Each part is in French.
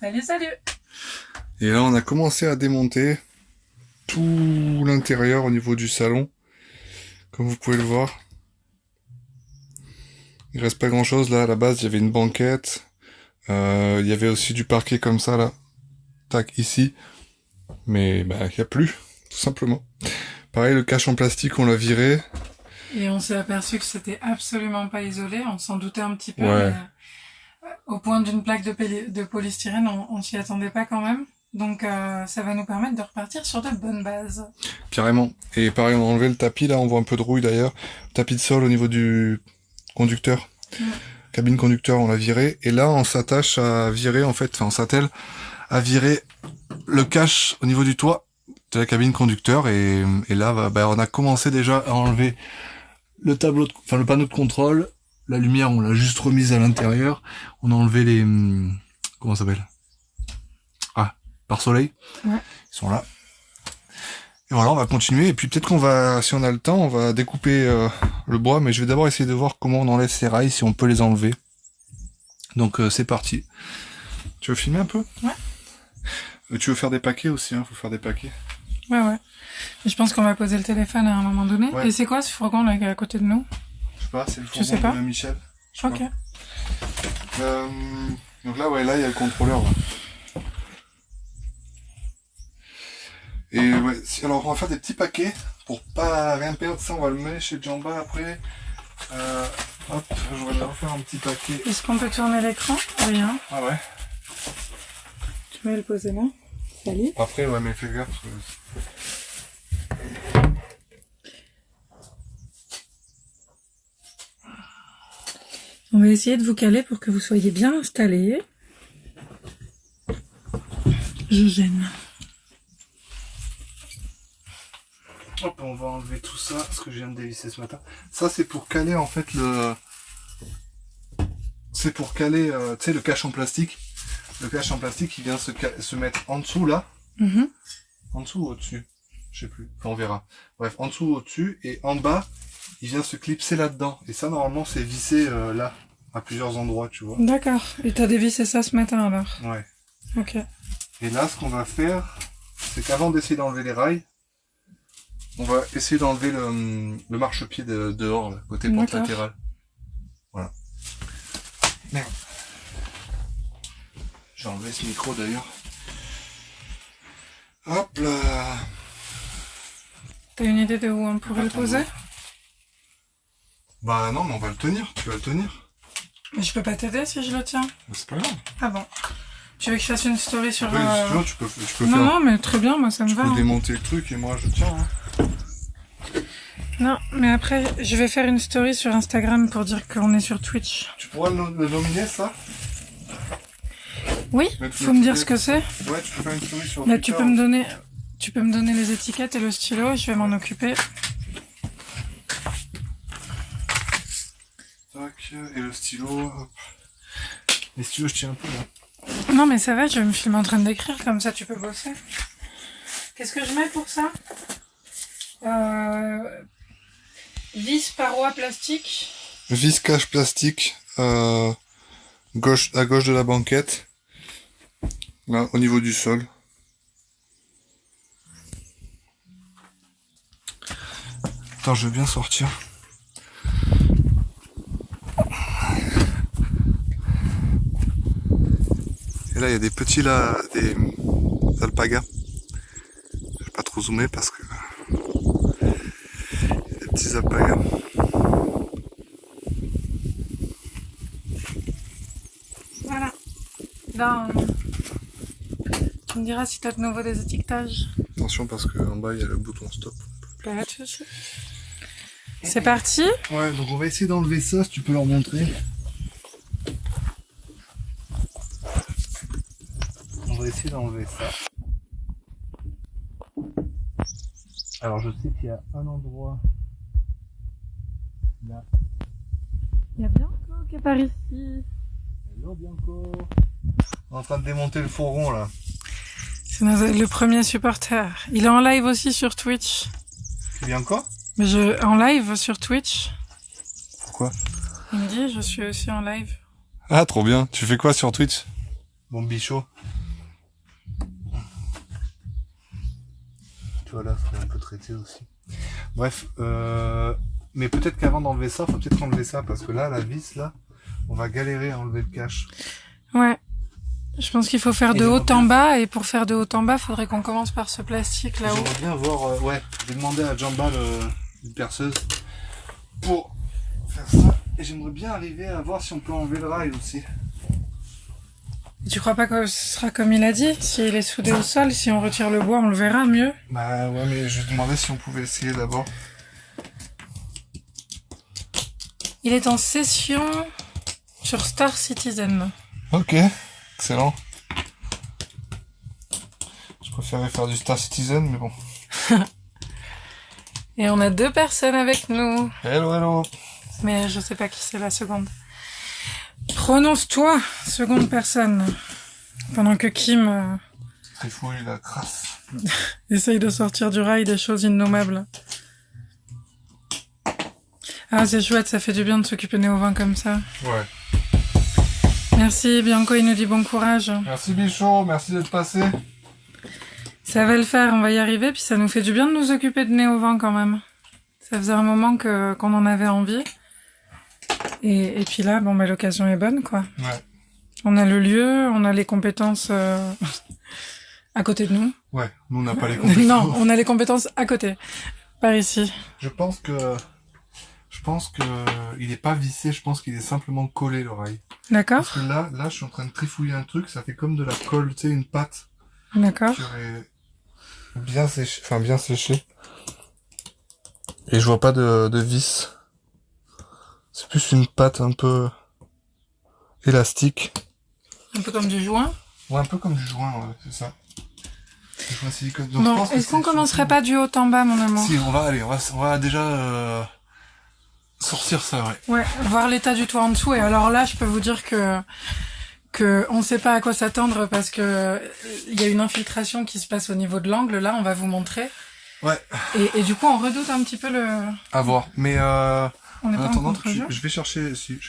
Salut, salut. Et là, on a commencé à démonter tout l'intérieur au niveau du salon. Comme vous pouvez le voir. Il reste pas grand chose là. À la base, il y avait une banquette. Il y avait aussi du parquet comme ça là. Tac, ici. Mais bah, il y a plus, tout simplement. Pareil, le cache en plastique, on l'a viré. Et on s'est aperçu que c'était absolument pas isolé. On s'en doutait un petit peu. Ouais. Mais, au point d'une plaque de polystyrène, on s'y attendait pas quand même. Donc ça va nous permettre de repartir sur de bonnes bases. Carrément. Et pareil, on a enlevé le tapis là. On voit un peu de rouille d'ailleurs. Tapis de sol au niveau du conducteur. Ouais. Cabine conducteur, on l'a viré. Et là, on s'attache à virer, en fait, enfin, on s'attelle à virer le cache au niveau du toit de la cabine conducteur. Et là, bah, on a commencé déjà à enlever le tableau, le panneau de contrôle. La lumière, on l'a juste remise à l'intérieur. On a enlevé les, comment ça s'appelle? Ah, pare-soleil. Ouais. Ils sont là. Et voilà, on va continuer. Et puis peut-être qu'on va, si on a le temps, on va découper le bois. Mais je vais d'abord essayer de voir comment on enlève ces rails, si on peut les enlever. Donc c'est parti. Tu veux filmer un peu? Ouais. Tu veux faire des paquets aussi, hein? Faut faire des paquets. Ouais. Et je pense qu'on va poser le téléphone à un moment donné. Ouais. Et c'est quoi ce fourgon là qui est à côté de nous? Je sais pas, c'est le Je sais fourgon pas. de Michel. Ok. Donc là, ouais, là, il y a le contrôleur. Là. Et ouais, alors on va faire des petits paquets pour pas rien perdre. Ça, on va le mettre chez Jamba après. Hop, je vais refaire un petit paquet. Est-ce qu'on peut tourner l'écran? Rien. Ah ouais. Tu vas le poser là. Salut. Après, ouais, mais fais gaffe. On va essayer de vous caler pour que vous soyez bien installés. Je gêne. Hop, on va enlever tout ça, ce que je viens de dévisser ce matin. Ça, c'est pour caler, en fait, le... C'est pour caler, tu sais, le cache en plastique. Le cache en plastique, il vient se mettre en dessous, là. Mm-hmm. En dessous ou au-dessus? Je sais plus. Enfin, on verra. Bref, en dessous ou au-dessus. Et en bas, il vient se clipser là-dedans. Et ça, normalement, c'est vissé là, à plusieurs endroits, tu vois. D'accord. Et t'as dévissé ça ce matin alors? Ouais. Ok. Et là, ce qu'on va faire, c'est qu'avant d'essayer d'enlever les rails, on va essayer d'enlever le marchepied dehors, là, côté porte latérale. Voilà. Merde. J'ai enlevé ce micro d'ailleurs. Hop là. T'as une idée de où on pourrait le poser? Bah non, mais on va le tenir. Tu vas le tenir. Mais je peux pas t'aider si je le tiens. C'est pas grave. Ah bon. Tu veux que je fasse une story sur... Oui, si tu veux, tu peux non, faire... non, mais très bien, moi ça me va. Tu peux démonter le truc et moi je tiens. Hein. Non, mais après, je vais faire une story sur Instagram pour dire qu'on est sur Twitch. Tu pourras le nominer, ça? Oui, faut me dire ce que c'est. Ouais, tu peux faire une story sur Là, Twitter. tu peux me donner les étiquettes et le stylo et je vais m'en occuper. Tac, et le stylo, hop. Les stylos, je tiens un peu là. Non, mais ça va, je vais me filmer en train d'écrire, comme ça tu peux bosser. Qu'est-ce que je mets pour ça? Vis paroi plastique. Vis cache plastique, à gauche de la banquette. Là, au niveau du sol. Attends, je veux bien sortir. Et là, il y a des petits là, des alpagas. Je vais pas trop zoomer parce que il y a des petits alpagas. Voilà. Là, tu me diras si t'as de nouveau des étiquetages. Attention parce que en bas il y a le bouton stop. Pas de souci. C'est parti? Ouais, donc on va essayer d'enlever ça si tu peux leur montrer. On va essayer d'enlever ça. Alors je sais qu'il y a un endroit là. Il y a Bianco qui est par ici. Hello Bianco. On est en train de démonter le fourgon là. C'est le premier supporter. Il est en live aussi sur Twitch. Bianco? Mais en live sur Twitch. Pourquoi? Il me dit, je suis aussi en live. Ah trop bien. Tu fais quoi sur Twitch? Bon bichot. Tu vois là, faut un peu traiter aussi. Bref, mais peut-être qu'avant d'enlever ça, faut peut-être enlever ça parce que là, la vis là, on va galérer à enlever le cache. Ouais. Je pense qu'il faut faire Et de haut j'aimerais en bien- bas, et pour faire de haut en bas, faudrait qu'on commence par ce plastique là-haut. J'aimerais bien voir, ouais, je vais demander à Jamba une perceuse pour faire ça. Et j'aimerais bien arriver à voir si on peut enlever le rail aussi. Et tu crois pas que ce sera comme il a dit? S'il est soudé au sol, si on retire le bois, on le verra mieux. Bah ouais, mais je demandais si on pouvait essayer d'abord. Il est en session sur Star Citizen. Ok, excellent. Je préférais faire du Star Citizen, mais bon. Et on a 2 personnes avec nous. Hello, hello. Mais je sais pas qui c'est la seconde. Prononce-toi, seconde personne. Pendant que Kim Trifouille la crasse. essaye de sortir du rail des choses innommables. Ah, c'est chouette, ça fait du bien de s'occuper Néovin comme ça. Ouais. Merci, Bianco, il nous dit bon courage. Merci Bichot, merci d'être passé. Ça va le faire, on va y arriver, puis ça nous fait du bien de nous occuper de Néovin quand même. Ça faisait un moment qu'on en avait envie. Et puis là, bon, bah, l'occasion est bonne, quoi. Ouais. On a le lieu, on a les compétences à côté de nous. Ouais, nous on n'a pas les compétences. Non, on a les compétences à côté, par ici. Je pense que il est pas vissé, je pense qu'il est simplement collé l'oreille. D'accord, Parce que là, je suis en train de trifouiller un truc, ça fait comme de la colle, tu sais, une pâte d'accord. qui aurait bien séché, enfin bien séché. Et je vois pas de vis. C'est plus une pâte un peu élastique. Un peu comme du joint. Ouais, un peu comme du joint, ouais, c'est ça. Du joint silicone. Donc, je Bon, pense que est-ce qu'on c'est- commencerait pas du haut en bas, mon amour? Si, on va déjà sortir ça, ouais. Ouais, voir l'état du toit en dessous. Et alors là, je peux vous dire que on sait pas à quoi s'attendre parce que il y a une infiltration qui se passe au niveau de l'angle. Là, on va vous montrer. Ouais, Et du coup, on redoute un petit peu le... à voir. Mais On n'est en pas en attendant, contre-jeu. je vais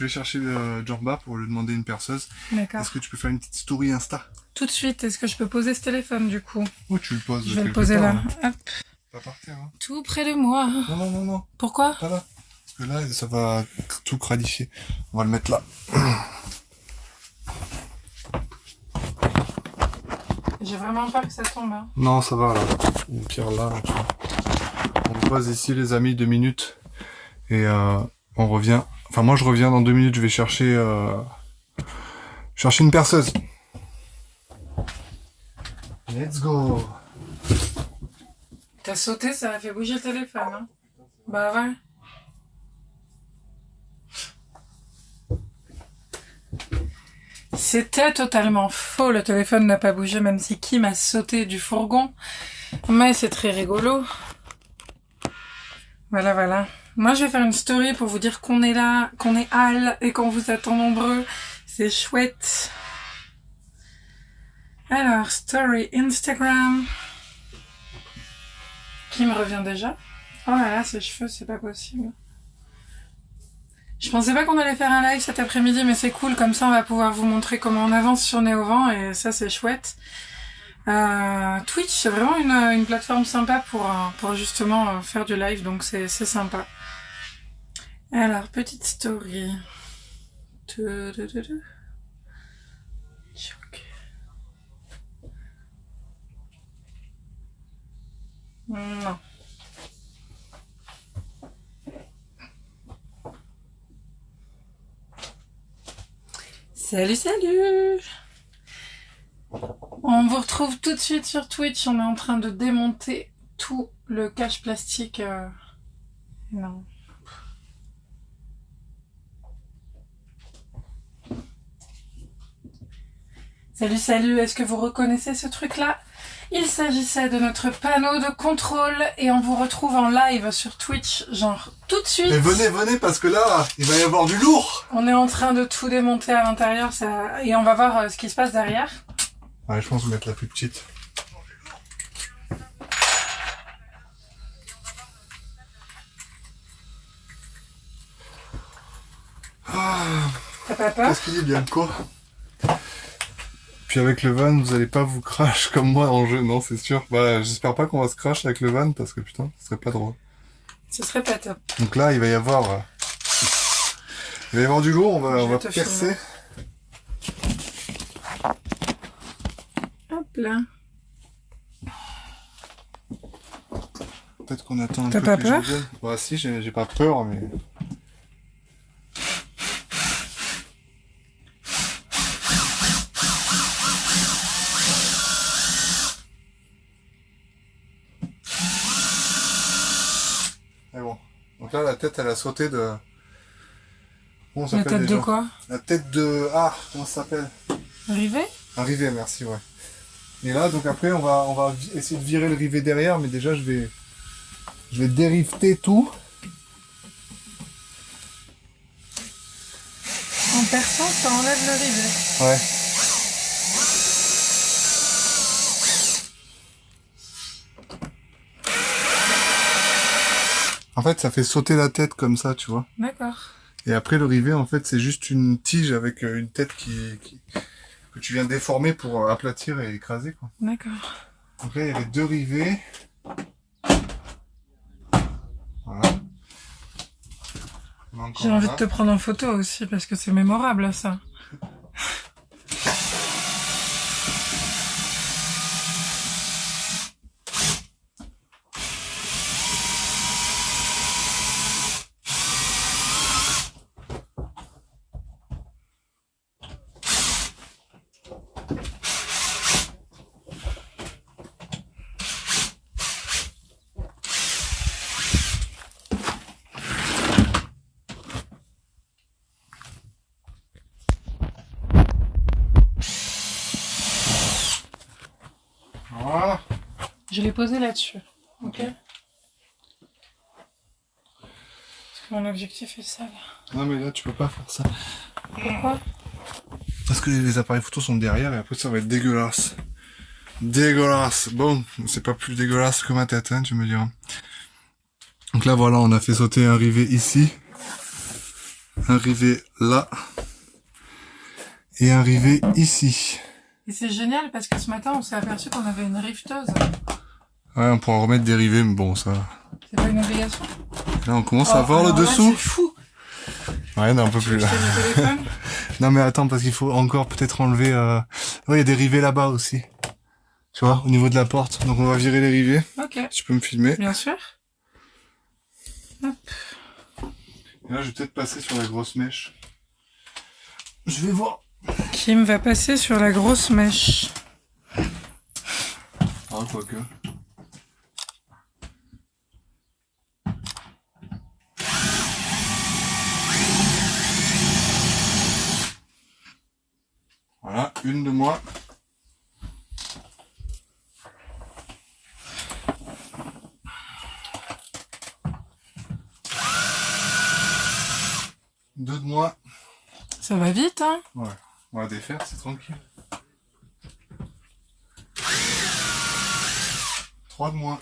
chercher Jamba pour lui demander une perceuse. D'accord. Est-ce que tu peux faire une petite story Insta? Tout de suite, est-ce que je peux poser ce téléphone, du coup? Ou tu le poses Je vais le quelque poser part, là. hein. Hop. Pas par terre, hein. Tout près de moi. Non, Pourquoi? pas là. Parce que là, ça va tout cradifier. On va le mettre là. J'ai vraiment peur que ça tombe. Hein. Non, ça va là. Au pire là, tu vois. On pose ici les amis 2 minutes. Et on revient. Enfin moi je reviens dans 2 minutes, je vais chercher une perceuse. Let's go. T'as sauté, ça a fait bouger le téléphone. Hein. Bah ouais. C'était totalement faux, le téléphone n'a pas bougé, même si Kim a sauté du fourgon. Mais c'est très rigolo. Voilà, voilà. Moi, je vais faire une story pour vous dire qu'on est là, qu'on est Al et qu'on vous attend nombreux. C'est chouette. Alors, story Instagram. Kim revient déjà. Oh là là, ses cheveux, c'est pas possible. Je pensais pas qu'on allait faire un live cet après-midi, mais c'est cool, comme ça on va pouvoir vous montrer comment on avance sur Néovent, et ça c'est chouette. Twitch, c'est vraiment une plateforme sympa pour justement faire du live, donc c'est sympa. Alors, petite story. Non. Salut, salut! On vous retrouve tout de suite sur Twitch. On est en train de démonter tout le cache plastique. Non. Salut, salut! Est-ce que vous reconnaissez ce truc-là? Il s'agissait de notre panneau de contrôle et on vous retrouve en live sur Twitch, genre tout de suite. Et venez, parce que là, il va y avoir du lourd. On est en train de tout démonter à l'intérieur, ça, et on va voir ce qui se passe derrière. Ouais, je pense que je vais mettre la plus petite. T'as pas peur? Qu'est-ce qu'il dit bien quoi? puis avec le van, vous allez pas vous crash comme moi en jeu, non, c'est sûr. Bah, j'espère pas qu'on va se crash avec le van, parce que putain, ce serait pas drôle. Ce serait pas top. Donc là, il va y avoir du lourd, on va percer. Hop là. Peut-être qu'on attend un T'as peu pas que peur? les gens viennent. Bah si, j'ai pas peur, mais... Mais bon. Donc là, la tête, elle a sauté de... Comment ça La s'appelle tête déjà de quoi? La tête de... Ah, comment ça s'appelle? Rivet? Un rivet, merci, ouais. Et là, donc après, on va essayer de virer le rivet derrière, mais déjà, je vais dérifter tout. En perçant, ça enlève le rivet. Ouais. En fait, ça fait sauter la tête comme ça, tu vois. D'accord. Et après, le rivet, en fait, c'est juste une tige avec une tête que tu viens déformer pour aplatir et écraser, quoi. D'accord. Donc là, il y avait 2 rivets. Voilà. J'ai envie de te prendre en photo aussi parce que c'est mémorable ça. Voilà. Je l'ai posé là-dessus. Ok. Parce que mon objectif est ça là. Non, mais là, tu peux pas faire ça. Pourquoi? Parce que les appareils photo sont derrière et après, ça va être dégueulasse. Dégueulasse. Bon, c'est pas plus dégueulasse que ma tête, hein, tu me diras. Donc là, voilà, on a fait sauter un rivet ici. Un rivet là. Et un rivet ici. Et c'est génial parce que ce matin on s'est aperçu qu'on avait une rifteuse. Ouais, on pourra remettre des rivets, mais bon, ça... C'est pas une obligation? Là, on commence à voir le alors là, dessous. c'est fou. Ouais, non, un peu plus là. Le téléphone. Non, mais attends, parce qu'il faut encore peut-être enlever... Ouais, il y a des rivets là-bas aussi. Tu vois, au niveau de la porte. Donc on va virer les rivets. Ok. Si tu peux me filmer. Bien sûr. Hop. Et là, je vais peut-être passer sur la grosse mèche. Je vais voir. Kim va passer sur la grosse mèche. Ah, quoique. Voilà, une de moi. Deux de moi. Ça va vite, hein? Ouais, on va défaire, c'est tranquille. 3 de moins.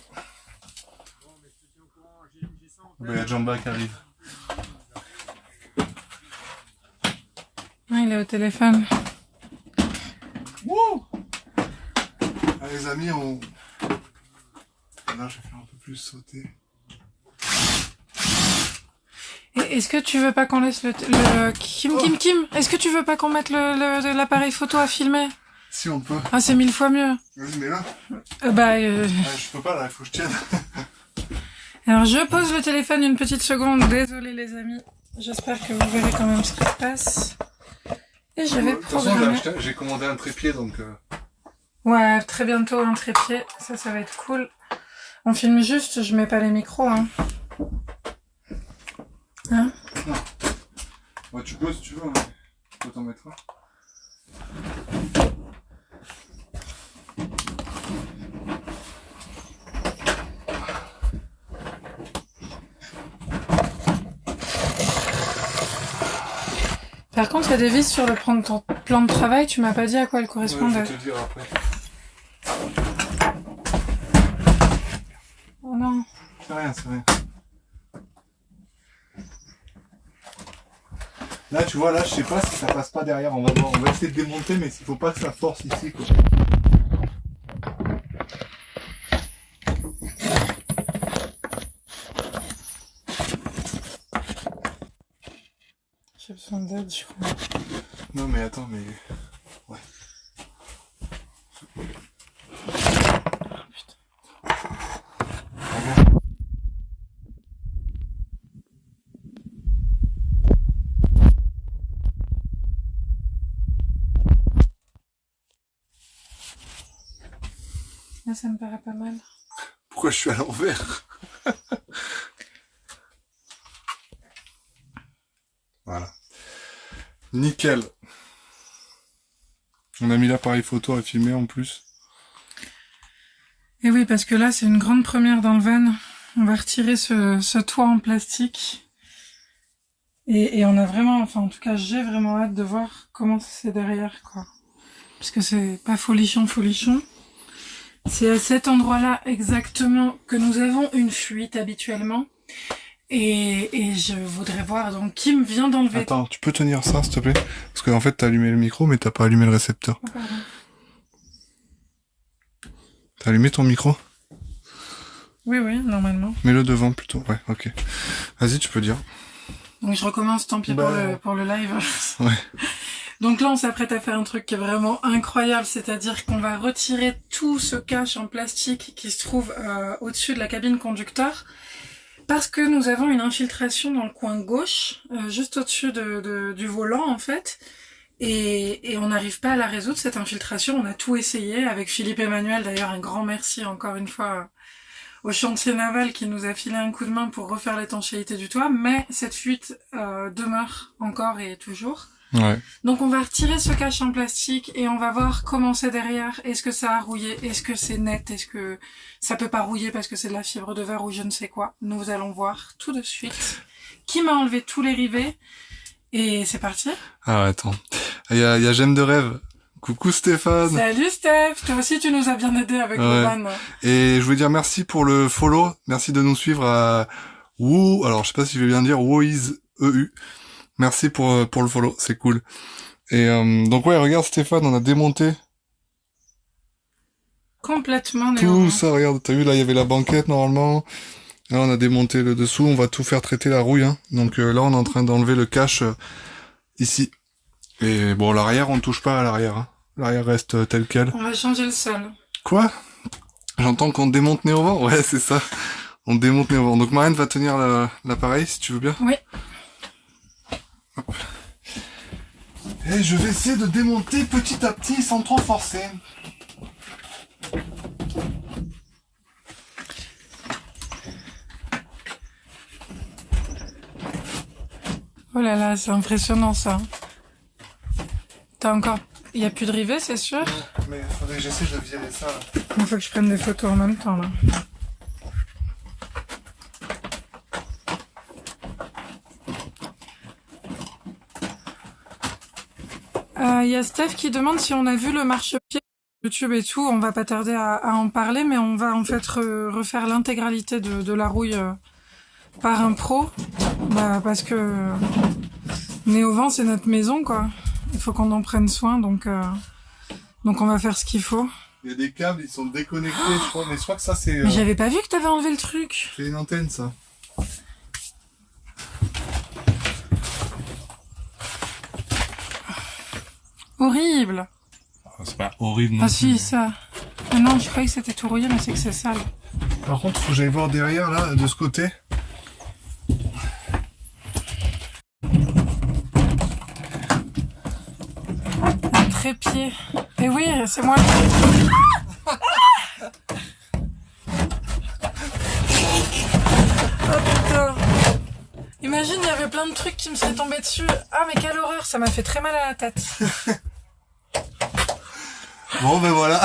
Il y a Jamba qui arrive. Il est au téléphone. Wouh! Ah, les amis, on... Là, je vais faire un peu plus sauter. Et est-ce que tu veux pas qu'on laisse le Kim, est-ce que tu veux pas qu'on mette l'appareil photo à filmer? Si on peut. Ah, c'est 1000 fois mieux. Vas-y, mais là. Je peux pas là, il faut que je tienne. Alors je pose le téléphone une petite seconde. Désolé les amis. J'espère que vous verrez quand même ce qui se passe. Et je vais programmer. J'ai commandé un trépied donc. Ouais, très bientôt un trépied. Ça va être cool. On filme juste, je mets pas les micros, hein. Hein? Non. Ouais, tu peux si tu veux. Hein. Tu peux t'en mettre un. Par contre, il y a des vis sur le plan de travail, tu m'as pas dit à quoi elles correspondaient. Ouais, je vais te le dire après. Oh non. C'est rien, c'est rien. Là, tu vois, là, je sais pas si ça passe pas derrière. On va voir. On va essayer de démonter, mais il faut pas que ça force ici, quoi. J'ai besoin d'aide, je crois. Non, mais attends, mais... Ouais. Là, ça me paraît pas mal. Pourquoi je suis à l'envers? Voilà. Nickel. On a mis l'appareil photo à filmer en plus. Et oui, parce que là, c'est une grande première dans le van. On va retirer ce toit en plastique. Et on a vraiment, enfin, en tout cas, j'ai vraiment hâte de voir comment c'est derrière, quoi. Parce que c'est pas folichon. C'est à cet endroit-là exactement que nous avons une fuite habituellement. Et je voudrais voir donc qui me vient d'enlever. Attends, tu peux tenir ça, s'il te plaît? Parce qu'en fait, t'as allumé le micro, mais t'as pas allumé le récepteur. Oh, pardon. T'as allumé ton micro? Oui, normalement. Mets-le devant plutôt. Ouais, ok. Vas-y, tu peux dire. Donc je recommence, tant pis pour le live. Ouais. Donc là, on s'apprête à faire un truc qui est vraiment incroyable, c'est-à-dire qu'on va retirer tout ce cache en plastique qui se trouve au-dessus de la cabine conducteur, parce que nous avons une infiltration dans le coin gauche, juste au-dessus du volant en fait, et on n'arrive pas à la résoudre cette infiltration. On a tout essayé avec Philippe Emmanuel, d'ailleurs un grand merci encore une fois au chantier naval qui nous a filé un coup de main pour refaire l'étanchéité du toit, mais cette fuite demeure encore et toujours. Ouais. Donc on va retirer ce cache en plastique et on va voir comment c'est derrière. Est-ce que ça a rouillé? Est-ce que c'est net? Est-ce que ça peut pas rouiller parce que c'est de la fibre de verre ou je ne sais quoi? Nous allons voir tout de suite qui m'a enlevé tous les rivets. Et c'est parti. Ah, attends. Il y a J'aime de rêve. Coucou Stéphane. Salut Steph. Toi aussi tu nous as bien aidé avec le van. Et je voulais dire merci pour le follow. Merci de nous suivre à Woo. Alors je sais pas si je vais bien dire Woiz EU. Merci pour le follow, c'est cool. Et donc ouais, regarde Stéphane, on a démonté complètement tout ça. Regarde, t'as vu là, il y avait la banquette normalement. Là, on a démonté le dessous. On va tout faire traiter la rouille. Hein. Donc là, on est en train d'enlever le cache ici. Et bon, l'arrière, on ne touche pas à l'arrière. Hein. L'arrière reste tel quel. On va changer le sol. Quoi? J'entends qu'on démonte Néovent. Ouais, c'est ça. On démonte Néovent. Donc Marianne va tenir l'appareil, si tu veux bien. Oui. Hop. Et je vais essayer de démonter petit à petit sans trop forcer. Oh là là, c'est impressionnant ça. T'as encore... Il n'y a plus de rivets, c'est sûr? Non, mais il faudrait que j'essaie de virer ça là. Il faut que je prenne des photos en même temps là. Il y a Steph qui demande si on a vu le marchepied YouTube et tout. On va pas tarder à en parler, mais on va en fait refaire l'intégralité de la rouille par un pro. Bah, parce que Néovent, c'est notre maison, quoi. Il faut qu'on en prenne soin, donc on va faire ce qu'il faut. Il y a des câbles, ils sont déconnectés, je crois, mais je crois que ça c'est... Mais j'avais pas vu que t'avais enlevé le truc. C'est une antenne, ça. Horrible. C'est pas horrible non Ah plus, si, mais... ça. Ah non, je croyais que c'était tout rouillé, mais c'est que c'est sale. Par contre, faut que j'aille voir derrière, là, de ce côté. Un trépied. Et oui, c'est moi. Oh putain. Imagine, il y avait plein de trucs qui me seraient tombés dessus. Ah mais quelle horreur, ça m'a fait très mal à la tête. Bon, ben voilà.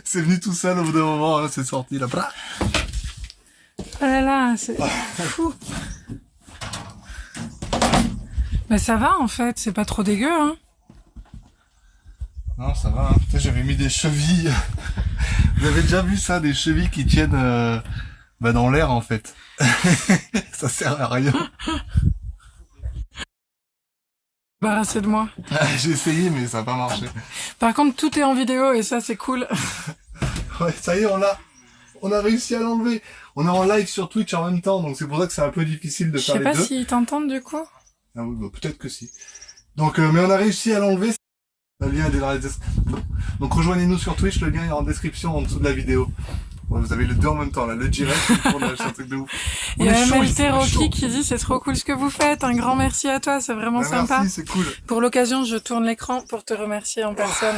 C'est venu tout seul au bout d'un moment, là, c'est sorti, là. Oh là là, c'est fou. Mais ça va en fait, c'est pas trop dégueu, hein. Non, ça va, hein. Putain, j'avais mis des chevilles. Vous avez déjà vu ça, des chevilles qui tiennent dans l'air, en fait. Ça sert à rien. Débarrasser de moi. J'ai essayé, mais ça n'a pas marché. Par contre, tout est en vidéo et ça, c'est cool. Ouais, ça y est, on a réussi à l'enlever. On est en live sur Twitch en même temps, donc c'est pour ça que c'est un peu difficile de faire les deux. Je sais pas s'ils t'entendent du coup. Ah oui, bah, peut-être que si. Donc, mais on a réussi à l'enlever. Le lien est dans la description. Donc rejoignez-nous sur Twitch, le lien est en description en dessous de la vidéo. Ouais, vous avez les deux en même temps, là, le direct, c'est un truc de ouf. Il y a MLT Rocky qui dit c'est trop cool ce que vous faites, un grand merci à toi, c'est vraiment sympa. Merci, c'est cool. Pour l'occasion, je tourne l'écran pour te remercier en personne.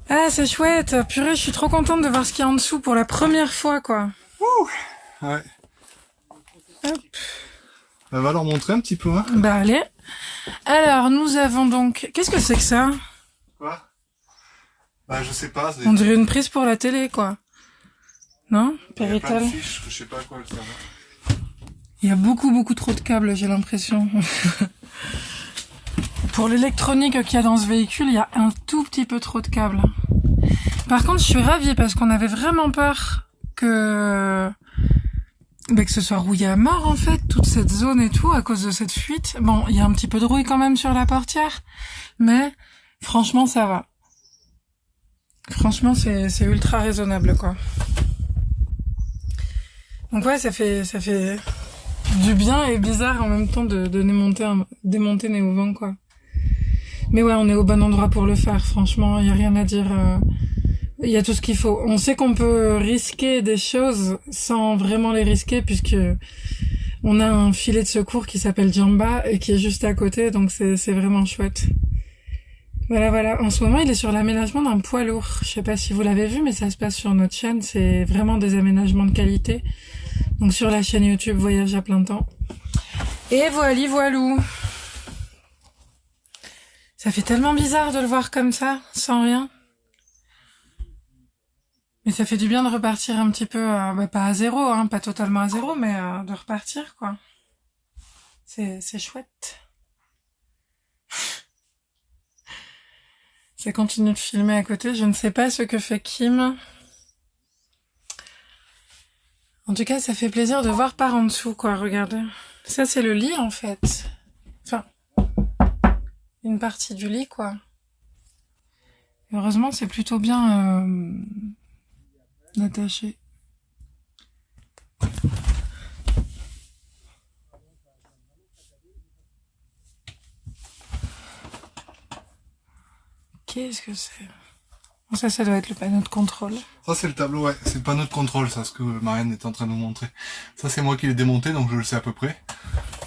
Ah, c'est chouette, purée, je suis trop contente de voir ce qu'il y a en dessous pour la première fois, quoi. Ouh. Ouais. Hop. On va leur montrer un petit peu, hein. Bah allez. Alors, nous avons donc... Qu'est-ce que c'est que ça? Quoi? Bah je sais pas. On dirait une prise pour la télé, quoi. Non? Il y a plein Péritel. de fiches, je sais pas à quoi le servir. Il y a beaucoup trop de câbles, j'ai l'impression. Pour l'électronique qu'il y a dans ce véhicule, il y a un tout petit peu trop de câbles. Par contre, je suis ravie parce qu'on avait vraiment peur que ce soit rouillé à mort, en fait, toute cette zone et tout, à cause de cette fuite. Bon, il y a un petit peu de rouille quand même sur la portière, mais franchement, ça va. Franchement, c'est ultra raisonnable, quoi. Donc ouais, ça fait du bien et bizarre en même temps de démonter Néovan, quoi. Mais ouais, on est au bon endroit pour le faire, franchement, il y a rien à dire. Il y a tout ce qu'il faut. On sait qu'on peut risquer des choses sans vraiment les risquer, puisque on a un filet de secours qui s'appelle Jamba et qui est juste à côté, donc c'est vraiment chouette. Voilà. En ce moment, il est sur l'aménagement d'un poids lourd. Je sais pas si vous l'avez vu, mais ça se passe sur notre chaîne. C'est vraiment des aménagements de qualité. Donc sur la chaîne YouTube Voyage à plein temps. Et voilou. Ça fait tellement bizarre de le voir comme ça, sans rien. Mais ça fait du bien de repartir un petit peu, pas à zéro, hein, pas totalement à zéro, mais de repartir, quoi. C'est chouette. Ça continue de filmer à côté. Je ne sais pas ce que fait Kim. En tout cas, ça fait plaisir de voir par en dessous, quoi. Regardez. Ça, c'est le lit, en fait. Enfin, une partie du lit, quoi. Heureusement, c'est plutôt bien attaché. Qu'est-ce que c'est? Ça doit être le panneau de contrôle. Ça c'est le tableau, ouais, c'est le panneau de contrôle, ça, ce que Marianne est en train de nous montrer. Ça c'est moi qui l'ai démonté, donc je le sais à peu près.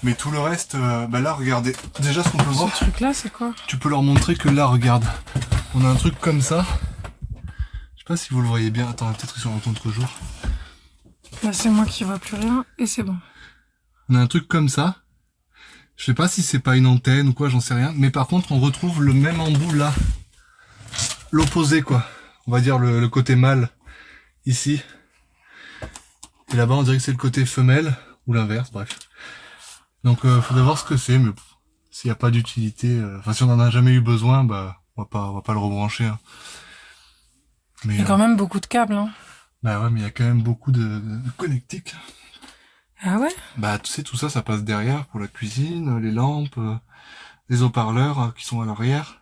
Mais tout le reste, là regardez, déjà ce qu'on peut voir... Ce truc là c'est quoi? Tu peux leur montrer que là, regarde, on a un truc comme ça. Je sais pas si vous le voyez bien, attends, peut-être sur un contre-jour. Là c'est moi qui vois plus rien, et c'est bon. On a un truc comme ça. Je sais pas si c'est pas une antenne ou quoi, j'en sais rien. Mais par contre, on retrouve le même embout là. L'opposé, quoi. On va dire le côté mâle, ici. Et là-bas, on dirait que c'est le côté femelle, ou l'inverse, bref. Donc, faudrait voir ce que c'est, mais s'il n'y a pas d'utilité, enfin, si on en a jamais eu besoin, bah, on va pas le rebrancher, hein. Mais, il y a quand même beaucoup de câbles, hein. Bah ouais, mais il y a quand même beaucoup de connectiques. Ah ouais? Bah, tu sais, tout ça, ça passe derrière pour la cuisine, les lampes, les haut-parleurs qui sont à l'arrière.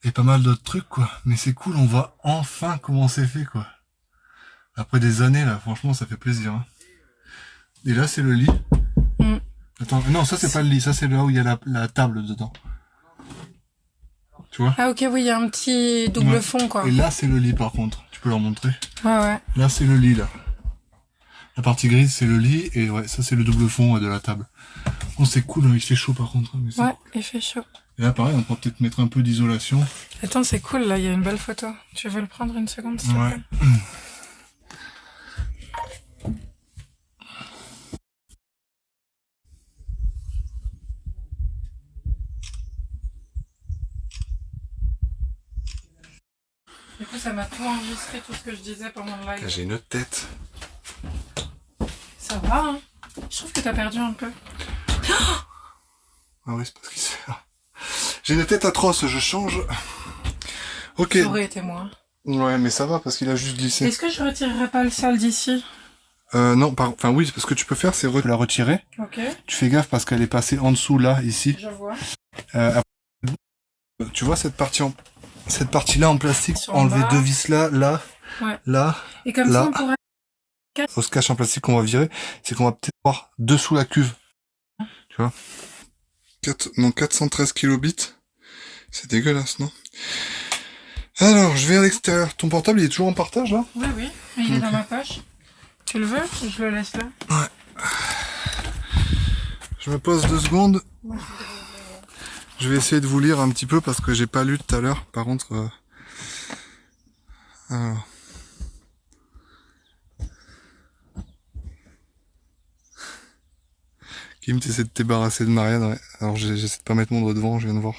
Et pas mal d'autres trucs, quoi. Mais c'est cool, on voit enfin comment c'est fait, quoi. Après des années, là, franchement, ça fait plaisir, hein. Et là, c'est le lit. Mm. Attends, non, ça, c'est pas le lit. Ça, c'est là où il y a la table dedans. Tu vois? Ah ok, oui, il y a un petit double fond, quoi. Et là, c'est le lit, par contre. Tu peux leur montrer? Ouais. Là, c'est le lit, là. La partie grise, c'est le lit. Et ouais, ça, c'est le double fond de la table. Bon, c'est cool, hein, il fait chaud, par contre. Mais ouais, il fait chaud. Et là, pareil, on peut peut-être mettre un peu d'isolation. Attends, c'est cool, là, il y a une belle photo. Tu veux le prendre une seconde, s'il te plaît? Du coup, ça m'a tout enregistré, tout ce que je disais pendant le live. J'ai une tête. Ça va, hein? Je trouve que t'as perdu un peu. Ah oui, c'est parce qu'il se fait... J'ai une tête atroce, je change. Ok. Ça aurait été moi. Ouais, mais ça va parce qu'il a juste glissé. Est-ce que je retirerai pas le sale d'ici? Non, enfin oui, ce que tu peux faire, c'est la retirer. Ok, Tu fais gaffe parce qu'elle est passée en dessous, là, ici. je vois. Tu vois cette partie-là en plastique, Sur enlever bas. 2 vis là, Ouais. là. Et comme Là. ça, on pourrait... Au cache en plastique qu'on va virer, c'est qu'on va peut-être voir dessous la cuve. Tu vois 413 kilobits. C'est dégueulasse, non? Alors, je vais à l'extérieur. Ton portable, il est toujours en partage, là? Oui, oui, mais il est dans ma poche. Tu le veux? Je le laisse là. Ouais. Je me pose 2 secondes. Je vais essayer de vous lire un petit peu parce que j'ai pas lu tout à l'heure. Par contre... Alors... Kim, t'essaies de te débarrasser de Marianne, ouais. Alors j'essaie de pas mettre mon doigt devant, je viens de voir.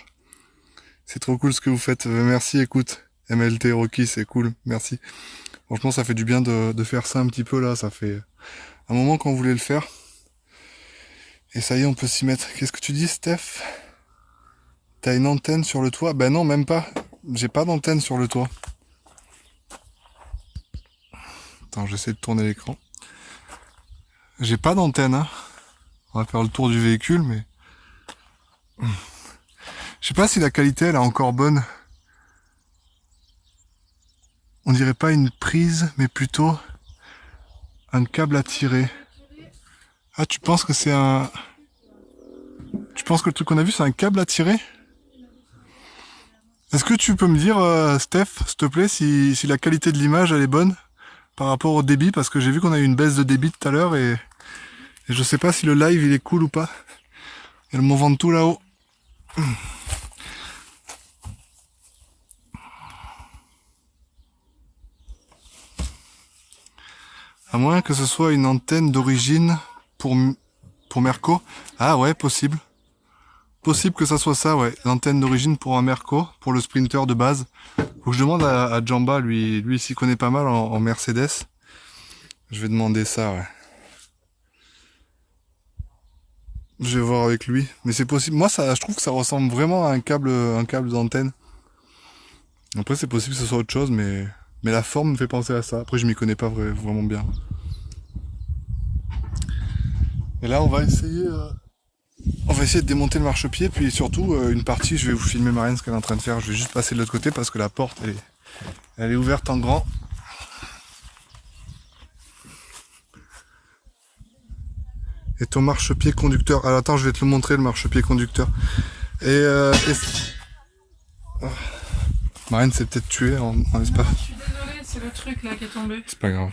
C'est trop cool ce que vous faites. Merci, écoute. MLT Rocky, c'est cool. Merci. Franchement, ça fait du bien de faire ça un petit peu là. Ça fait un moment qu'on voulait le faire. Et ça y est, on peut s'y mettre. Qu'est-ce que tu dis, Steph? T'as une antenne sur le toit? Ben non, même pas. J'ai pas d'antenne sur le toit. Attends, j'essaie de tourner l'écran. J'ai pas d'antenne, hein. On va faire le tour du véhicule, mais... Je sais pas si la qualité, elle est encore bonne. On dirait pas une prise, mais plutôt un câble à tirer. Ah, tu penses que c'est un... Tu penses que le truc qu'on a vu, c'est un câble à tirer? Est-ce que tu peux me dire, Steph, s'il te plaît, si la qualité de l'image, elle est bonne par rapport au débit? Parce que j'ai vu qu'on a eu une baisse de débit tout à l'heure et je sais pas si le live, il est cool ou pas. Il y a le Mont Ventoux là-haut. À moins que ce soit une antenne d'origine pour Merco. Ah ouais, possible. Possible que ça soit ça, ouais. L'antenne d'origine pour un Merco, pour le Sprinter de base. Faut que je demande à Jamba, lui il s'y connaît pas mal en Mercedes. Je vais demander ça, ouais. Je vais voir avec lui. Mais c'est possible. Moi, je trouve que ça ressemble vraiment à un câble d'antenne. Après, c'est possible que ce soit autre chose, mais la forme me fait penser à ça. Après, je m'y connais pas vraiment bien. Et là, on va essayer de démonter le marchepied, puis surtout, une partie, je vais vous filmer Marianne ce qu'elle est en train de faire. Je vais juste passer de l'autre côté parce que la porte, elle est ouverte en grand. Et ton marchepied conducteur. Alors attends, je vais te le montrer, le marchepied conducteur. Oh. Marianne s'est peut-être tuée en espace. Je suis désolée, c'est le truc là qui est tombé. C'est pas grave.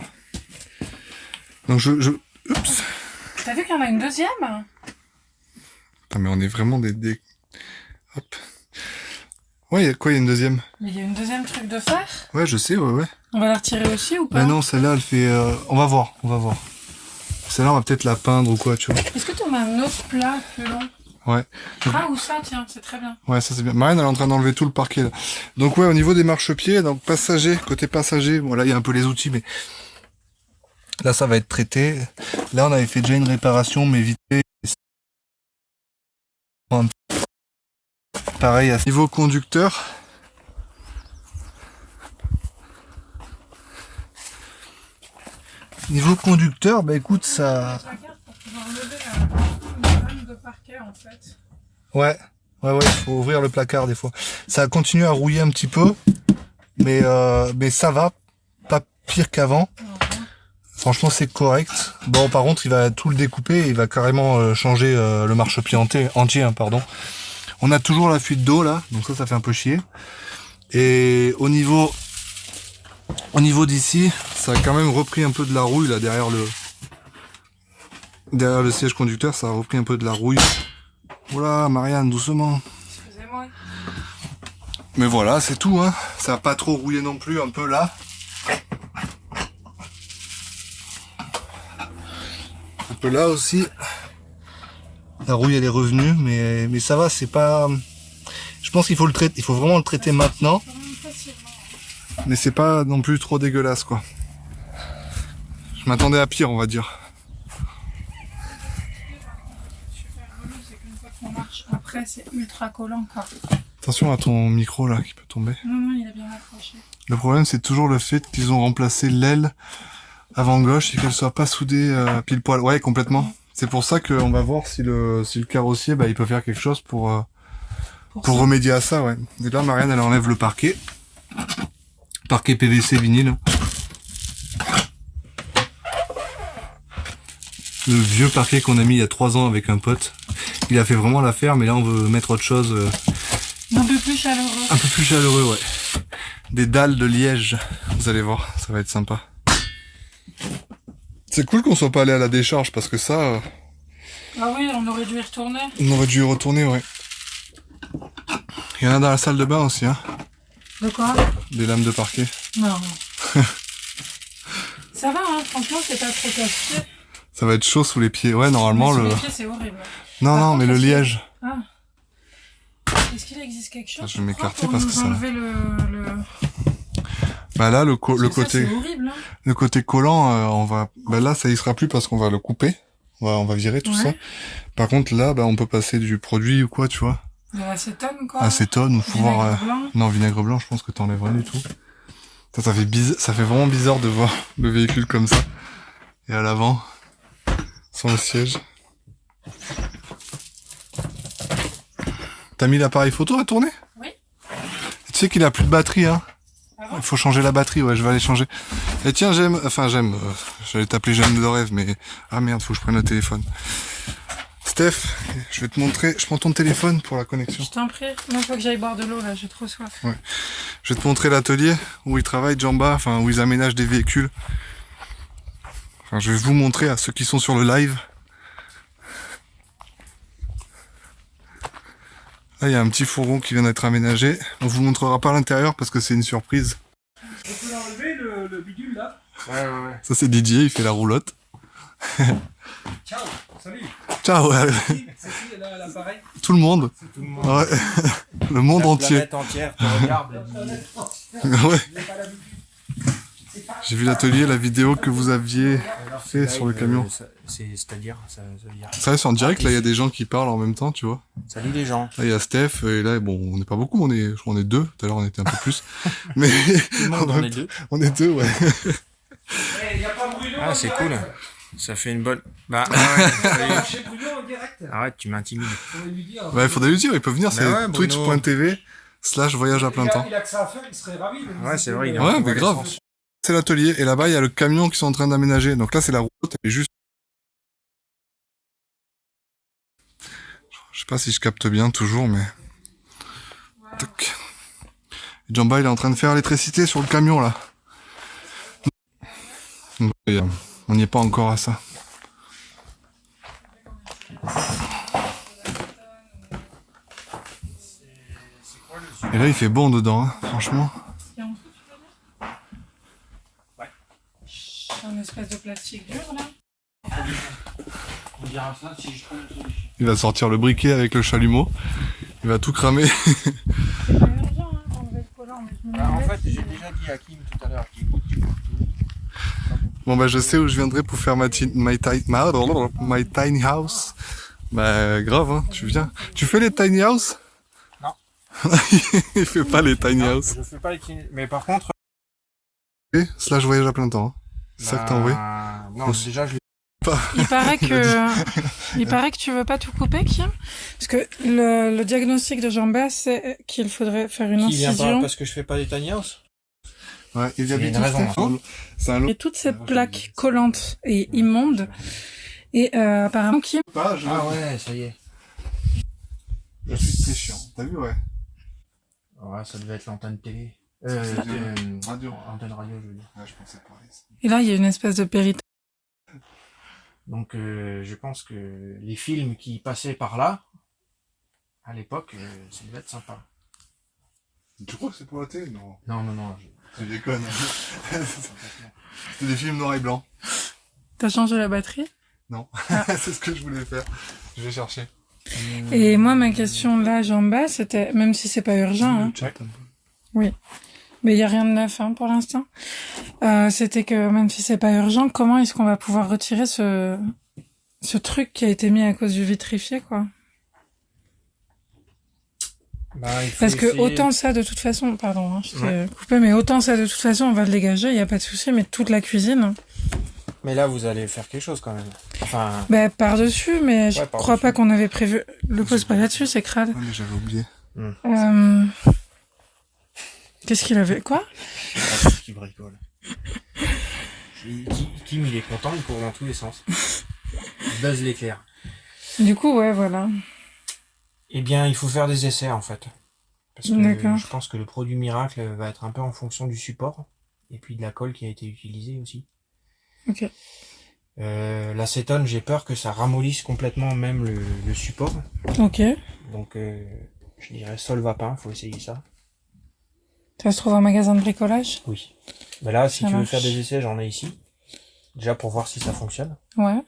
Donc Oups. T'as vu qu'il y en a une deuxième? Putain, mais on est vraiment des... Hop. Ouais, il y a quoi, il y a une deuxième? Mais il y a une deuxième truc de fer? Ouais, je sais, ouais. On va la retirer aussi ou pas? Mais non, celle-là, elle fait... On va voir. Celle-là, on va peut-être la peindre ou quoi, tu vois. Est-ce que tu en as un autre plat plus long? Ouais. Ah, ou ça, tiens, c'est très bien. Ouais, ça c'est bien. Marianne, elle est en train d'enlever tout le parquet, là. Donc ouais, au niveau des marchepieds, donc côté passager, bon là, il y a un peu les outils, mais... Là, ça va être traité. Là, on avait fait déjà une réparation, mais vite fait. Pareil, à niveau conducteur. Niveau conducteur, bah écoute, ça... Ouais, il faut ouvrir le placard des fois. Ça continue à rouiller un petit peu, mais ça va, pas pire qu'avant. Franchement, c'est correct. Bon, par contre, il va tout le découper et il va carrément changer le marchepied entier, pardon. On a toujours la fuite d'eau là, donc ça fait un peu chier. Et au niveau d'ici, ça a quand même repris un peu de la rouille là derrière le siège conducteur, ça a repris un peu de la rouille. Oula, Marianne, doucement. Excusez-moi. Mais voilà, c'est tout, hein. Ça a pas trop rouillé non plus, un peu là. Un peu là aussi. La rouille elle est revenue, mais ça va, c'est pas... Je pense qu'il faut il faut vraiment le traiter maintenant. Mais c'est pas non plus trop dégueulasse, quoi. Je m'attendais à pire, on va dire. Après, c'est ultra collant, quoi. Attention à ton micro là qui peut tomber. Non, il est bien accroché. Le problème c'est toujours le fait qu'ils ont remplacé l'aile avant gauche et qu'elle soit pas soudée pile poil. Ouais, complètement. C'est pour ça qu'on va voir si le carrossier, bah, il peut faire quelque chose pour ça. remédier à ça, ouais. Et là, Marianne, elle enlève le parquet. Parquet PVC vinyle. Le vieux parquet qu'on a mis il y a 3 ans avec un pote. Il a fait vraiment l'affaire, mais là, on veut mettre autre chose. Un peu plus chaleureux. Un peu plus chaleureux, ouais. Des dalles de liège. Vous allez voir, ça va être sympa. C'est cool qu'on soit pas allé à la décharge, parce que ça... Ah oui, on aurait dû y retourner. On aurait dû y retourner, ouais. Il y en a dans la salle de bain aussi, hein. De quoi? Des lames de parquet. Non. Ça va, hein, franchement, c'est pas trop casse-pied. Ça va être chaud sous les pieds. Ouais, normalement, mais sous les pieds, c'est horrible. Non, Par non, contre, mais le liège. Ah. Est-ce qu'il existe quelque chose? Je vais m'écarter parce que ça... enlever le... Bah là, le côté... c'est horrible, hein. Le côté collant, on va... Bah là, ça y sera plus parce qu'on va le couper. On va virer tout ça. Par contre, là, bah, on peut passer du produit ou quoi, tu vois. De l'acétone, quoi. Acétone ou pouvoir... Vinaigre blanc. Non, vinaigre blanc, je pense que t'enlèves rien du tout. Ça fait ça fait vraiment bizarre de voir le véhicule comme ça. Et à l'avant, sans le siège. T'as mis l'appareil photo à tourner? Oui. Tu sais qu'il a plus de batterie, hein. Ah bon? Il faut changer la batterie, ouais, je vais aller changer. Et tiens, j'aime, j'allais t'appeler J'aime de rêve, mais, ah merde, faut que je prenne le téléphone. Steph, je vais te montrer, je prends ton téléphone pour la connexion. Je t'en prie. Non, faut que j'aille boire de l'eau, là, j'ai trop soif. Ouais. Je vais te montrer l'atelier où ils travaillent, Jamba, enfin, où ils aménagent des véhicules. Enfin, je vais vous montrer à ceux qui sont sur le live. Là, il y a un petit fourgon qui vient d'être aménagé. On vous montrera pas l'intérieur parce que c'est une surprise. On peut l'enlever, le bidule, là? Ouais. Ça, c'est Didier, il fait la roulotte. Ciao, salut. Ciao, C'est qui, là, l'appareil? tout le monde. Tout le monde. Ouais. Le monde entier. La planète entière, tu regardes. Ouais. J'ai vu l'atelier, la vidéo que vous aviez fait sur le camion. C'est-à-dire, ça veut dire... Ça, c'est en direct, là, il y a des gens qui parlent en même temps, tu vois. Salut les gens. Là, il y a Steph, et là, bon, on n'est pas beaucoup, je crois qu'on est 2. Tout à l'heure, on était un peu plus. Mais, Tout le monde, on est 2. On est 2, ouais. Ah, c'est cool. Ça fait une bonne... Bah, ouais, arrête, tu m'intimides. Ouais, il faudrait lui dire, il peut venir, c'est ouais, Bruno. twitch.tv/voyage à plein temps. Il a que ça à faire, il serait ravi. Ouais, c'est vrai, il est Ouais, en mais grave. C'est l'atelier, et là-bas, il y a le camion qui sont en train d'aménager. Donc là, c'est la route, elle est juste... Je sais pas si je capte bien, toujours, mais... Tac. Et Jamba, il est en train de faire l'électricité sur le camion, là. On n'y est pas encore à ça. Et là, il fait bon dedans, hein, franchement. Un espèce de plastique dur, là. On dira ça si je trouve une solution. Il va sortir le briquet avec le chalumeau. Il va tout cramer. C'est pas urgent, hein, d'enlever le collant, mais je me En demandais fait, si- j'ai déjà dit à Kim tout à l'heure qu'il écoute tout. Bon, bah, je sais où je viendrai pour faire my tiny house. Bah, grave, hein, tu viens. Tu fais les tiny house? Non. Il fait pas les tiny Non, house. je fais pas les tiny... Mais par contre... Et slash voyage à plein temps. Hein. C'est ça que t'as envoyé? Non, déjà, je l'ai... Il paraît que tu veux pas tout couper, Kim. Parce que le diagnostic de Jamba, c'est qu'il faudrait faire une Qui vient pas incision. parce que je fais pas les tiny house? Ouais, il y a Il y a une raison. C'est un lot. Et toutes ces plaques collantes et immondes. Et apparemment, Kim, Pas, Ah ouais, ça y est. Je suis très chiant. T'as vu, ouais. Ouais, ça devait être l'antenne télé. Radio. Antenne radio, je veux dire. Ouais, je pensais pareil. et là, il y a une espèce de périte. Donc, je pense que les films qui passaient par là, à l'époque, ça devait être sympa. Tu crois que c'est pour la télé? Non. Non. Tu déconnes. C'est des films noir et blanc. T'as changé la batterie? Non. C'est ce que je voulais faire. Je vais chercher. Et moi, ma question là, Jamba, c'était, même si c'est pas urgent, hein, Le chat, un peu. oui, mais il y a rien de neuf hein, pour l'instant. C'était que même si c'est pas urgent, comment est-ce qu'on va pouvoir retirer ce truc qui a été mis à cause du vitrifié, quoi? Bah, il faut Parce que essayer- autant ça, de toute façon, pardon, hein, je t'ai coupé, mais autant ça, de toute façon, on va le dégager, il y a pas de souci, mais toute la cuisine, Mais là, vous allez faire quelque chose quand même. Enfin, Bah, par-dessus, mais je Ouais, crois par-dessus. pas qu'on avait prévu. Le pose pas là-dessus, c'est crade. Ouais, mais j'avais oublié. Qu'est-ce qu'il avait? Quoi? qui bricole. Kim, il est content, il court dans tous les sens. Il buzz l'éclair. Du coup, ouais, voilà. Eh bien, il faut faire des essais en fait. Parce que D'accord. je pense que le produit miracle va être un peu en fonction du support et puis de la colle qui a été utilisée aussi. Ok. L'acétone, j'ai peur que ça ramollisse complètement même le support. Ok. Donc, je dirais sol vapin, faut essayer ça. Ça se trouve en magasin de bricolage? Oui. Mais là, si Ça tu veux marche. faire des essais, j'en ai ici. Déjà pour voir si ça fonctionne. Ouais.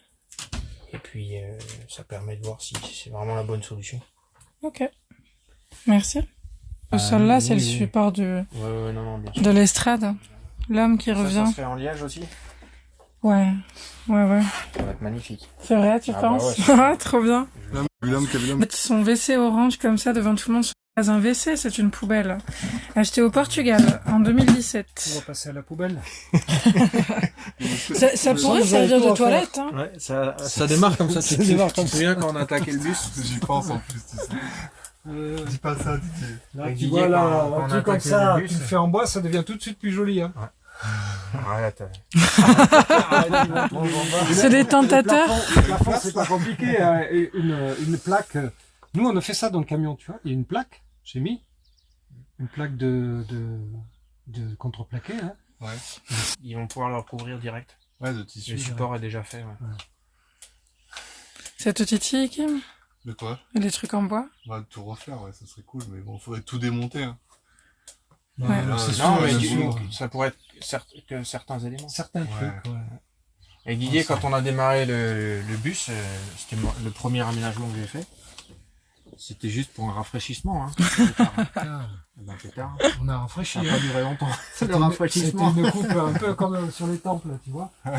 Et puis, ça permet de voir si c'est vraiment la bonne solution. Ok. Merci. Le sol là, c'est oui, le oui. support Ouais, non, bien sûr. de l'estrade. L'homme qui Ça revient. se fait en liège aussi? Ouais. Ouais. Ça va être magnifique. C'est vrai, tu Ah bah penses? ouais, Ah, trop bien. L'homme qui avait l'homme. Mettre son WC orange comme ça devant tout le monde, c'est pas un WC, c'est une poubelle. Acheté au Portugal en 2017. On va passer à la poubelle. Ça pourrait vous avez servir tout de à toilette, hein. Ouais, ça démarre comme ça. Ça démarre comme Tu te souviens quand on a attaqué le bus? J'y pense en plus. Tu sais. Dis pas ça, Didier. Là, Avec tu Didier, vois, là, quand un on truc comme attaque ça, le bus. tu le fais en bois, ça devient tout de suite plus joli. Hein. Arrête. C'est des tentateurs. Le plafond, c'est pas compliqué. Une plaque. Nous, on a fait ça dans le camion, tu vois. Il y a une plaque, j'ai mis. Une plaque de contreplaqué. Hein. Ouais. Ils vont pouvoir le recouvrir direct. Ouais, de tissu. Le support est déjà fait. Ouais. Ça te titille, Kim? De quoi? Et les trucs en bois? On va tout refaire, ouais, ça serait cool, mais bon, faudrait tout démonter, hein. Ouais. Là, c'est Non, sûr, mais c'est du- sûr. ça pourrait être que certains éléments. Certains Ouais. trucs, ouais. Et Didier, quand on a démarré le bus, c'était le premier aménagement que j'ai fait. C'était juste pour un rafraîchissement. Hein. Ah, Ben, plus tard, on a ça rafraîchi. n'a Hein. pas duré longtemps. C'était Le rafraîchissement. une coupe un peu comme sur les temples, tu vois. Ah,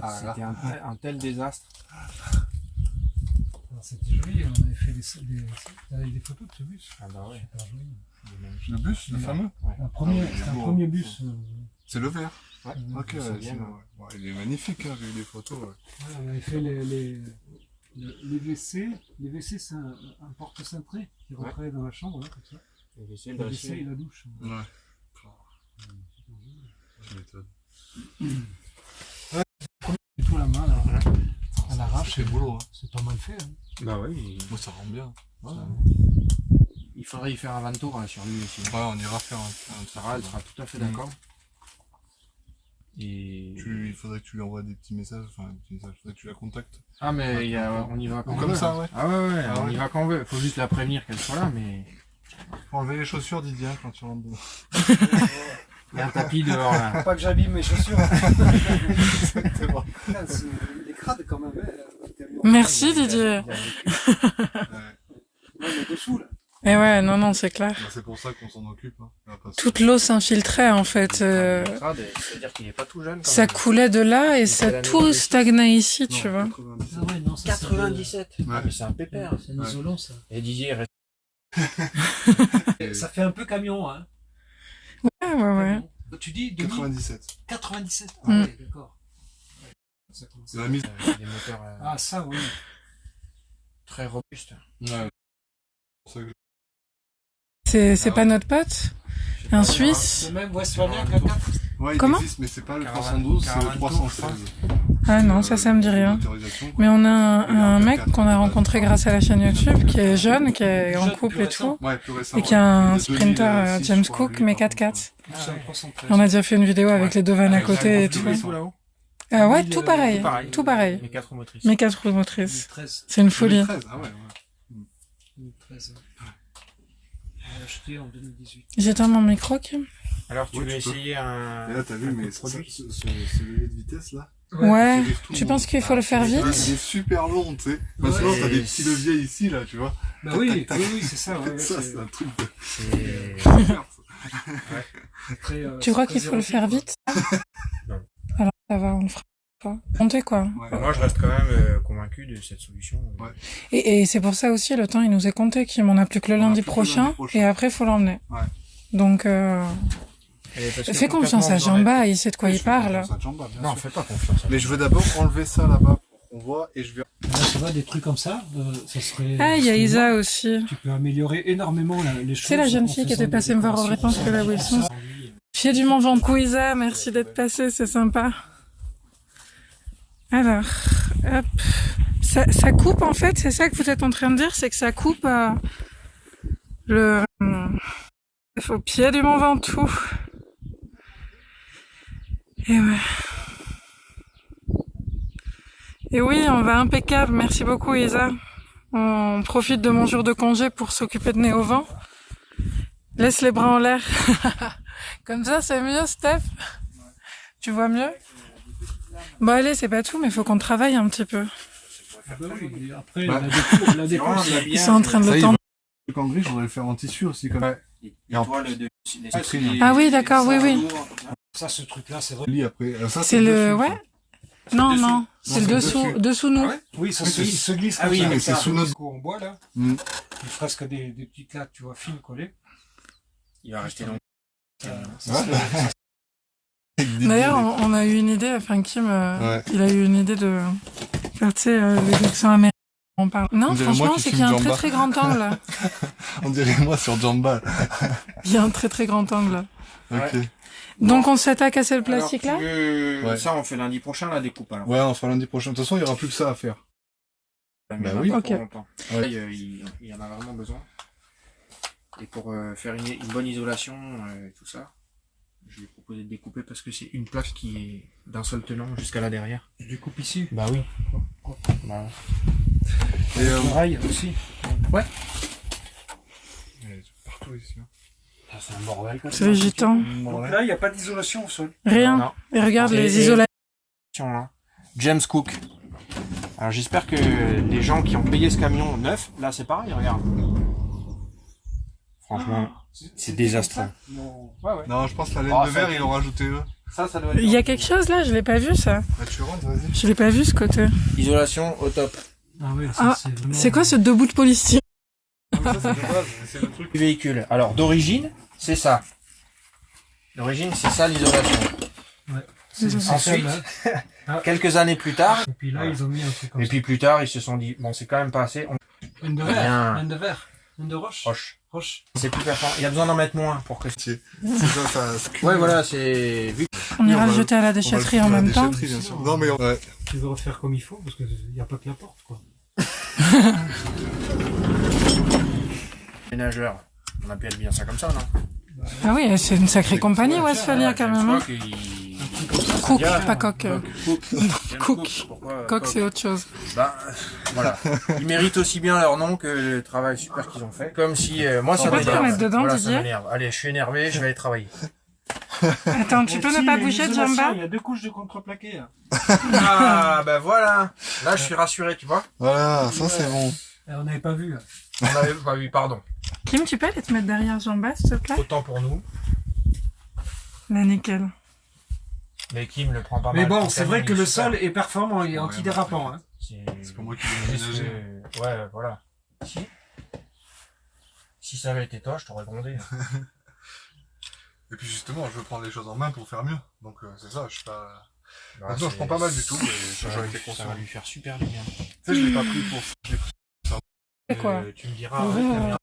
là. C'était un tel désastre. Alors, c'était joli, on avait fait des photos de ce bus. Ah bah ouais, Super joli. il est magnifique. Le bus, le fameux? C'était un beau, premier hein. bus. C'est le vert. Ouais. Ok, c'est ouais, bien, sinon, ouais. ouais. Ouais, il est magnifique, hein, j'ai eu des photos, ouais. Ouais, on avait fait les WC. Les WC, c'est un porte cintré qui rentrait dans la chambre, là, comme ça. Et j'ai essayé de Le dresser. WC et la douche. Ouais. Je m'étonne. Et tout à la main, là. À l'arrache. C'est boulot, hein. C'est pas mal fait. Hein. Bah ouais, Moi, ça rend bien. Ouais, il faudrait y faire un 20 tours sur lui aussi. Ouais, on ira faire un Sarah, elle sera tout à fait d'accord. Et... Il faudrait que tu lui envoies des petits messages, enfin, des petits messages, faudrait que tu la contactes. Ah mais on y va quand on Comme veut. ça, ouais. Ah ouais, Ah on ouais. y va quand on veut. Faut juste la prévenir qu'elle soit là, mais... Faut enlever les chaussures, Didier, quand tu rentres dedans. Il y a un tapis dehors là. Pas que j'abîme mes chaussures. Exactement. Les crades quand même. Merci, Didier. Ouais. Dessous, là. Et ouais, non, c'est clair. Bah, c'est pour ça qu'on s'en occupe, hein. On va pas se- Toute l'eau s'infiltrait, en fait. C'est-à-dire qu'il est pas tout jeune quand Ça même. coulait de là et Il ça fait l'année tout de- stagnait ici, tu Non, vois. 97. Ah ouais, non, ça, 97. Ouais. Ah mais c'est un pépère. C'est un isolant, ça. Et Didier reste... Ça fait un peu camion, hein. Ouais. Tu dis 97. 97. Ah Mm. ouais, d'accord. Ouais. Ça commence. C'est la mise. des moteurs Ah, ça, oui. très robustes. Ouais. C'est pour ça que- C'est Ah pas ouais. notre pote? Je sais Un pas, Suisse? C'est même Westphalia 4x4. Ouais, il Comment existe, mais c'est pas le Caravane- 312, c'est le Caravane Tour, 316. Ah non, ça me dit rien. L'autorisation, quoi. Mais on a un mec qu'on a rencontré grâce à la chaîne YouTube, qui est jeune, qui est en Jeune, couple plus et tout, Ouais, plus récemment. et qui a un De sprinter 2006, James je crois, Cook, lui, mais par contre, 4x4. C'est un 313. On a déjà fait une vidéo avec les deux vannes à Avec la côté et grosse tout. douille sous là-haut. Ah ouais, tout pareil. Tout pareil. Les 4 motrices. Mais 4 roues motrices. 2013. C'est une folie. 2013, ah ouais. 2013. On l'a acheté en 2018. J'éteins mon micro, Kim? Alors tu Ouais, veux tu peux. essayer un... Et là, t'as vu, un mais coup de produit ce levier de vitesse là. Ouais. il est tout Tu long. penses qu'il faut le faire Il vite? est super long, tu sais. Parce que Ouais. sinon, t'as des petits leviers ici, là, tu vois. Bah oui, c'est ça. Ouais, Ça, c'est un truc de C'est... super, ça. Tu crois qu'il faut le faire vite? Non. Alors ça va, on le fera pas. Montez quoi. Ouais. Moi je reste quand même convaincu de cette solution. Ouais. Et c'est pour ça aussi, le temps il nous est compté, Kim. On a plus que le On a lundi plus que le lundi prochain, prochain. et après faut l'emmener. Ouais. Donc Et parce que Fais confiance à complètement, Jamba, il sait de quoi il parle. Non, fais pas confiance. Mais je veux d'abord enlever ça là-bas pour qu'on voit et je vais. Là, tu vois, des trucs comme ça, ça serait... Ah, il y a selon Isa moi, aussi. Tu peux améliorer énormément les choses. C'est la jeune en fille qui faisant était passée des me voir aux décorations. réponses que la Wilson. Pied du Mont Ventoux, Isa, merci d'être passée, c'est sympa. Alors, hop. Ça coupe en fait, c'est ça que vous êtes en train de dire, c'est que ça coupe au pied du Mont Ventoux. Et ouais. Et oui, on va impeccable, merci beaucoup Isa. On profite de mon jour de congé pour s'occuper de Nez au vent. Laisse les bras en l'air. Comme ça, c'est mieux, Steph? Tu vois mieux? Bon allez, c'est pas tout, mais faut qu'on travaille un petit peu. Ah bah oui, et après, Bah. la déco, c'est- Ils sont en train de Ça le y est, tendre. Le truc en gris, je voudrais le faire en tissu aussi comme Ah oui, d'accord, oui, oui. ça, ce truc-là, c'est vrai. lit après. Ça, C'est le... dessus, Ouais? Non, non, c'est le c'est dessous, dessous nous. Oui, ça Oui, se glisse ah comme oui, ça. mais c'est sous notre- En bois, là. Mm. Il fresque des petites lattes, tu vois, fines collées. Il va rester long. D'ailleurs, on a eu une idée, enfin Kim, Ouais. il a eu une idée de faire, tu sais, les accents américains. On parle. Non, On dirait moi franchement, qui c'est qu'il y a un filme très Jamba. très grand angle. On dirait moi sur Jamba. Il y a un très très grand angle. Ok. Ouais. Donc on s'attaque à ce plastique là? Ouais. Ça, on fait lundi prochain, la découpe, alors. Ouais, on fera lundi prochain. De toute façon, il y aura plus que ça à faire. Mais Bah il y en a oui. pas Ok. pour longtemps. Ouais. Là, il y en a vraiment besoin. Et pour faire une bonne isolation, tout ça, je lui ai proposé de découper parce que c'est une plaque qui est d'un seul tenant jusqu'à là derrière. Tu découpes ici. Bah oui. Bah, Et Le rail aussi. Ouais. partout ici. hein. c'est un bordel. C'est les gitans. Donc là, il n'y a pas d'isolation au sol. Rien. Non. Et regarde Et- les isolations. Là. James Cook. Alors j'espère que les gens qui ont payé ce camion neuf, là c'est pareil, regarde. Franchement, c'est désastreux. Non. Ouais, ouais. Non, je pense que la laine Ah, de ça, verre, ok. ils l'ont rajouté eux. Ça doit être. Il y a quelque chose là, je l'ai pas vu ça. Bah, tu rentres, vas-y. Je l'ai pas vu ce côté. Isolation au top. Ah ouais, Ah, c'est vraiment... C'est quoi ce deux bouts de polystyrène? Non, mais ça, c'est de base, c'est le truc. Véhicule. Alors d'origine, c'est ça. D'origine, c'est ça l'isolation. C'est Ensuite, là. quelques années plus tard, Et puis là, ils ont mis un truc comme et ça. puis plus tard, ils se sont dit, bon, c'est quand même pas assez, on Une de Rien. verre. Une de verre. Une de roche. roche. Roche. C'est plus performant. Il y a besoin d'en mettre moins pour que. C'est ça se cumule. Ouais, voilà, c'est vu. On Oui, ira on le va- jeter à la On va le déchetterie foutre en à la même temps. déchetterie, bien sûr. Non, mais ouais. Tu veux refaire comme il faut, parce qu'il n'y a pas que la porte, quoi. Ménageur. On appelle bien ça comme ça, non? Ah oui, c'est une sacrée compagnie Westphalia quand même. hein. Cook, pas coq. Cook. Coq, c'est autre chose. Bah, voilà. Ils méritent aussi bien leur nom que le travail super qu'ils ont fait. Comme si, moi, ça On peut te m'énerve. remettre dedans, Voilà, ça Didier m'énerve. Allez, je suis énervé, je vais aller travailler. Attends, tu peux ne pas bouger, Jamba? Il y a 2 couches de contreplaqué, là. Ah, bah voilà. Là, je suis rassuré, tu vois. Voilà, ça c'est bon. On n'avait pas vu, là. On avait pas vu, pardon. Kim, tu peux aller te mettre derrière Jamba, s'il te plaît? Autant pour nous. Là, nickel. Mais Kim le prend pas Mais mal. bon, Ton c'est camion, vrai il que est le super. sol est performant et Ouais, antidérapant, hein. C'est pas moi qui l'ai Juste ménagé. que- Ouais, voilà. Si ça avait été toi, je t'aurais grondé. Et puis justement, je veux prendre les choses en main pour faire mieux. Donc c'est ça, je suis pas. Bah, Maintenant, je c'est- prends pas mal du tout, et ça j'en va étais lui- ça conscient. va lui faire super du bien. Tu sais, je l'ai pas pris pour. Je l'ai pris C'est quoi? Tu me diras. Ouais, avec la ouais. merde.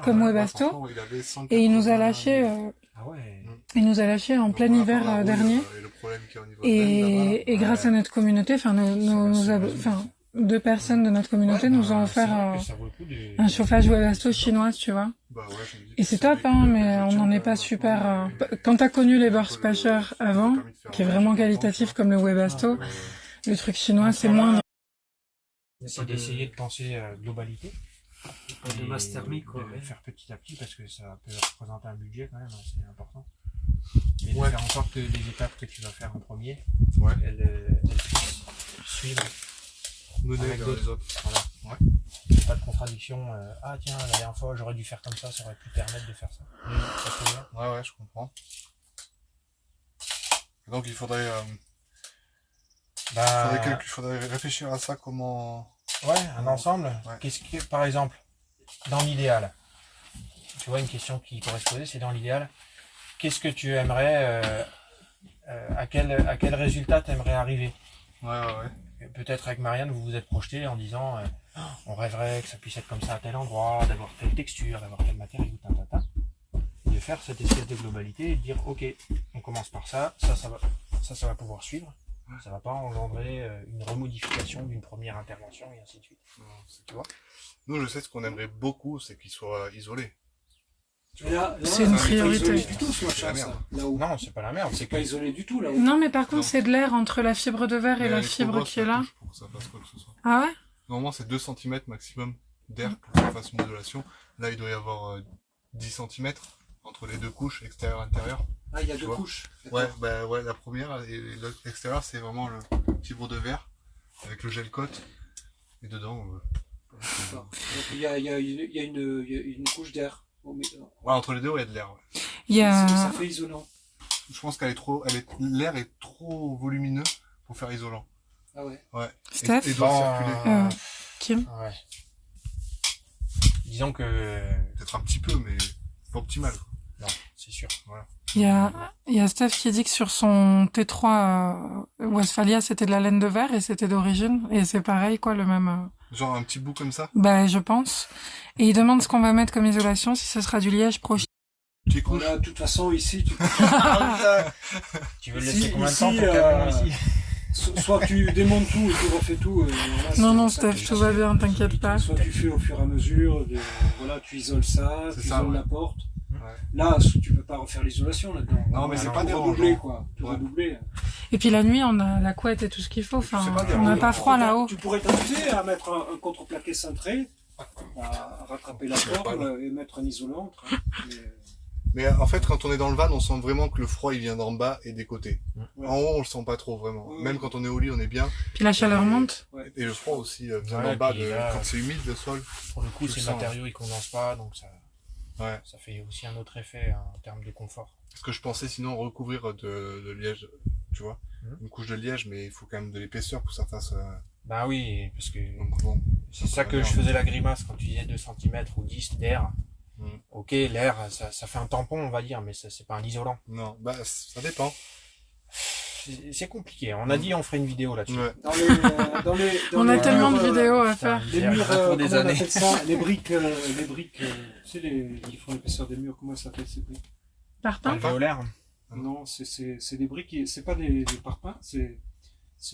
Comme Ouais, Webasto. franchement, il avait 180. Et il nous a lâché, Ah ouais. il nous a lâché en Donc, plein voilà, hiver par la rouille, dernier. Et le problème qu'il y a au niveau de l'aine, Et grâce à notre communauté, enfin, enfin, 2 personnes de notre communauté nous ont offert un chauffage Webasto chinois, tu vois. là-bas. Bah ouais, je me dis Et que c'est top, hein, mais on n'en est pas super. Quand t'as connu les Burst Patcher avant, qui est vraiment qualitatif comme le Webasto, le truc chinois, c'est moins. C'est d'essayer de penser globalité. de Et masse thermique, quoi, de ouais. faire petit à petit parce que ça peut représenter un budget quand même, hein, c'est important. Et Ouais. de faire en sorte que les étapes que tu vas faire en premier, Ouais. elles puissent suivre. mener Avec vers d'autres. les autres. Voilà. Ouais. Il n'y a pas de contradiction. Ah tiens, la dernière fois j'aurais dû faire comme ça aurait pu permettre de faire ça. Ça se fait bien. Ouais, ouais, je comprends. Donc il faudrait, Bah, il faudrait réfléchir à ça, comment. ouais, un ensemble. Ouais. Qu'est-ce que, par exemple, dans l'idéal, tu vois, une question qui pourrait se poser, c'est dans l'idéal, qu'est-ce que tu aimerais, à quel résultat tu aimerais arriver. Ouais. Peut-être avec Marianne, vous vous êtes projeté en disant on rêverait que ça puisse être comme ça à tel endroit, d'avoir telle texture, d'avoir tel matériau, de faire cette espèce de globalité et de dire ok, on commence par ça va pouvoir suivre, ça va pas engendrer une remodification d'une première intervention et ainsi de suite. Tu vois. Nous, je sais ce qu'on aimerait beaucoup, c'est qu'il soit isolé. C'est une priorité. Du tout, ce machin, ça. Là-haut. Non, c'est pas la merde, c'est C'est que pas isolé du tout, là-haut. Non, mais par contre, Non. c'est de l'air entre la fibre de verre et Mais la elle est trop fibre grosse, qui est la là. couche, pour que ça fasse quoi que ce soit. Ah ouais? Normalement, c'est 2 cm maximum d'air pour que ça fasse une isolation. Là, il doit y avoir 10 cm entre les deux couches, extérieur-intérieur. Ah, il y a Tu deux vois. couches. Ouais, la première et l'autre extérieur, c'est vraiment le fibre de verre avec le gel coat. Et dedans, D'accord. Donc, il y a une couche d'air. entre les deux, il y a de l'air. Ouais. Il y a... Ça fait isolant. Je pense l'air est trop volumineux pour faire isolant. Ah ouais. Ouais. Steph Et doit circuler. Kim? ouais. Disons que Peut-être un petit peu, mais pas optimal. non, c'est sûr. Voilà. Il y a Steph qui dit que sur son T3 Westphalia, c'était de la laine de verre et c'était d'origine. Et c'est pareil, quoi, le même... Genre un petit bout comme ça. Bah, je pense. Et il demande ce qu'on va mettre comme isolation, si ce sera du liège proche. Petite couche. Voilà, de toute façon, ici, tu Tu veux le Ici- laisser combien de temps ici, pour qu'elle ici soit tu démontes tout et tu refais tout. Voilà, Non, non, c'est ça Steph, que- tout va bien, t'inquiète pas. Soit tu fais au fur et à mesure, voilà, tu isoles ça, C'est tu ça, isoles ouais. la porte. Ouais. Là, tu peux pas refaire l'isolation là-dedans. Non, mais c'est Alors, pas tout dérangeant. redoubler, quoi. Tout Ouais. redoubler. Et puis la nuit, on a la couette et tout ce qu'il faut. Enfin, C'est pas on dérangeant. n'a pas froid là-haut. Tu pourrais t'amuser à mettre un contreplaqué cintré, à rattraper la forme et mettre un isolant. Mais en fait, quand on est dans le van, on sent vraiment que le froid, il vient d'en bas et des côtés. Ouais. En haut, on le sent pas trop, vraiment. Ouais. Même quand on est au lit, on est bien. Puis la chaleur monte. Et le froid aussi vient Ouais, d'en bas, puis là, quand c'est humide, le sol. Pour le coup, Tu ces le sens, matériaux ils condensent pas, donc Ouais. ça fait aussi un autre effet en termes de confort. Parce que je pensais sinon recouvrir de liège, tu vois. Une couche de liège, mais il faut quand même de l'épaisseur pour que ça fasse... Bah oui, parce que Donc bon. c'est ça que je faisais la grimace quand tu disais 2 cm ou 10 d'air. Ok, l'air, ça fait un tampon, on va dire, mais c'est pas un isolant. Non, bah ça dépend. C'est compliqué. On a dit on ferait une vidéo là-dessus. Ouais. On a tellement de vidéos à Putain, faire. Les murs, pour des comment on années. appelle ça, les briques, tu sais, qui font l'épaisseur des murs, comment ça s'appelle ces briques? Parpaing. Alvéolaire. Non, c'est des briques, c'est pas des parpaings, c'est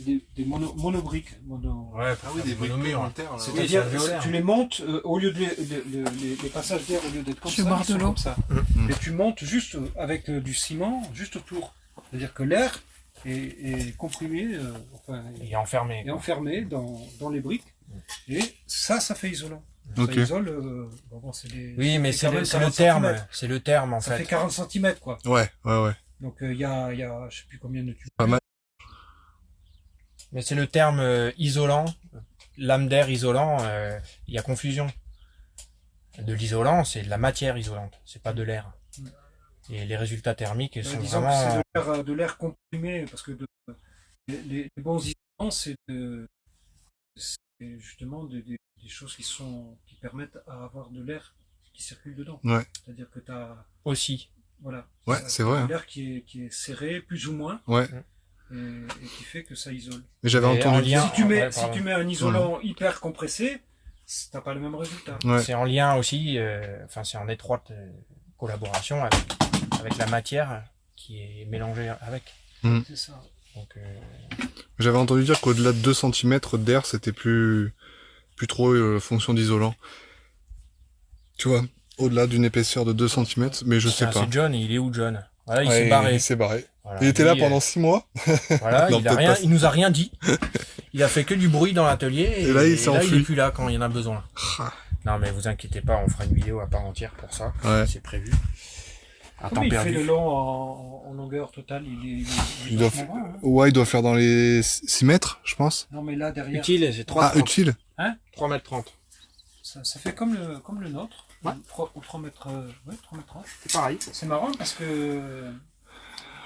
des monobriques. Ouais, Ah oui, des briques monomures. volontaires, là. C'est-à-dire, c'est alvéolaire. tu les montes, au lieu de les passages d'air, au lieu d'être comme Je vais ça, boire ils de sont l'eau. comme ça. Et tu montes juste avec du ciment, juste autour. C'est-à-dire que l'air est comprimé, enfin, Il est enfermé. est enfermé dans les briques. Et ça fait isolant. Ok. Ça isole, bon, c'est des... Oui, mais ça c'est fait le 40 terme. centimètres. C'est le terme en Ça fait fait. 40 cm, quoi. Ouais. Donc, il y a, je sais plus combien de tubes. Pas mal. Mais c'est le terme isolant, lame d'air isolant, il y a confusion. De l'isolant, c'est de la matière isolante, c'est pas de l'air. Et les résultats thermiques sont Disons que vraiment... c'est de l'air comprimé, parce que les bons isolants, c'est justement des choses qui permettent à avoir de l'air qui circule dedans. Ouais. C'est-à-dire que tu as, Aussi. voilà. Ouais, c'est vrai. De l'air qui est serré, plus ou moins, Ouais. et qui fait que ça isole. Mais j'avais Et en entendu lien- dire... Si tu mets un isolant hyper compressé, t'as pas le même résultat. Ouais. C'est en lien aussi, enfin c'est en étroite collaboration avec la matière qui est mélangée avec. C'est ça. Donc, J'avais entendu dire qu'au-delà de 2 cm d'air, c'était plus trop fonction d'isolant. Tu vois, au-delà d'une épaisseur de 2 cm, mais je sais tiens, pas. c'est John, il est où John? Voilà, il Ouais, s'est barré. Il s'est barré. Voilà, Il était là lui, pendant 6 mois. Voilà, Non, peut-être pas. il nous a rien dit. Il a fait que du bruit dans l'atelier Et là, il s'est enfui. est plus là quand il y en a besoin. Non mais vous inquiétez pas, on fera une vidéo à part entière pour ça. Ouais. C'est prévu. À Comment temps il fait le perdu. long en longueur totale? Il est Il doit vachement grand, hein. Ouais, il doit faire dans les 6 mètres, je pense. Non, mais là, derrière, Utile, c'est 3 Ah, utile. 3 mètres 30. ça fait comme le nôtre. Ouais. 3 mètres, 3 mètres 30. C'est pareil. C'est marrant parce que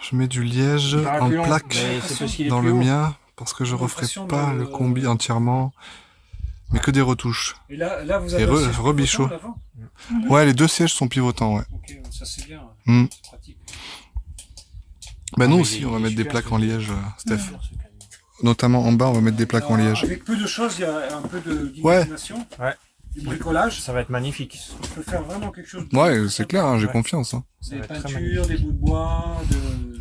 Je mets du liège Il paraît en plus long, plaque mais c'est parce qu'il est dans plus le haut. mien, parce que je J'ai referai l'impression pas de- le combi entièrement, mais que des retouches. et là vous avez Et un siège rebichot. pivotant à l'avant. Ouais, les 2 sièges sont pivotants, ouais. Ok, ça c'est bien, Mm. c'est pratique. Bah nous mais aussi, il on va est mettre des super, plaques en liège, Steph. Super, ce camion. Notamment en bas, on va mettre des plaques en liège. Avec peu de choses, il y a un peu d'imagination, Ouais. du bricolage. Ça va être magnifique. On peut faire vraiment quelque chose de Ouais, c'est clair, hein, j'ai Ouais. confiance. Hein. Ça Des va être très peintures, des magnifique. bouts de bois,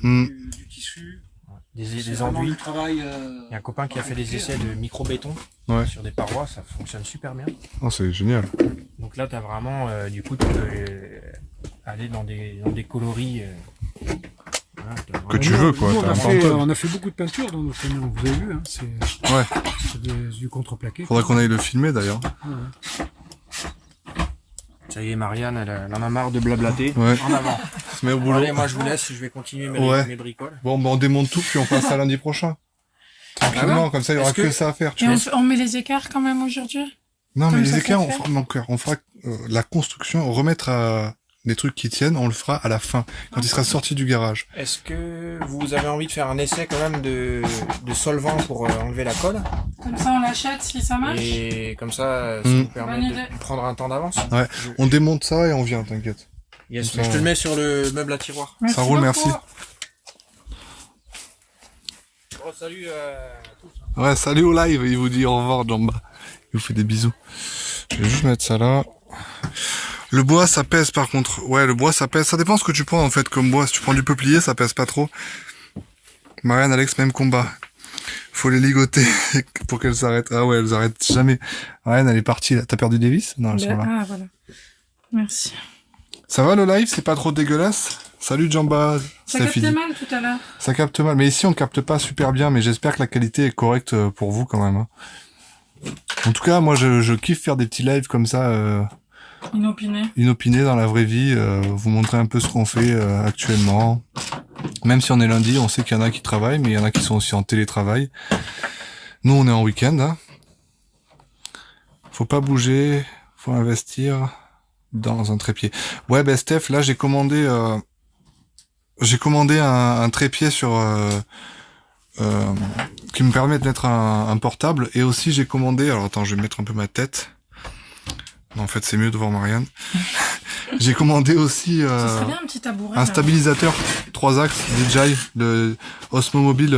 Hmm. du tissu. Des C'est vraiment enduits. du travail. Il y a un copain qui a fait des essais de micro-béton Ouais. sur des parois, ça fonctionne super bien. Oh, c'est génial. Donc là, t'as vraiment, du coup, tu peux aller dans des coloris. Voilà, t'as Que vraiment- tu veux, quoi. Nous, T'as un on a fait beaucoup de peinture dans nos camions, vous avez vu, hein, Ouais. c'est du contreplaqué. Faudrait qu'on aille le filmer d'ailleurs. Ouais. Ça y est, Marianne, elle en a marre de blablater. Ouais. En avant. On se met au Bon, boulot. allez, moi je vous laisse, je vais continuer Ouais. mes bricoles. Bon, bah on démonte tout, puis on fera ça lundi prochain. Tranquillement, comme ça, il y aura Est-ce que que- ça à faire, tu Et vois. on met les écarts quand même aujourd'hui? Non, mais comme les ça, écarts, c'est on fait. fera, mon cœur, on fera la construction, remettre à des trucs qui tiennent, on le fera à la fin, quand il sera sorti du garage. Est-ce que vous avez envie de faire un essai quand même de solvant pour enlever la colle? Comme ça, on l'achète si ça marche. Et comme ça, ça Mm. vous permet Bonne de idée. prendre un temps d'avance. Ouais. On démonte ça et on vient, t'inquiète. Yes, Comme mais ça, je te le mets sur le meuble à tiroir. Merci Ça roule, beaucoup. merci. Bon, salut à tous. Ouais, salut au live, il vous dit au revoir, Jamba. Il vous fait des bisous. Je vais juste mettre ça là. Le bois, ça pèse par contre. Ouais, le bois, ça pèse. Ça dépend ce que tu prends en fait comme bois. Si tu prends du peuplier, ça pèse pas trop. Marianne, Alex, même combat. Faut les ligoter pour qu'elles s'arrêtent. Ah ouais, elles arrêtent jamais. Marianne, elle est partie là. T'as perdu des vis? Non, elles sont là. Ah, voilà. Merci. Ça va le live? C'est pas trop dégueulasse? Salut Jamba. Ça Steph, il captait dit. mal tout à l'heure. Ça capte mal. Mais ici, on capte pas super bien. Mais j'espère que la qualité est correcte pour vous quand même. Hein. En tout cas, moi, je kiffe faire des petits lives comme ça. Inopiné. Inopinés dans la vraie vie, vous montrer un peu ce qu'on fait actuellement. Même si on est lundi, on sait qu'il y en a qui travaillent, mais il y en a qui sont aussi en télétravail. Nous, on est en week-end. Hein. Faut pas bouger, faut investir dans un trépied. Ouais, ben Steph, là j'ai commandé un trépied sur qui me permet de mettre un portable, et aussi j'ai commandé. Alors attends, je vais mettre un peu ma tête. Non, en fait, c'est mieux de voir Marianne. J'ai commandé aussi Ce serait bien un petit tabouret. un là. stabilisateur 3 axes DJI, le Osmo Mobile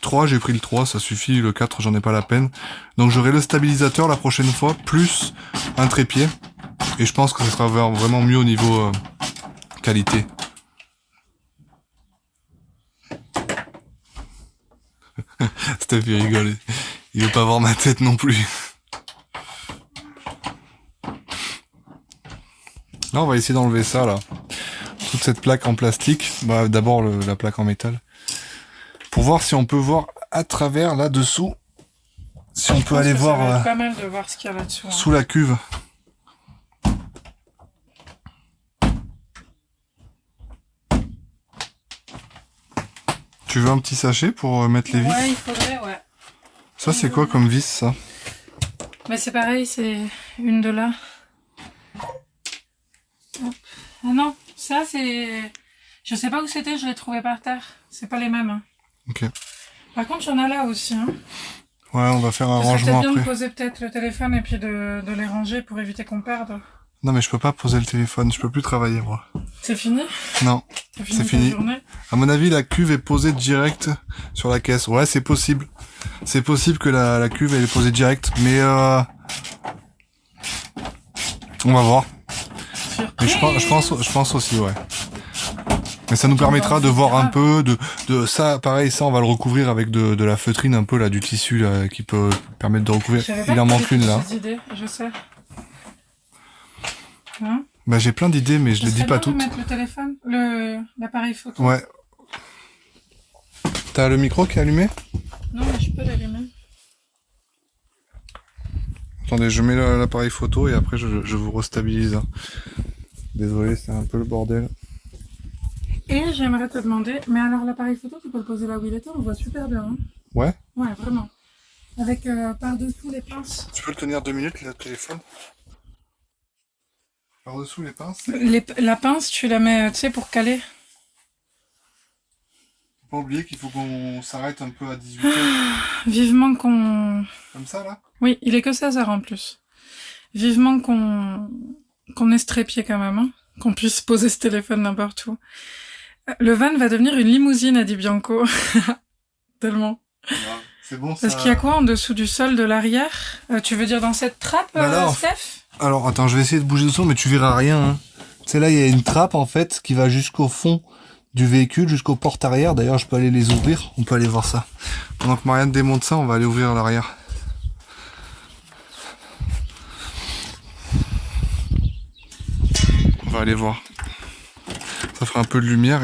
3, j'ai pris le 3, ça suffit, le 4, j'en ai pas la peine. Donc j'aurai le stabilisateur la prochaine fois, plus un trépied. Et je pense que ça sera vraiment mieux au niveau qualité. Steph, il rigole. Il veut pas voir ma tête non plus. Là, on va essayer d'enlever ça, là. Toute cette plaque en plastique. Bah, d'abord, la plaque en métal. Pour voir si on peut voir à travers, là-dessous. Si on peut aller Ça va voir être pas mal de voir ce qu'il y a là-dessous. hein. sous la cuve. Tu veux un petit sachet pour mettre les vis? Ouais, il faudrait, ouais. Ça, c'est quoi comme vis, ça? Mais c'est pareil, c'est une de là. Hop. Ah non, ça c'est... Je sais pas où c'était, je l'ai trouvé par terre. C'est pas les mêmes. Hein. Ok. Par contre, il y en a là aussi. Hein. Ouais, on va faire un Ça serait rangement peut-être bien de après. poser peut-être le téléphone et puis de les ranger pour éviter qu'on perde. Non, mais je peux pas poser le téléphone, je peux plus travailler, moi. C'est fini? Non. C'est C'est ta fini. journée. À mon avis, la cuve est posée direct sur la caisse. Ouais, c'est possible. C'est possible que la cuve elle est posée direct, mais on va voir. Mais je pense aussi, ouais. Mais ça nous permettra de voir un peu de ça. Pareil, ça, on va le recouvrir avec de la feutrine un peu là, du tissu là, qui peut permettre de recouvrir. Je savais pas Il en que manque t'avais une là. toutes ces idées, je sais. Hein? Bah j'ai plein d'idées, mais je Ce les dis serait pas bien de toutes. mettre le téléphone, l'appareil photo. Ouais. T'as le micro qui est allumé? Non, mais je peux l'allumer. Attendez, je mets l'appareil photo et après je vous restabilise. Hein. Désolé, c'est un peu le bordel. Et j'aimerais te demander, mais alors l'appareil photo, tu peux le poser là où il était, on le voit super bien. Hein. Ouais? Ouais, vraiment. Avec par-dessous les pinces. Tu peux le tenir 2 minutes, le téléphone? Par-dessous les pinces? La pince, tu la mets, tu sais, pour caler. Faut pas oublier qu'il faut qu'on s'arrête un peu à 18h. Vivement qu'on... Comme ça, là? Oui, il est que 16h en plus. Vivement qu'on ait ce trépied quand même, hein. Qu'on puisse poser ce téléphone n'importe où. Le van va devenir une limousine, a dit Bianco. Tellement. C'est bon, Parce qu'il y a quoi en dessous du sol de l'arrière? Tu veux dire dans cette trappe, Bah là, Steph? Alors, attends, je vais essayer de bouger le son, mais tu verras rien. Hein. Tu sais, là, il y a une trappe, en fait, qui va jusqu'au fond du véhicule, jusqu'aux portes arrière. D'ailleurs, je peux aller les ouvrir. On peut aller voir ça. Pendant que Marianne démonte ça, on va aller ouvrir l'arrière. On va aller voir. Ça fera un peu de lumière.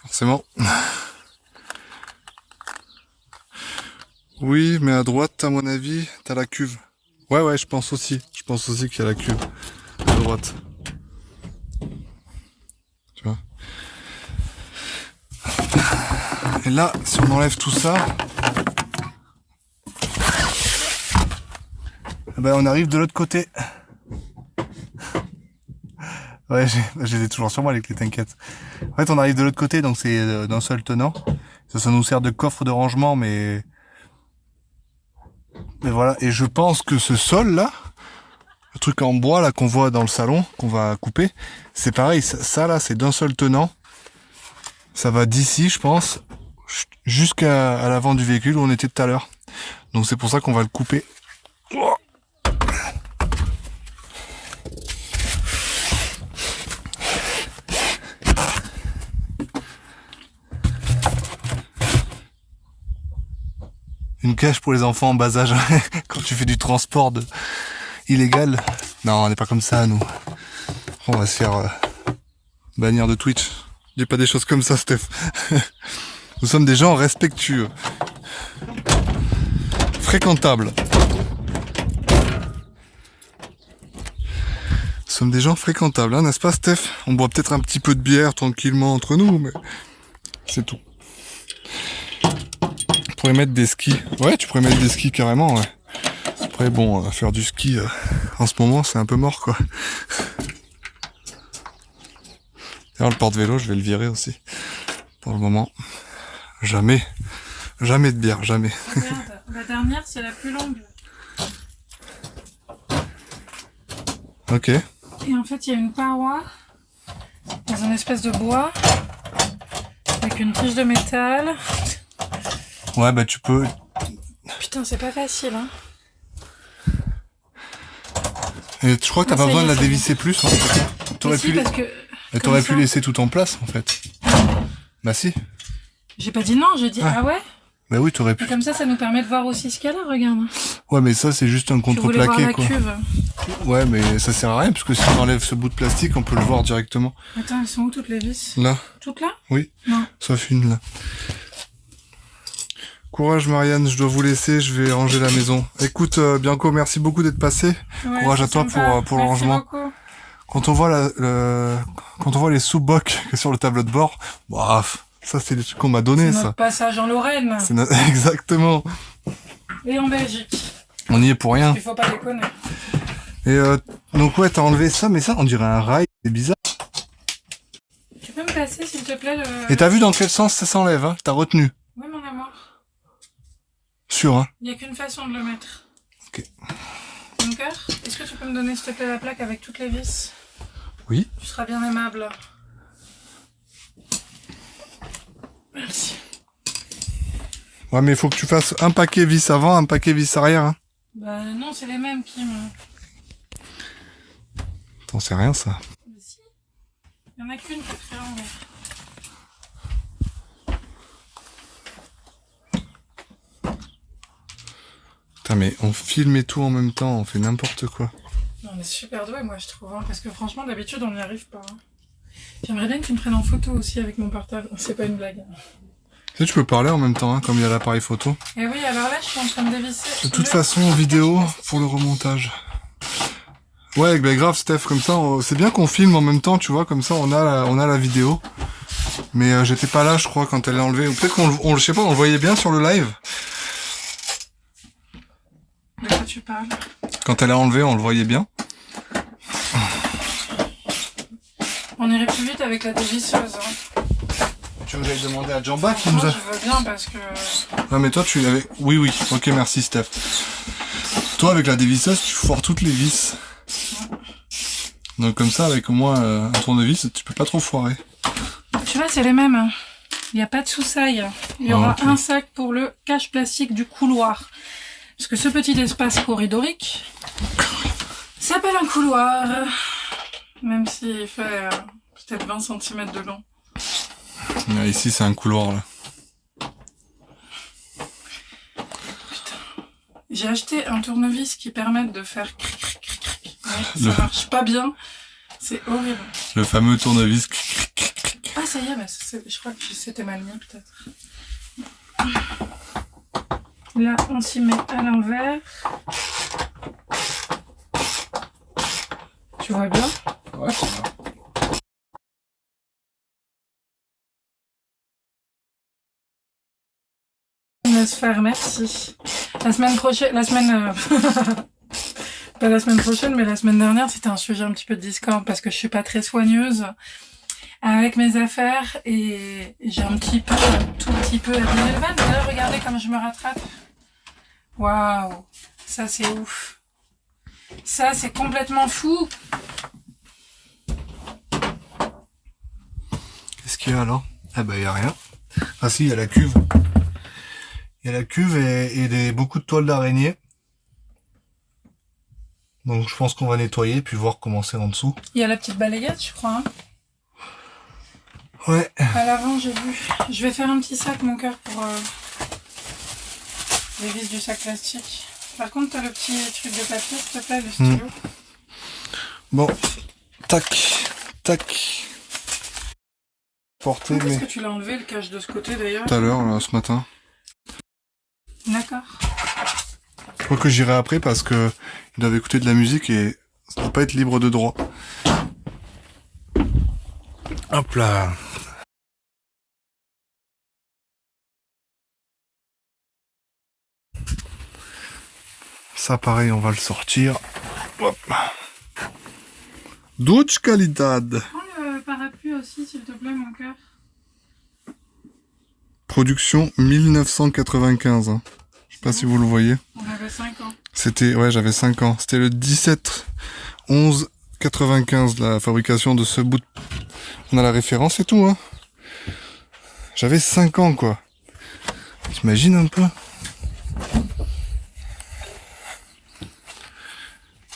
Forcément. Oui, mais à droite, à mon avis, t'as la cuve. Ouais, je pense aussi. Je pense aussi qu'il y a la cuve. À droite. Tu vois. Et là, si on enlève tout ça, ben on arrive de l'autre côté. Ouais, je les ai toujours sur moi les clés, t'inquiète. En fait, on arrive de l'autre côté, donc c'est d'un seul tenant. Ça nous sert de coffre de rangement, mais voilà. Et je pense que ce sol là, le truc en bois là qu'on voit dans le salon, qu'on va couper, c'est pareil. Ça là, c'est d'un seul tenant. Ça va d'ici, je pense, jusqu'à l'avant du véhicule où on était tout à l'heure. Donc c'est pour ça qu'on va le couper. Une cache pour les enfants en bas âge quand tu fais du transport illégal. Non, on n'est pas comme ça, nous. On va se faire bannir de Twitch. Dis pas des choses comme ça, Steph. Nous sommes des gens respectueux. Fréquentables. Nous sommes des gens fréquentables, hein, n'est-ce pas, Steph? On boit peut-être un petit peu de bière tranquillement entre nous, mais c'est tout. Tu pourrais mettre des skis. Ouais, tu pourrais mettre des skis carrément, ouais. Après, bon, faire du ski en ce moment, c'est un peu mort, quoi. D'ailleurs, le porte-vélo, je vais le virer aussi. Pour le moment. Jamais de bière, jamais. Regarde, la dernière, c'est la plus longue. Ok. Et en fait, il y a une paroi dans un espèce de bois avec une tige de métal. Ouais, bah tu peux... Putain, c'est pas facile, hein. Et je crois que t'as pas besoin de la dévisser plus, hein. T'aurais Si, pu, parce que... t'aurais pu ça. laisser tout en place, en fait. Bah si. J'ai pas dit non, j'ai dit ah ouais. Bah oui, t'aurais pu. Et comme ça nous permet de voir aussi ce qu'il y a là, regarde. Ouais, mais ça, c'est juste un Je voulais voir contreplaqué, la quoi. cuve. Ouais, mais ça sert à rien, parce que si on enlève ce bout de plastique, on peut le voir directement. Attends, elles sont où toutes les vis? Là. Toutes là? Oui. Non. Sauf une, là. Courage, Marianne, je dois vous laisser, je vais ranger la maison. Écoute, Bianco, merci beaucoup d'être passé. Ouais, Courage à c'est toi sympa. pour le Merci rangement. beaucoup. Quand on voit quand on voit les sous-bocs sur le tableau de bord, bah, ça c'est les trucs qu'on m'a donné, C'est ça. notre passage en Lorraine. Exactement. Et en Belgique. On y est pour rien. Il faut pas déconner. Et donc ouais, t'as enlevé ça, mais ça on dirait un rail, c'est bizarre. Tu peux me passer s'il te plaît le... Et t'as vu dans quel sens ça s'enlève, hein? T'as retenu. Oui mon amour. Sûr, hein? Il n'y a qu'une façon de le mettre. Ok. Mon cœur, est-ce que tu peux me donner s'il te plaît la plaque avec toutes les vis? Oui. Tu seras bien aimable. Merci. Ouais, mais il faut que tu fasses un paquet vis avant, un paquet vis arrière, hein. Bah non, c'est les mêmes qui me... T'en sais rien, ça. Mais si. Il y en a qu'une qui est fait en vert. Putain, mais on filme et tout en même temps, on fait n'importe quoi. On est super doués, moi, je trouve. Hein, parce que franchement, d'habitude, on n'y arrive pas. Hein. J'aimerais bien que tu me prennes en photo aussi avec mon portable. C'est pas une blague. Tu sais, tu peux parler en même temps, hein, comme il y a l'appareil photo. Et oui, alors là, je suis en train de dévisser. De toute façon, vidéo pour le remontage. Ouais, bah grave, Steph, comme ça, c'est bien qu'on filme en même temps, tu vois, comme ça, on a la vidéo. Mais j'étais pas là, je crois, quand elle est enlevée. Ou peut-être je sais pas, on le voyait bien sur le live. De quoi tu parles? Quand elle est enlevée, on le voyait bien. On irait plus vite avec la dévisseuse. Hein. Tu veux que j'aille demander à Jamba qui Moi, nous a... je veux bien parce que... Ouais, mais toi, tu l'avais... Oui, oui. Ok, merci, Steph. Toi, avec la dévisseuse, tu foires toutes les vis. Donc comme ça, avec au moins un tournevis, tu peux pas trop foirer. Tu vois, c'est les mêmes. Hein. Il n'y a pas de sous-saille. Il y aura ok. un sac pour le cache plastique du couloir. Parce que ce petit espace corridorique s'appelle un couloir. Même s'il fait peut-être 20 cm de long. Ouais, ici, c'est un couloir, là. J'ai acheté un tournevis qui permet de faire cric, cric, cric, cric. Mais Le- ça marche pas bien. C'est horrible. Le fameux tournevis. Ah, ça y est, bah, je crois que c'était mal mis, peut-être. Là, on s'y met à l'envers. Tu vois bien? Ouais, ça va. On laisse faire, merci. La semaine prochaine, pas la semaine prochaine, mais la semaine dernière, c'était un sujet un petit peu de discorde parce que je suis pas très soigneuse avec mes affaires et j'ai un petit peu, tout petit peu abîmé le van. Mais là, regardez comme je me rattrape. Waouh, ça c'est ouf. Ça c'est complètement fou. Qu'est-ce qu'il y a alors? Ah bah il y a rien. Ah si, il y a la cuve. Il y a la cuve et beaucoup de toiles d'araignée. Donc je pense qu'on va nettoyer puis voir comment c'est en dessous. Il y a la petite balayette, je crois. Hein. Ouais. À l'avant, j'ai vu. Je vais faire un petit sac, mon cœur, pour les vis du sac plastique. Par contre, t'as le petit truc de papier, s'il te plaît, le stylo. Bon. Tac. Tac. Porté, Quand est-ce mais... que tu l'as enlevé, le cache de ce côté, d'ailleurs? Tout à l'heure, là, ce matin. D'accord. Je crois que j'irai après parce que ils doivent écouter de la musique et ça doit pas être libre de droit. Hop là. Ça pareil, on va le sortir. Hop. Douche qualidad. Prends le parapluie aussi, s'il te plaît, mon cœur. Production 1995. Hein. Je sais pas si vous le voyez. On avait 5 ans. C'était, ouais, j'avais 5 ans. C'était le 17/11/95, la fabrication de ce bout de... On a la référence et tout, hein. J'avais 5 ans, quoi. T'imagines un peu?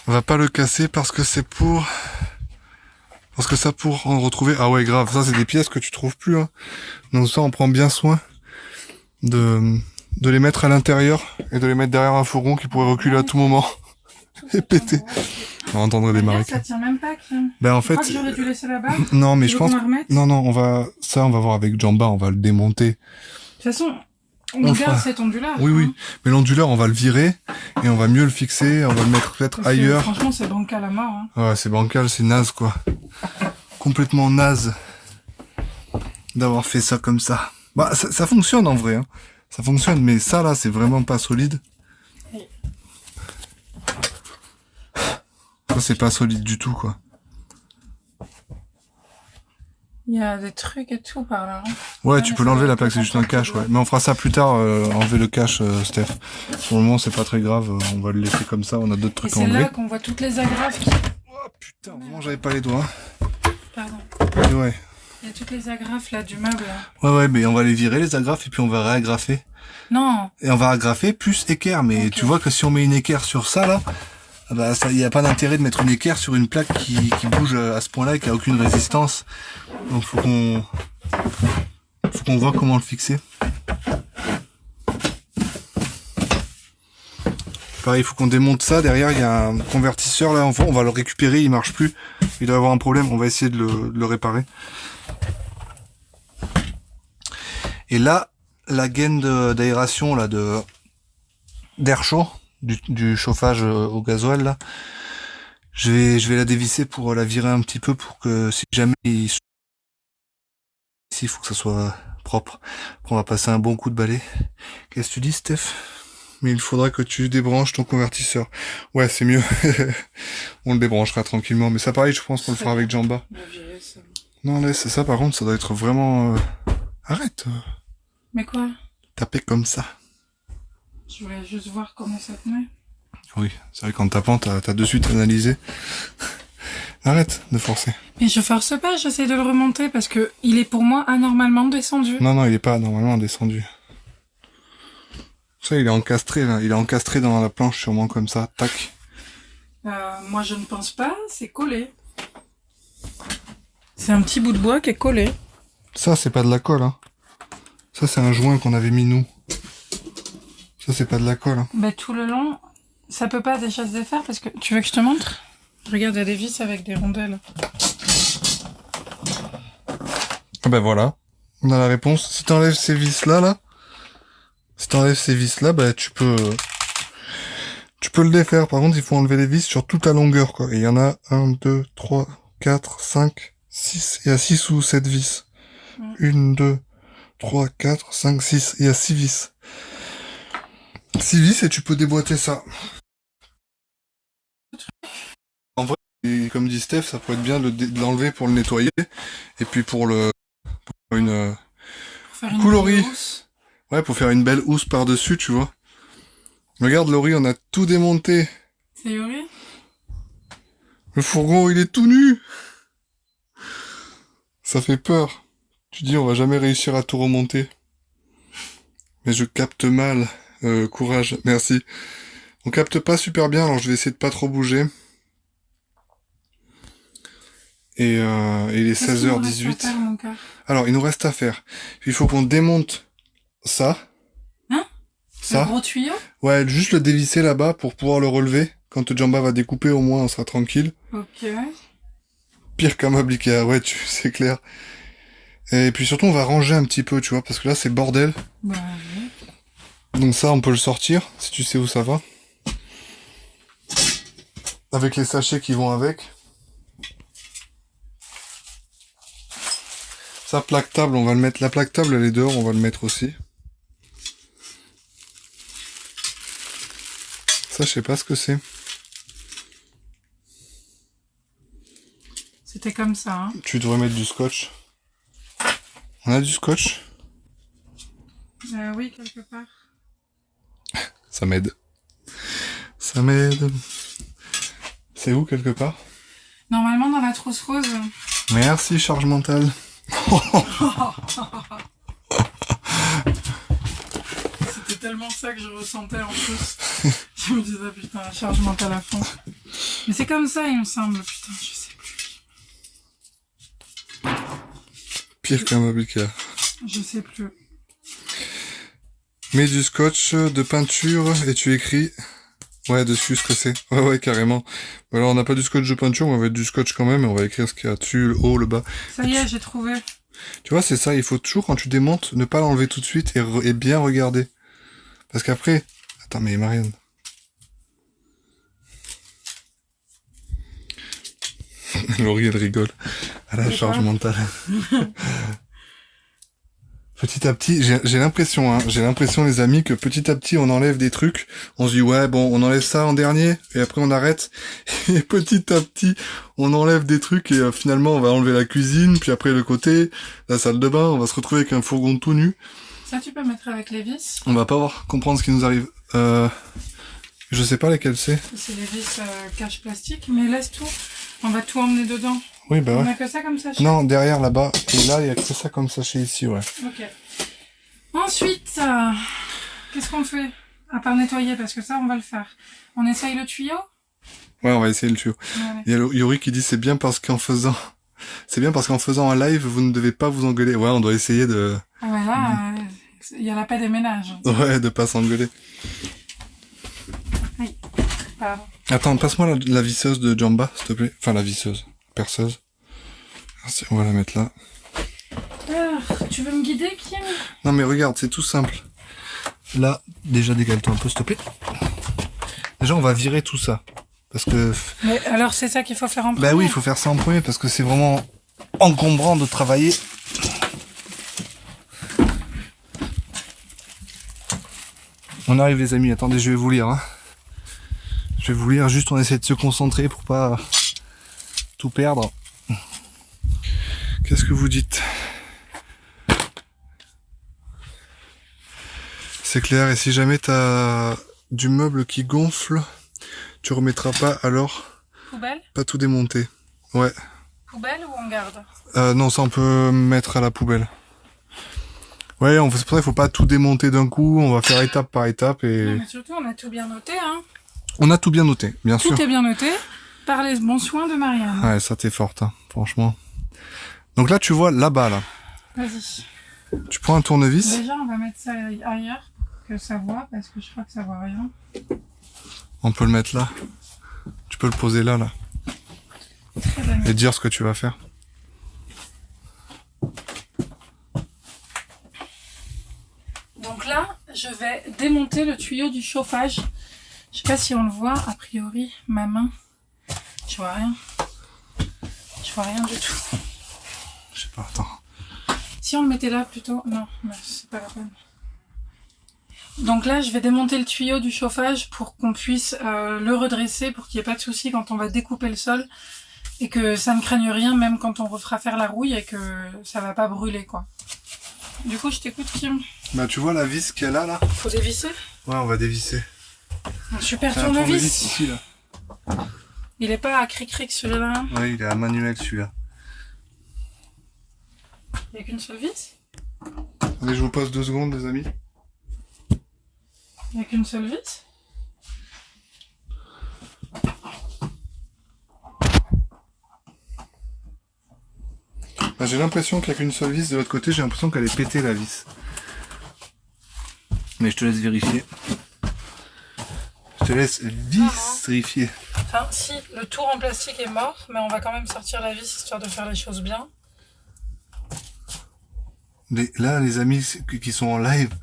On va pas le casser parce que c'est pour... Parce que ça pour en retrouver... Ah ouais, grave. Ça, c'est des pièces que tu trouves plus, hein. Donc ça, on prend bien soin de les mettre à l'intérieur et de les mettre derrière un fourgon qui pourrait reculer à tout moment et péter. On entendrait des Regarde, mariques. ça tient même pas, Kim. Ben en Je fait, crois que j'aurais dû laisser là-bas. non mais Tu je veux pense, qu'on la remette? non on va voir avec Jamba, on va le démonter. De toute façon, on On garde fera- cet ondulard. Oui hein. oui, mais l'onduleur on va le virer et on va mieux le fixer, on va le mettre peut-être Parce que, ailleurs. franchement, c'est bancal à mort. Hein. Ouais, c'est bancal, c'est naze quoi. Complètement naze d'avoir fait ça comme ça. Bah ça fonctionne en vrai, hein. Ça fonctionne, mais ça là c'est vraiment pas solide. Ça c'est pas solide du tout quoi. Il y a des trucs et tout par là. Hein. Ouais, Ouais, tu mais peux ça l'enlever va la être plaque, c'est juste un cache, ouais. Mais on fera ça plus tard, enlever le cache, Steph. Pour le moment, c'est pas très grave, on va le laisser comme ça, on a d'autres Et trucs à c'est enlever. là qu'on voit toutes les agrafes qui... Oh putain, vraiment j'avais pas les doigts. Pardon. Et ouais. Il y a toutes les agrafes là du meuble. Là. Ouais, mais on va les virer les agrafes et puis on va réagrafer. Non. Et on va agrafer plus équerre, mais Ok. tu vois que si on met une équerre sur ça là, ah bah ça y a pas d'intérêt de mettre une équerre sur une plaque qui bouge à ce point-là et qui a aucune résistance. Donc faut qu'on voit comment le fixer. Pareil, il faut qu'on démonte ça. Derrière, il y a un convertisseur là. On va le récupérer, il marche plus. Il doit avoir un problème. On va essayer de le réparer. Et là, la gaine d'aération là d'air chaud du chauffage au gasoil là, je vais la dévisser pour la virer un petit peu pour que si jamais ici, il faut que ça soit propre. Après, on va passer un bon coup de balai. Qu'est-ce que tu dis, Steph? Mais il faudra que tu débranches ton convertisseur. Ouais, c'est mieux. On le débranchera tranquillement. Mais ça, pareil, je pense qu'on le fera avec Jamba. On va virer ça. Non, laisse ça par contre, ça doit être vraiment... Arrête, Mais quoi? taper comme ça. Je voulais juste voir comment ça tenait. Oui, c'est vrai qu'en tapant, t'as de suite analysé. Arrête de forcer. Mais je force pas, j'essaie de le remonter parce que il est pour moi anormalement descendu. Non, non, il est pas normalement descendu. Ça, il est encastré, là. Il est encastré dans la planche, sûrement comme ça. Tac. Moi je ne pense pas, c'est collé. C'est un petit bout de bois qui est collé. Ça, c'est pas de la colle, hein. Ça, c'est un joint qu'on avait mis nous. Ça, c'est pas de la colle, hein. Mais tout le long, ça peut pas déjà se défaire parce que... Tu veux que je te montre? Regarde, il y a des vis avec des rondelles. Ah ben voilà. On a la réponse. Si t'enlèves ces vis-là, bah, tu peux le défaire. Par contre, il faut enlever les vis sur toute la longueur, quoi. Et il y en a 1, 2, 3, 4, 5, 6. Il y a 6 ou 7 vis. 1, 2, 3, 4, 5, 6. Il y a 6 vis. 6 vis et tu peux déboîter ça. En vrai, et comme dit Steph, ça pourrait être bien de l'enlever pour le nettoyer. Et puis pour une Pour faire une coloris. belle housse. Ouais, pour faire une belle housse par-dessus, tu vois. Regarde, Laurie, on a tout démonté. C'est Yuri? Le fourgon, il est tout nu. Ça fait peur. Tu dis, on va jamais réussir à tout remonter. Mais je capte mal. Courage, merci. On capte pas super bien, alors je vais essayer de pas trop bouger. Et il est Qu'est-ce qu'il nous reste à 16h18. faire, mon cœur? Alors, il nous reste à faire. Il faut qu'on démonte ça. Hein? Ça. Le gros tuyau? Ouais, juste le dévisser là-bas pour pouvoir le relever. Quand Jamba va découper, au moins, on sera tranquille. Ok. Pire qu'un meuble Ikea, ouais, c'est clair. Et puis surtout, on va ranger un petit peu, tu vois, parce que là, c'est bordel. Bah oui. Donc ça, on peut le sortir, si tu sais où ça va. Avec les sachets qui vont avec. Ça, plaque table, on va le mettre. La plaque table, elle est dehors, on va le mettre aussi. Ça, je sais pas ce que c'est. C'était comme ça, hein. Tu devrais mettre du scotch. On a du scotch? Oui, quelque part. Ça m'aide. Ça m'aide. C'est où, quelque part? Normalement, dans la trousse rose. Merci, charge mentale. C'était tellement ça que je ressentais en plus. Je me disais, putain, la charge mentale à fond. Mais c'est comme ça, il me semble. Putain, je sais plus. Pire qu'un meuble Ikea. Je sais plus. Mets du scotch de peinture et tu écris... Ouais, dessus ce que c'est. Ouais, carrément. Alors, on n'a pas du scotch de peinture, mais on va mettre du scotch quand même et on va écrire ce qu'il y a dessus, le haut, le bas. Ça y est, j'ai trouvé. Tu vois, c'est ça, il faut toujours, quand tu démontes, ne pas l'enlever tout de suite et bien regarder. Parce qu'après... Attends, mais Marianne... Laurie, elle rigole. À la charge mentale. Petit à petit, j'ai l'impression, les amis, que petit à petit, on enlève des trucs. On se dit, ouais, bon, on enlève ça en dernier, et après on arrête. Et petit à petit, on enlève des trucs, et finalement, on va enlever la cuisine, puis après le côté, la salle de bain, on va se retrouver avec un fourgon tout nu. Ça, tu peux mettre avec les vis. On va pas comprendre ce qui nous arrive. Je sais pas lesquels c'est. C'est les vis cache plastique, mais laisse tout. On va tout emmener dedans. Oui, bah On ouais. a que ça comme sachet. Non, derrière, là-bas. Et là, il y a que ça comme sachet ici, ouais. Ok. Ensuite, qu'est-ce qu'on fait? À part nettoyer, parce que ça, on va le faire. On essaye le tuyau? Ouais, on va essayer le tuyau. Allez. Il y a Yuri qui dit c'est bien parce qu'en faisant un live, vous ne devez pas vous engueuler. Ouais, on doit essayer de... Ah ouais, là, il y a la paix des ménages. Ouais, de pas s'engueuler. Oui. Pardon. Attends, passe-moi la visseuse de Jamba, s'il te plaît. Enfin, la visseuse. Perceuse. Merci, on va la mettre là. Alors, tu veux me guider, Kim? Non, mais regarde, c'est tout simple. Là, déjà, dégale-toi un peu, s'il te plaît. Déjà, on va virer tout ça. Parce que... Mais alors, c'est ça qu'il faut faire en premier? Bah oui, il faut faire ça en premier, parce que c'est vraiment encombrant de travailler. On arrive, les amis. Attendez, je vais vous lire, hein. Je vais vous lire, juste on essaie de se concentrer pour pas tout perdre. Qu'est-ce que vous dites? C'est clair, et si jamais t'as du meuble qui gonfle, tu remettras pas alors? Poubelle? Pas tout démonter. Ouais. Poubelle ou on garde? Non, ça on peut mettre à la poubelle. Ouais, c'est pour ça qu'il faut pas tout démonter d'un coup, on va faire étape par étape Non, et... mais surtout, on a tout bien noté, hein. On a tout bien noté, bien Tout sûr. est bien noté par les bons soins de Marianne. Ouais, ça t'es forte, hein, franchement. Donc là, tu vois, là-bas, là. Vas-y. Tu prends un tournevis. Déjà, on va mettre ça ailleurs, que ça voit, parce que je crois que ça voit rien. On peut le mettre là. Tu peux le poser là, là. Très bien. Et dire ce que tu vas faire. Donc là, je vais démonter le tuyau du chauffage. Je sais pas si on le voit, a priori, ma main. Je vois rien. Je vois rien du tout. Je sais pas, attends. Si on le mettait là plutôt... Non, c'est pas la peine. Donc là, je vais démonter le tuyau du chauffage pour qu'on puisse le redresser, pour qu'il n'y ait pas de souci quand on va découper le sol. Et que ça ne craigne rien, même quand on refera faire la rouille, et que ça va pas brûler, quoi. Du coup, je t'écoute, Kim. Bah, tu vois la vis qu'il y a là, là? Faut dévisser. Ouais, on va dévisser. Un super T'as un tournevis tournevis. ici, là. Il est pas à cric-cric celui-là. Ouais, il est à manuel, celui-là. Il n'y a qu'une seule vis. Allez, je vous pose 2 secondes, les amis. Il n'y a qu'une seule vis. Bah, j'ai l'impression qu'il n'y a qu'une seule vis de l'autre côté, j'ai l'impression qu'elle est pétée, la vis. Mais je te laisse vérifier. Je te laisse vérifier. Enfin, si, le tour en plastique est mort, mais on va quand même sortir la vis histoire de faire les choses bien. Là, les amis qui sont en live,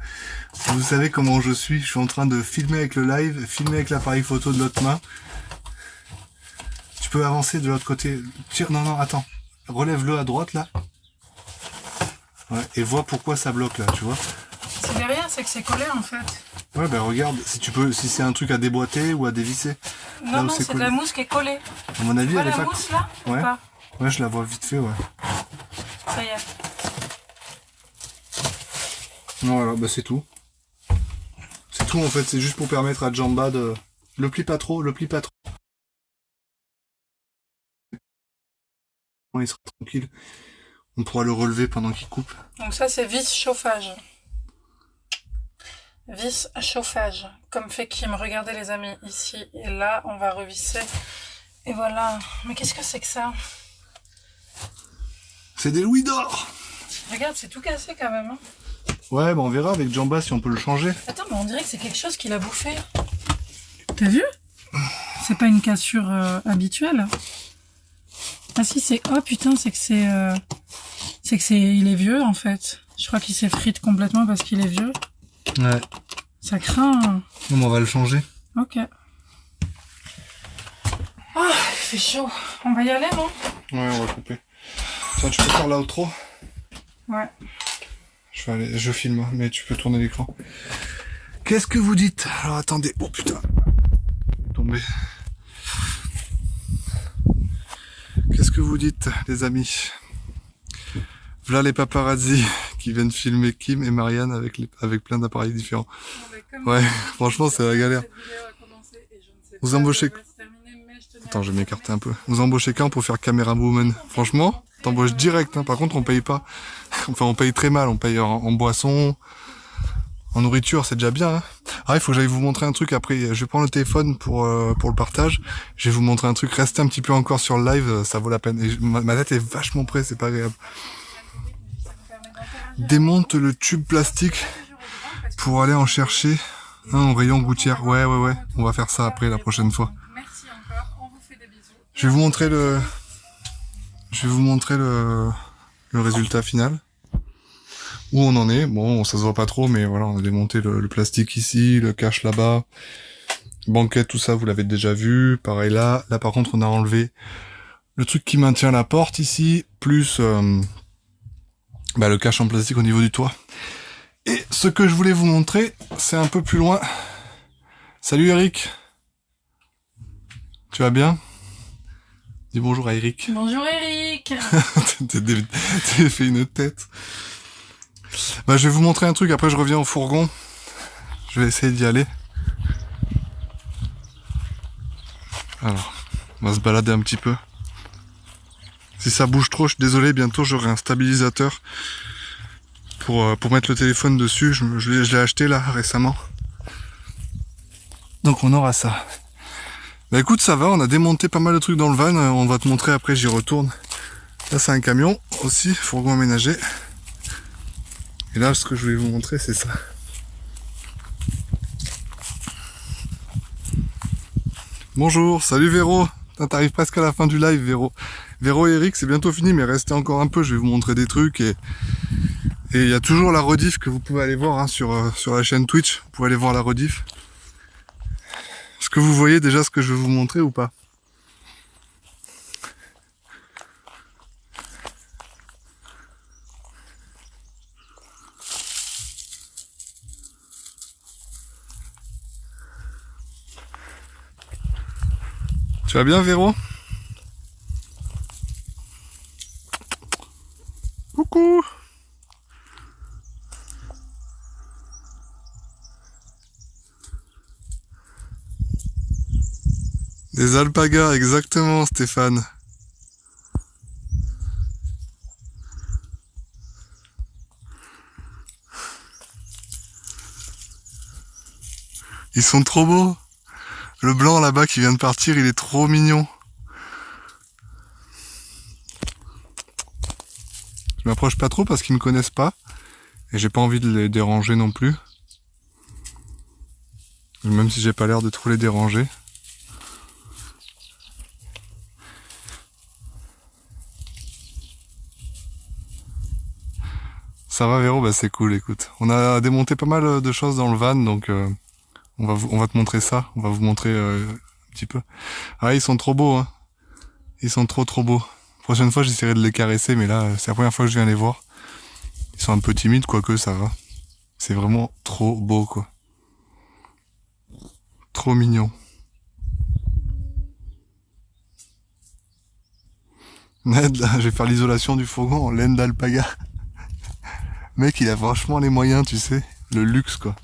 vous savez comment je suis en train de filmer avec le live, filmer avec l'appareil photo de l'autre main. Tu peux avancer de l'autre côté. Tire, non, attends. Relève-le à droite, là. Ouais, et vois pourquoi ça bloque, là, tu vois. C'est derrière, c'est que c'est collé en fait. Ouais, ben regarde, si c'est un truc à déboîter ou à dévisser. Là Non, où non, c'est c'est de la collé. mousse qui est collée. À mon avis, Tu vois elle est la pas... mousse là ou Ouais. pas? Ouais, je la vois vite fait, ouais. Ça y est. Voilà, bah c'est tout. C'est tout, en fait, c'est juste pour permettre à Jamba de... Le plie pas trop, le plie pas trop. Il sera tranquille. On pourra le relever pendant qu'il coupe. Donc ça c'est vis chauffage. Vis chauffage. Comme fait Kim. Regardez les amis, ici et là, on va revisser. Et voilà. Mais qu'est-ce que c'est que ça? C'est des louis d'or! Regarde, c'est tout cassé quand même. Hein. Ouais, bah on verra avec Jamba si on peut le changer. Attends, mais on dirait que c'est quelque chose qu'il a bouffé. T'as vu? C'est pas une cassure habituelle. Ah si, c'est... Oh putain, c'est que c'est... C'est que c'est... Il est vieux en fait. Je crois qu'il s'effrite complètement parce qu'il est vieux. Ouais. Ça craint. Hein. Non, mais on va le changer. Ok. Ah, il fait chaud. On va y aller, non? Ouais, on va couper. Tiens, tu peux faire l'outro? Ouais. Je filme, mais tu peux tourner l'écran. Qu'est-ce que vous dites? Alors attendez. Oh putain. Tombé. Qu'est-ce que vous dites, les amis? Voilà les paparazzi qui viennent filmer Kim et Marianne avec plein d'appareils différents. Ouais, franchement, c'est la galère. Vous embauchez... Attends, je vais m'écarter un peu. Vous embauchez quand pour faire caméra woman? Franchement, t'embauches direct. Hein. Par contre, on paye pas. Enfin, on paye très mal. On paye en boisson, en nourriture, c'est déjà bien. Hein. Ah, il faut que j'aille vous montrer un truc après. Je vais prendre le téléphone pour le partage. Je vais vous montrer un truc. Restez un petit peu encore sur le live, ça vaut la peine. Et ma tête est vachement près, c'est pas agréable. Démonte le tube plastique pour aller en chercher un au rayon gouttière. Ouais. On va faire ça après la prochaine fois. Merci encore. On vous fait des bisous. Je vais vous montrer le résultat final. Où on en est. Bon, ça se voit pas trop, mais voilà, on a démonté le plastique ici, le cache là-bas. Banquette, tout ça, vous l'avez déjà vu. Pareil là. Là, par contre, on a enlevé le truc qui maintient la porte ici, plus le cache en plastique au niveau du toit. Et ce que je voulais vous montrer, c'est un peu plus loin. Salut Eric. Tu vas bien? Dis bonjour à Eric. Bonjour Eric. T'as fait une tête. Bah, je vais vous montrer un truc, après je reviens au fourgon. Je vais essayer d'y aller. Alors, on va se balader un petit peu. Si ça bouge trop, je suis désolé, bientôt j'aurai un stabilisateur pour mettre le téléphone dessus. Je l'ai acheté là récemment. Donc on aura ça. Bah écoute, ça va, on a démonté pas mal de trucs dans le van, on va te montrer après, j'y retourne. Là c'est un camion aussi, fourgon aménagé. Et là ce que je voulais vous montrer c'est ça. Bonjour, salut Véro. T'arrives presque à la fin du live Véro. Véro et Eric c'est bientôt fini mais restez encore un peu, je vais vous montrer des trucs et il y a toujours la rediff que vous pouvez aller voir hein, sur la chaîne Twitch, vous pouvez aller voir la rediff. Est-ce que vous voyez déjà ce que je vais vous montrer ou pas? Tu vas bien Véro? Coucou! Des alpagas, exactement Stéphane. Ils sont trop beaux. Le blanc là-bas qui vient de partir, il est trop mignon. Je m'approche pas trop parce qu'ils me connaissent pas. Et j'ai pas envie de les déranger non plus. Même si j'ai pas l'air de trop les déranger. Ça va Véro? Bah c'est cool, écoute. On a démonté pas mal de choses dans le van, donc on va te montrer ça. On va vous montrer un petit peu. Ah, ils sont trop beaux, hein. Ils sont trop beaux. Prochaine fois, j'essaierai de les caresser, mais là, c'est la première fois que je viens les voir. Ils sont un peu timides, quoique ça va. C'est vraiment trop beau, quoi. Trop mignon. Ned, là, je vais faire l'isolation du fourgon en laine d'alpaga. Mec, il a franchement les moyens, tu sais. Le luxe, quoi.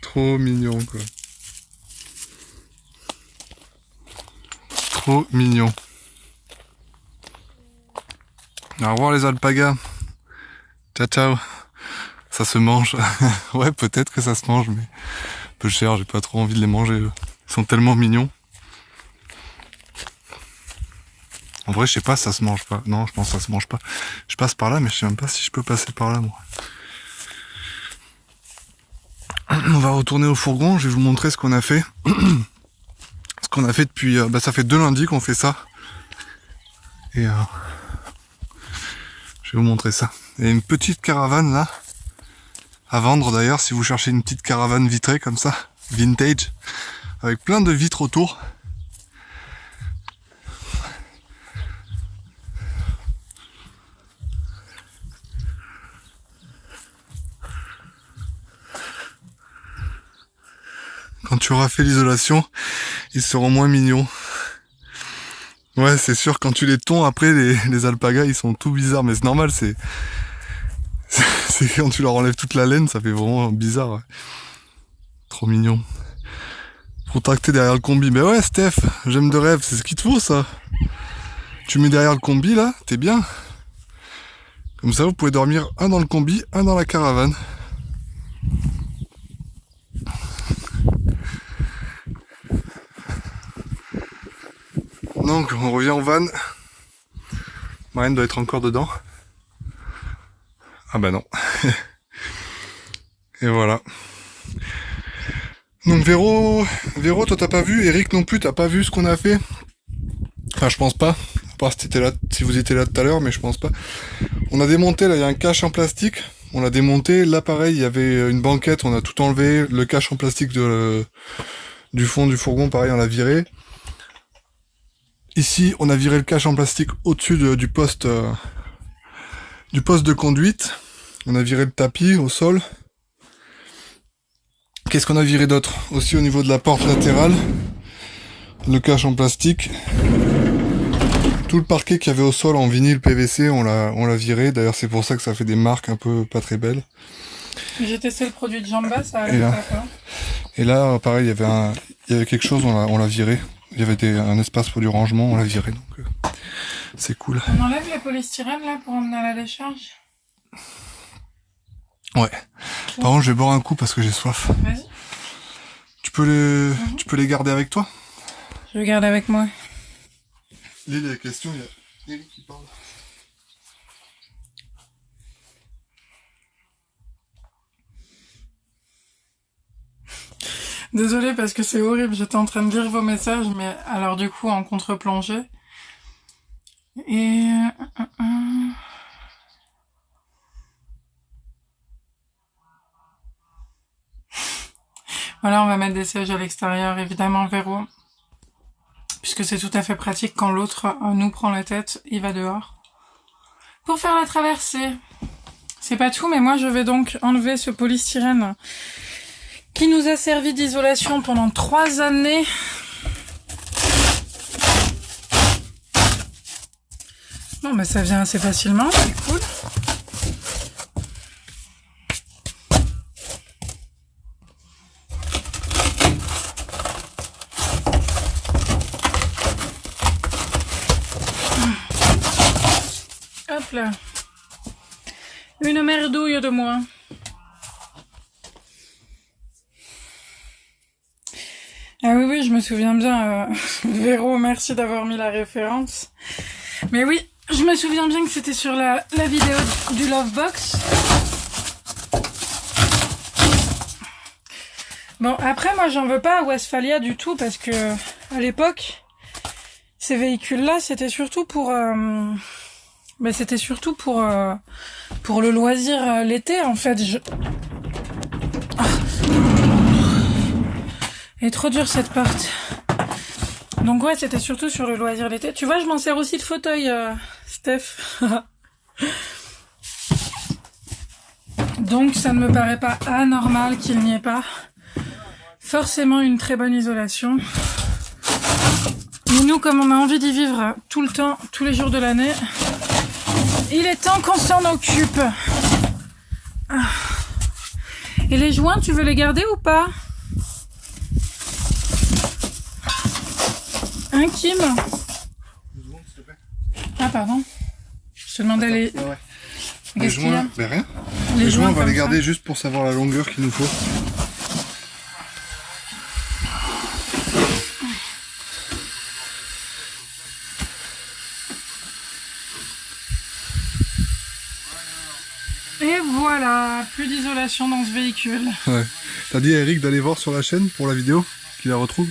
Trop mignon, quoi. Trop mignon. Au revoir les alpagas. Ciao ciao. Ça se mange. Ouais, peut-être que ça se mange, mais peu cher, j'ai pas trop envie de les manger. Eux. Ils sont tellement mignons. En vrai, je sais pas si ça se mange pas. Non, je pense que ça se mange pas. Je passe par là, mais je sais même pas si je peux passer par là, moi. On va retourner au fourgon, je vais vous montrer ce qu'on a fait. Ce qu'on a fait depuis... ça fait 2 lundis qu'on fait ça. Et je vais vous montrer ça. Il y a une petite caravane là, à vendre d'ailleurs, si vous cherchez une petite caravane vitrée comme ça, vintage, avec plein de vitres autour. Quand tu auras fait l'isolation, ils seront moins mignons. Ouais, c'est sûr, quand tu les tonds après, les alpagas, ils sont tout bizarres, mais c'est normal, c'est quand tu leur enlèves toute la laine, ça fait vraiment bizarre. Ouais. Trop mignon. Contracté derrière le combi. Mais ouais, Steph, j'aime de rêve, c'est ce qu'il te faut, ça. Tu mets derrière le combi, là, t'es bien. Comme ça, vous pouvez dormir un dans le combi, un dans la caravane. Donc, on revient au van. Marianne doit être encore dedans. Ah bah non. Et voilà. Donc Véro, toi t'as pas vu, Eric non plus, t'as pas vu ce qu'on a fait. Enfin, je pense pas. À part si t'étais là, si vous étiez là tout à l'heure, mais je pense pas. On a démonté, là, il y a un cache en plastique. On l'a démonté. Là, pareil, il y avait une banquette, on a tout enlevé. Le cache en plastique du fond du fourgon, pareil, on l'a viré. Ici, on a viré le cache en plastique au-dessus du poste de conduite. On a viré le tapis au sol. Qu'est-ce qu'on a viré d'autre? Aussi au niveau de la porte latérale. Le cache en plastique. Tout le parquet qu'il y avait au sol en vinyle PVC, on l'a viré. D'ailleurs, c'est pour ça que ça fait des marques un peu pas très belles. J'ai testé le produit de Jamba, ça allait Et là, pas. Et là, pareil, il y avait quelque chose, on l'a viré. Il y avait un espace pour du rangement, on l'a viré. Donc, c'est cool. On enlève les polystyrènes là pour emmener à la décharge? Ouais. Par contre, je vais boire un coup parce que j'ai soif. Vas-y. Tu peux les garder avec toi? Je le garde avec moi. Lille, les questions, il y a Eric qui parle. Désolée parce que c'est horrible, j'étais en train de lire vos messages, mais alors du coup en contre-plongée. Et... Voilà, on va mettre des sièges à l'extérieur, évidemment verrou. Puisque c'est tout à fait pratique quand l'autre nous prend la tête, il va dehors. Pour faire la traversée. C'est pas tout, mais moi je vais donc enlever ce polystyrène qui nous a servi d'isolation pendant 3 années. Bon, mais ça vient assez facilement, c'est cool. Hop là. Une merdouille de moins. Ah oui, je me souviens bien. Véro, merci d'avoir mis la référence. Mais oui, je me souviens bien que c'était sur la vidéo du Lovebox. Bon, après, moi, j'en veux pas à Westphalia du tout, parce que à l'époque, ces véhicules-là, c'était surtout pour... c'était surtout pour le loisir l'été, en fait. Elle est trop dure cette porte. Donc ouais, c'était surtout sur le loisir l'été. Tu vois, je m'en sers aussi de fauteuil, Steph. Donc ça ne me paraît pas anormal qu'il n'y ait pas forcément une très bonne isolation. Mais nous, comme on a envie d'y vivre tout le temps, tous les jours de l'année, il est temps qu'on s'en occupe. Et les joints, tu veux les garder ou pas? Hein, Kim? Ah, pardon. Je te demandais les... Ah ouais. Les Qu'est-ce qu'il y a? joints, ben rien. Les joints, on va les garder juste pour savoir la longueur qu'il nous faut. Et voilà, plus d'isolation dans ce véhicule. Ouais. T'as dit à Eric d'aller voir sur la chaîne pour la vidéo, qu'il la retrouve?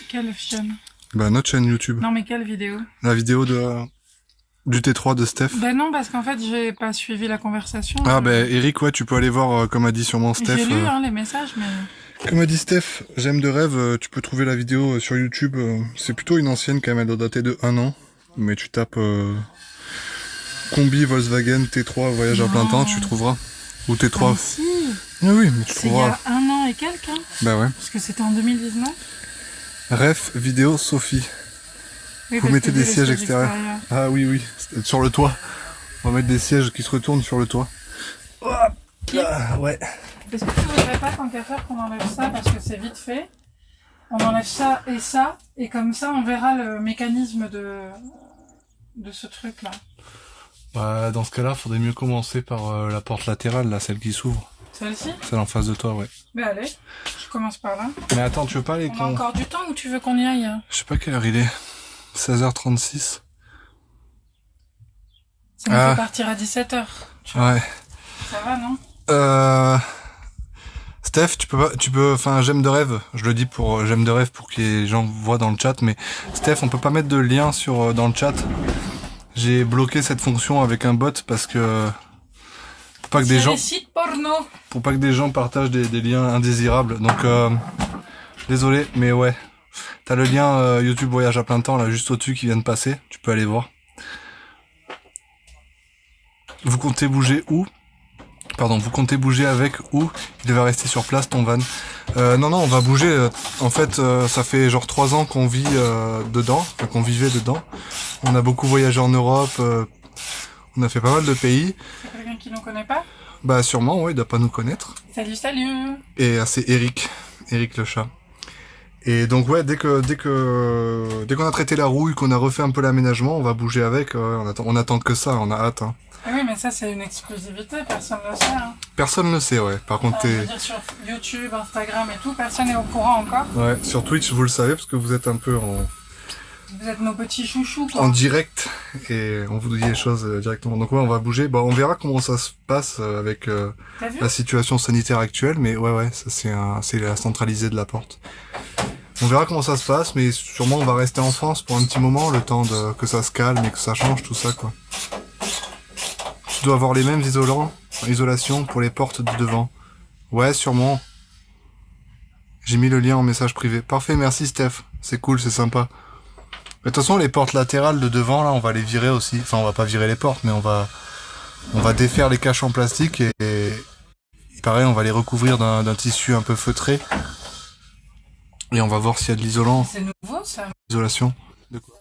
Quelle chaîne? Bah notre chaîne YouTube. Non mais quelle vidéo? La vidéo du T3 de Steph. Ben non, parce qu'en fait j'ai pas suivi la conversation. Ah ben Eric, ouais, tu peux aller voir, comme a dit sûrement Steph. J'ai lu les messages, mais... Comme a dit Steph, j'aime de rêve, tu peux trouver la vidéo sur YouTube. C'est plutôt une ancienne quand même, elle doit dater de 1 an. Mais tu tapes combi Volkswagen T3 voyage à plein temps, tu trouveras. Ou T3. Ah, si. Ah oui, mais tu C'est il y trouveras. a 1 an et quelques, hein. Bah ouais. Parce que c'était en 2019. Ref, vidéo, Sophie. Oui, Vous parce mettez que des j'ai les sièges extérieurs. Ah oui, oui, sur le toit. On va mettre des sièges qui se retournent sur le toit. Hop là, ouais. Est-ce que tu voudrais pas, tant qu'à faire, qu'on enlève ça, parce que c'est vite fait. On enlève ça, et comme ça on verra le mécanisme de ce truc-là. Bah, dans ce cas-là, faudrait mieux commencer par la porte latérale, là, celle qui s'ouvre. Celle-ci? Celle en face de toi, ouais. Ben allez, je commence par là. Mais attends, tu veux pas aller On a encore du temps ou tu veux qu'on y aille? Je sais pas quelle heure il est. 16h36. Ça me fait partir à 17h. Ouais. Ça va, non? Steph, enfin, j'aime de rêve. Je le dis pour j'aime de rêve pour que les gens voient dans le chat, mais Steph, on peut pas mettre de lien dans le chat. J'ai bloqué cette fonction avec un bot parce que pour pas que des gens, sites porno. pour pas que des gens partagent des liens indésirables. Donc, désolé, mais ouais. T'as le lien YouTube Voyage à plein temps là juste au-dessus qui vient de passer. Tu peux aller voir. Vous comptez bouger où? Pardon, vous comptez bouger avec ou il va rester sur place ton van? Non, on va bouger. En fait, ça fait genre 3 ans qu'on vit dedans, enfin qu'on vivait dedans. On a beaucoup voyagé en Europe, on a fait pas mal de pays. C'est quelqu'un qui nous connaît pas? Bah sûrement, ouais, il doit pas nous connaître. Salut, salut. Et c'est Eric le chat. Et donc ouais, dès qu'on a traité la rouille, qu'on a refait un peu l'aménagement, on va bouger avec. On attend que ça, on a hâte. Hein. Ah oui, mais ça c'est une exclusivité, personne ne le sait. Hein. Personne ne le sait, ouais. Par contre, Je veux dire, sur YouTube, Instagram et tout, personne n'est au courant encore. Ouais, sur Twitch, vous le savez parce que vous êtes un peu Vous êtes nos petits chouchous, quoi. en direct et on vous dit les choses directement. Donc ouais, on va bouger. Bah, on verra comment ça se passe avec T'as vu? la situation sanitaire actuelle, mais ouais, ça c'est la centralisée de la porte. On verra comment ça se passe, mais sûrement on va rester en France pour un petit moment, le temps que ça se calme et que ça change tout ça, quoi. Tu dois avoir les mêmes isolations pour les portes de devant. Ouais, sûrement. J'ai mis le lien en message privé. Parfait, merci Steph. C'est cool, c'est sympa. Mais de toute façon, les portes latérales de devant, là, on va les virer aussi. Enfin, on va pas virer les portes, mais on va défaire les caches en plastique et pareil, on va les recouvrir d'un tissu un peu feutré. Et on va voir s'il y a de l'isolant. C'est nouveau, ça. Isolation. De quoi?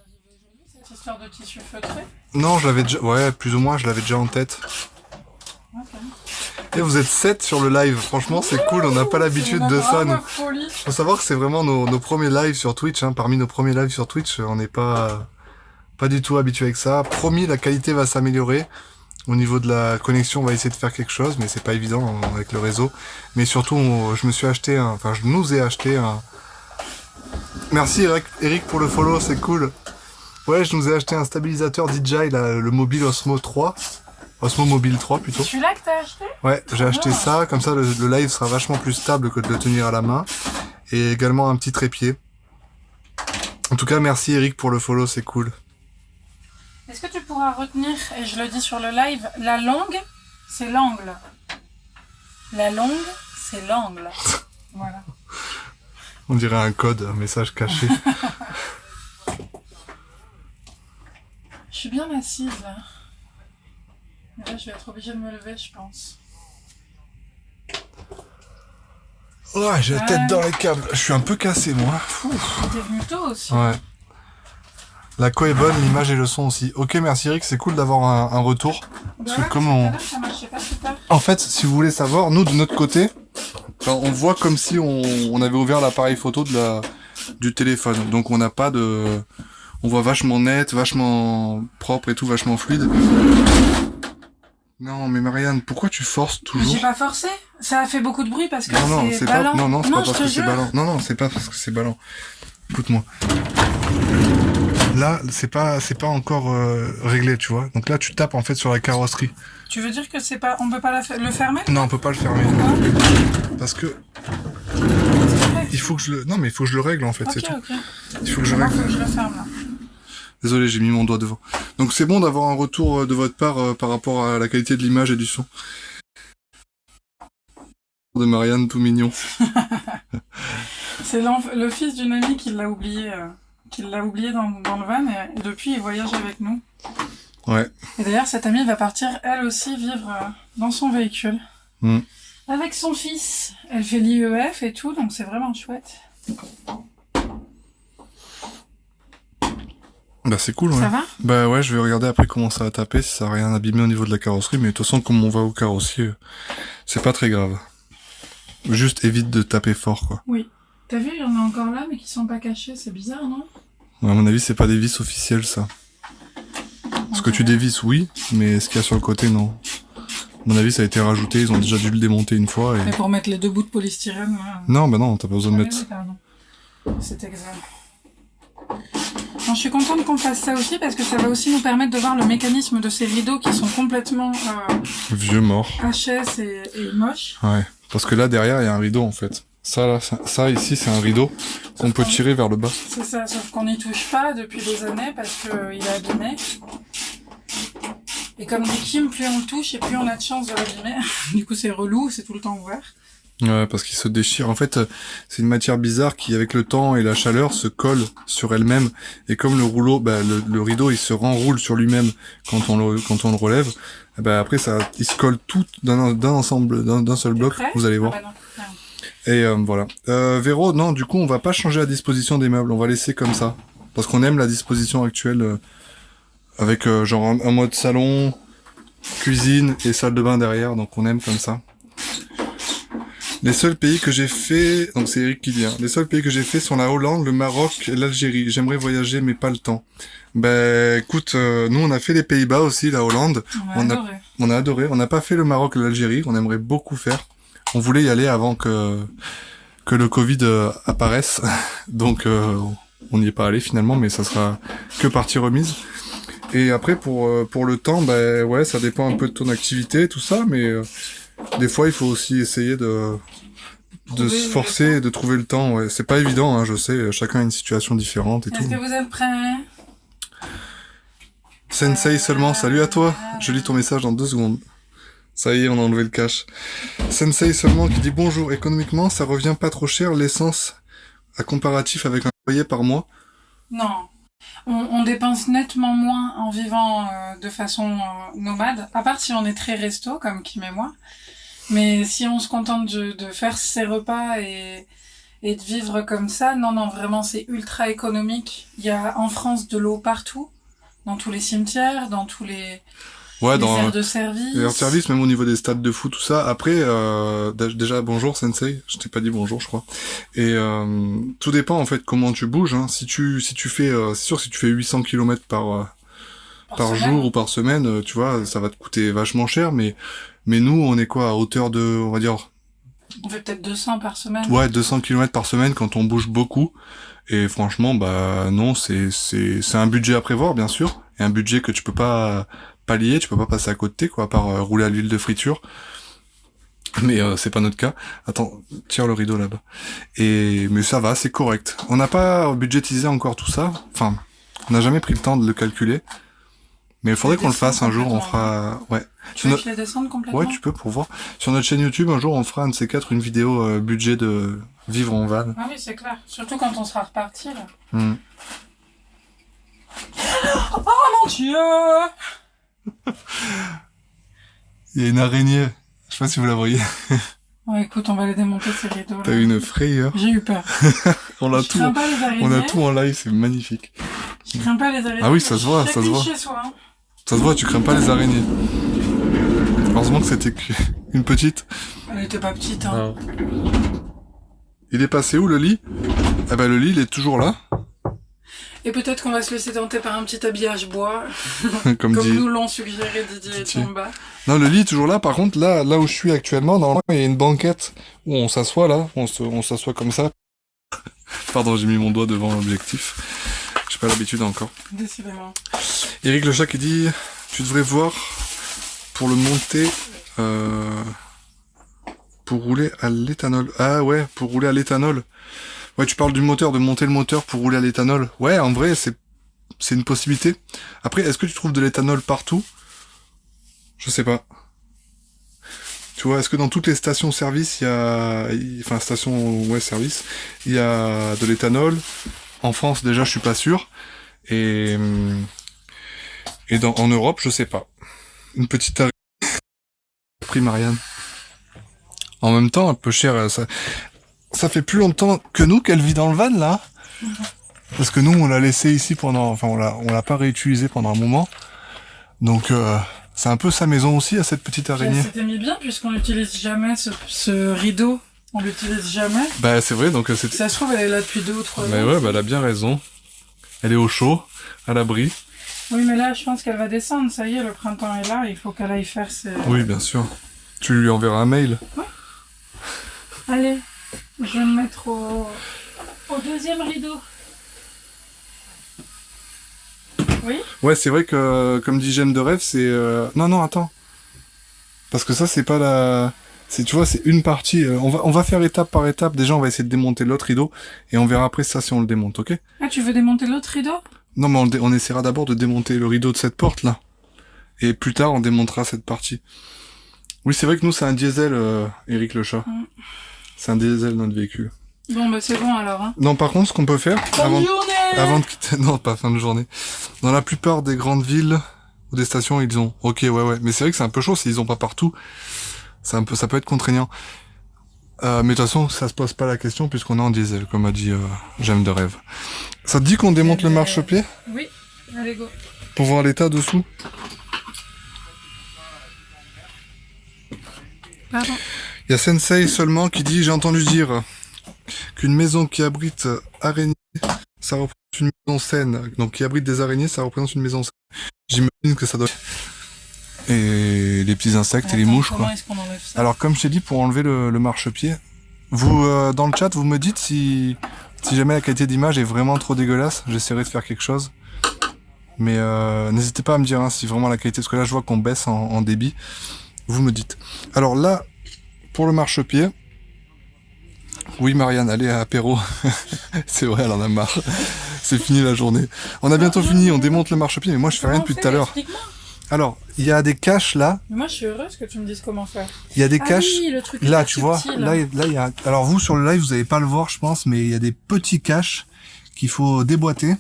Cette histoire de tissu feutré. Non, je l'avais déjà, ouais, plus ou moins, je l'avais déjà en tête. Ok. Et vous êtes 7 sur le live, franchement c'est cool, on n'a pas l'habitude de ça. Nous. Folie. Faut savoir que c'est vraiment nos premiers lives sur Twitch, hein. Parmi nos premiers lives sur Twitch, on n'est pas du tout habitué avec ça. Promis, la qualité va s'améliorer. Au niveau de la connexion, on va essayer de faire quelque chose, mais c'est pas évident avec le réseau. Mais surtout, je nous ai acheté un... Merci Eric pour le follow, c'est cool. Ouais, je nous ai acheté un stabilisateur DJI, là, le Mobile Osmo 3. Osmo Mobile 3 plutôt. C'est celui-là que t'as acheté? Ouais, j'ai acheté ça, comme ça le live sera vachement plus stable que de le tenir à la main. Et également un petit trépied. En tout cas, merci Eric pour le follow, c'est cool. Est-ce que tu pourras retenir, et je le dis sur le live, la longue, c'est l'angle. La longue, c'est l'angle. Voilà. On dirait un code, un message caché. Je suis bien assise là. Et là, je vais être obligée de me lever, je pense. Ouais, j'ai la tête dans les câbles. Je suis un peu cassé, moi. T'es venu tôt aussi. Ouais. La co est bonne, l'image et le son aussi. Ok, merci Eric, c'est cool d'avoir un retour. Parce que comme Ça marchait pas super. En fait, si vous voulez savoir, nous de notre côté, on voit comme si on avait ouvert l'appareil photo du téléphone. Donc on n'a pas de... On voit vachement net, vachement propre et tout, vachement fluide. Non, mais Marianne, pourquoi tu forces toujours? J'ai pas forcé. Ça a fait beaucoup de bruit parce que Non, c'est c'est ballant. pas, non, c'est pas parce que c'est jure. ballant. Non, c'est pas parce que c'est ballant. Écoute-moi. Là, c'est pas encore réglé, tu vois. Donc là, tu tapes en fait sur la carrosserie. Tu veux dire que c'est pas, on peut pas le fermer? Non, on peut pas le fermer. Pourquoi? Parce que il faut que je le, non, mais il faut que je le règle en fait, c'est tout. Ok. Il faut que je Maintenant, règle. faut que je le ferme là. Désolé, j'ai mis mon doigt devant. Donc c'est bon d'avoir un retour de votre part par rapport à la qualité de l'image et du son. De Marianne, tout mignon. C'est le fils d'une amie qui l'a oublié dans le van et depuis il voyage avec nous. Ouais. Et d'ailleurs cette amie va partir elle aussi vivre dans son véhicule. Avec son fils. Elle fait l'IEF et tout, donc c'est vraiment chouette. Bah c'est cool, ouais. Ça va? Bah ouais, je vais regarder après comment ça va taper, si ça a rien abîmé au niveau de la carrosserie, mais de toute façon, comme on va au carrossier, c'est pas très grave. Juste évite de taper fort, quoi. Oui. T'as vu, il y en a encore là, mais qui sont pas cachés, c'est bizarre, non? À mon avis, c'est pas des vis officielles, ça. Ce que tu dévisses, oui, mais ce qu'il y a sur le côté, non. À mon avis, ça a été rajouté, ils ont déjà dû le démonter une fois et... Mais pour mettre les 2 bouts de polystyrène, là... Non, bah non, t'as pas besoin de mettre... Oui, pardon. C'est exact. Non, je suis contente qu'on fasse ça aussi parce que ça va aussi nous permettre de voir le mécanisme de ces rideaux qui sont complètement Vieux mort. HS et moches. Ouais. Parce que là, derrière, il y a un rideau, en fait. Ça, là, ça ici, c'est un rideau qu'on peut tirer vers le bas. C'est ça, sauf qu'on n'y touche pas depuis des années parce que il est abîmé. Et comme dit Kim, plus on le touche et plus on a de chance de l'abîmer. Du coup, c'est relou, c'est tout le temps ouvert. Ouais, parce qu'il se déchire. En fait, c'est une matière bizarre qui, avec le temps et la chaleur, se colle sur elle-même. Et comme le rouleau, bah, le rideau, il se renroule sur lui-même quand on le relève. Et bah, après, il se colle tout d'un ensemble, d'un seul bloc. Prêt Vous allez voir. Ah bah non, non. Et voilà. Véro, non, du coup, on va pas changer la disposition des meubles. On va laisser comme ça. Parce qu'on aime la disposition actuelle, avec genre un mode salon, cuisine et salle de bain derrière. Donc on aime comme ça. Les seuls pays que j'ai fait, donc c'est Eric qui dit, hein, les seuls pays que j'ai fait sont la Hollande, le Maroc et l'Algérie. J'aimerais voyager, mais pas le temps. Ben, écoute, nous on a fait les Pays-Bas aussi, la Hollande. On a adoré. On a adoré. On n'a pas fait le Maroc et l'Algérie. On aimerait beaucoup faire. On voulait y aller avant que le Covid apparaisse. Donc on n'y est pas allé finalement, mais ça sera que partie remise. Et après pour le temps, ben ouais, ça dépend un peu de ton activité, tout ça, mais des fois il faut aussi essayer de se forcer et de trouver le temps. Ouais, c'est pas évident, hein, je sais. Chacun a une situation différente et tout. Est-ce que vous êtes prêts? Sensei seulement, salut à toi. Je lis ton message dans 2 secondes. Ça y est, on a enlevé le cache. Sensei seulement qui dit bonjour. Économiquement, ça revient pas trop cher l'essence à comparatif avec un loyer par mois. Non. On dépense nettement moins en vivant de façon nomade, à part si on est très resto, comme Kim et moi. Mais si on se contente de faire ses repas et de vivre comme ça, non, vraiment, c'est ultra économique. Il y a en France de l'eau partout, dans tous les cimetières, dans tous les aires de service. Les aires de service, même au niveau des stades de foot, tout ça. Après, déjà, bonjour Sensei. Je t'ai pas dit bonjour, je crois. Et tout dépend en fait comment tu bouges. Hein. Si tu fais, c'est sûr, si tu fais 800 km par jour ou par semaine, tu vois, ça va te coûter vachement cher. Mais nous, on est quoi à hauteur de, on va dire. On fait peut-être 200 par semaine. Ouais, 200 km par semaine quand on bouge beaucoup. Et franchement, bah non, c'est un budget à prévoir, bien sûr, et un budget que tu peux pas pallier, tu peux pas passer à côté, quoi, à part rouler à l'huile de friture. Mais c'est pas notre cas. Attends, tire le rideau là-bas. Mais ça va, c'est correct. On n'a pas budgétisé encore tout ça. Enfin, on n'a jamais pris le temps de le calculer. Mais il faudrait qu'on le fasse un jour. On fera, ouais. Tu veux que je les descende complètement? Ouais, tu peux pour voir. Sur notre chaîne YouTube, un jour, on fera un de ces 4 une vidéo budget de vivre en van. Ah oui, c'est clair. Surtout quand on sera reparti, là. Oh mon Dieu! Il y a une araignée. Je sais pas si vous la voyez. Ouais, écoute, on va les démonter ces rideaux. T'as eu une frayeur. J'ai eu peur. On a tout en live, c'est magnifique. Je crains pas les araignées. Ah oui, ça se voit, ça se voit. Chez soi, hein. Ça se voit, tu crains pas les araignées. Heureusement que c'était une petite. Elle était pas petite, hein. Ah. Il est passé où le lit? Eh ben le lit, il est toujours là. Et peut-être qu'on va se laisser tenter par un petit habillage bois, comme nous l'ont suggéré Didier et Tomba. Non, le lit est toujours là. Par contre, là où je suis actuellement, normalement, il y a une banquette où on s'assoit là. On s'assoit comme ça. Pardon, j'ai mis mon doigt devant l'objectif. J'ai pas l'habitude encore. Décidément. Eric le chat qui dit, tu devrais voir pour le monter, pour rouler à l'éthanol. Ah ouais, pour rouler à l'éthanol. Ouais, tu parles du moteur, de monter le moteur pour rouler à l'éthanol. Ouais, en vrai, c'est une possibilité. Après, est-ce que tu trouves de l'éthanol partout? Je sais pas. Tu vois, est-ce que dans toutes les stations-service, service, il y a de l'éthanol? En France, déjà, je suis pas sûr. Et en Europe, je sais pas. Une petite prix Marianne. En même temps, un peu cher, ça fait plus longtemps que nous qu'elle vit dans le van, là. Parce que nous, on l'a laissé ici on l'a pas réutilisé pendant un moment. Donc, c'est un peu sa maison aussi, à cette petite araignée. C'était mis bien, puisqu'on n'utilise jamais ce rideau. On l'utilise jamais. Bah, c'est vrai, donc c'est... Ça se trouve, elle est là depuis 2 ou 3 ans. Bah ouais, elle a bien raison. Elle est au chaud, à l'abri. Oui, mais là, je pense qu'elle va descendre. Ça y est, le printemps est là, il faut qu'elle aille faire ses... Oui, bien sûr. Tu lui enverras un mail. Oui. Allez, je vais me mettre au 2e rideau. Oui. Ouais, c'est vrai que, comme dit Gemme de Rêve, c'est... Non, attends. Parce que ça, c'est pas la... tu vois, c'est une partie. On va faire étape par étape. Déjà, on va essayer de démonter l'autre rideau et on verra après ça si on le démonte, ok? Ah, tu veux démonter l'autre rideau? Non, mais on essaiera d'abord de démonter le rideau de cette porte là, et plus tard on démontera cette partie. Oui, c'est vrai que nous c'est un diesel, Eric le chat. C'est un diesel notre véhicule. Bon, bah c'est bon alors. Hein. Non, par contre, ce qu'on peut faire Bonne journée. avant de quitter, non, pas fin de journée. Dans la plupart des grandes villes ou des stations, ils ont. Ok, ouais. Mais c'est vrai que c'est un peu chaud s'ils ont pas partout. Ça peut être contraignant. Mais de toute façon, ça se pose pas la question puisqu'on est en diesel, comme a dit J'aime de rêve. Ça te dit qu'on démonte le marchepied Oui, allez go. pour voir l'état dessous? Pardon. Il y a Sensei seulement qui dit, j'ai entendu dire qu'une maison qui abrite araignées, ça représente une maison saine. Donc qui abrite des araignées, ça représente une maison saine. J'imagine que ça doit... Et les petits insectes et les mouches, comment quoi. est-ce qu'on enlève ça? Alors comme je t'ai dit, pour enlever le marchepied, vous, dans le chat, vous me dites si jamais la qualité d'image est vraiment trop dégueulasse, j'essaierai de faire quelque chose. Mais n'hésitez pas à me dire hein, si vraiment la qualité, parce que là je vois qu'on baisse en débit. Vous me dites. Alors là, pour le marchepied, oui Marianne, allez à apéro. C'est vrai, elle en a marre. C'est fini la journée. On a bientôt fini, on démonte le marchepied, mais moi je fais rien depuis tout à l'heure. Alors, il y a des caches là. Mais moi je suis heureuse que tu me dises comment faire. Il y a des caches oui, le truc là, hyper tu vois. subtil. Là, il y a. Alors vous sur le live, vous allez pas le voir, je pense, mais il y a des petits caches qu'il faut déboîter.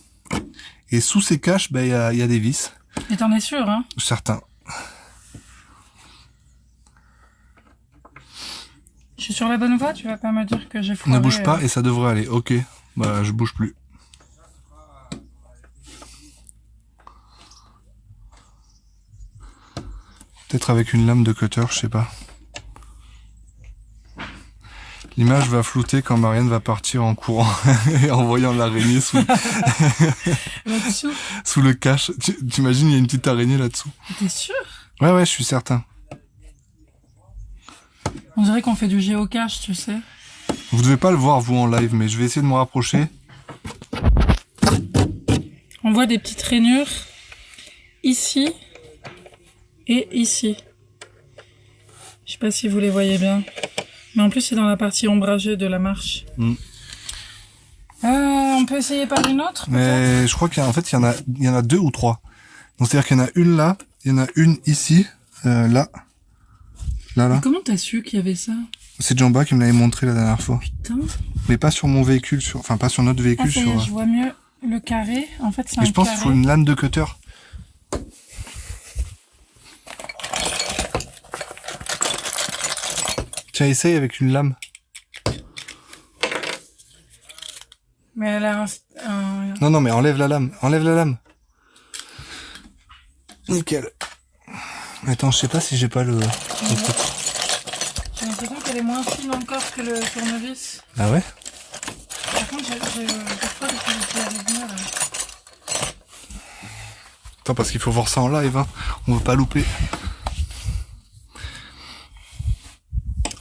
Et sous ces caches, ben il y a des vis. Et t'en es sûr, hein? Certains. Je suis sur la bonne voie, tu vas pas me dire que j'ai foiré. Ne bouge pas et ça devrait aller. Ok. Bah je bouge plus. Peut-être avec une lame de cutter, je sais pas. L'image va flouter quand Marianne va partir en courant et en voyant l'araignée sous Là-dessous? sous le cache. T'imagines, il y a une petite araignée là-dessous. T'es sûr? Ouais, je suis certain. On dirait qu'on fait du géocache, tu sais. Vous devez pas le voir, vous, en live, mais je vais essayer de me rapprocher. On voit des petites rainures ici et ici. Je sais pas si vous les voyez bien. Mais en plus, c'est dans la partie ombragée de la marche. On peut essayer par une autre, peut-être? Mais je crois qu'en fait, il y en a 2 ou 3. Donc, c'est-à-dire qu'il y en a une là, il y en a une ici, là. Là. Mais comment t'as su qu'il y avait ça? C'est Jamba qui me l'avait montré la dernière fois. Putain. Mais pas sur mon véhicule, enfin pas sur notre véhicule. Ah, ça y est, je vois mieux le carré. En fait, c'est un Mais je pense carré. qu'il faut une lame de cutter. Tiens, essaye avec une lame. Mais elle a un... Non, mais enlève la lame. Enlève la lame. Nickel. Attends, je sais pas si j'ai pas le... J'ai l'impression qu'elle est moins fine encore que le tournevis. Ah ouais? Par contre, j'ai parfois des qualités à revenir. Attends, parce qu'il faut voir ça en live, hein. On veut pas louper.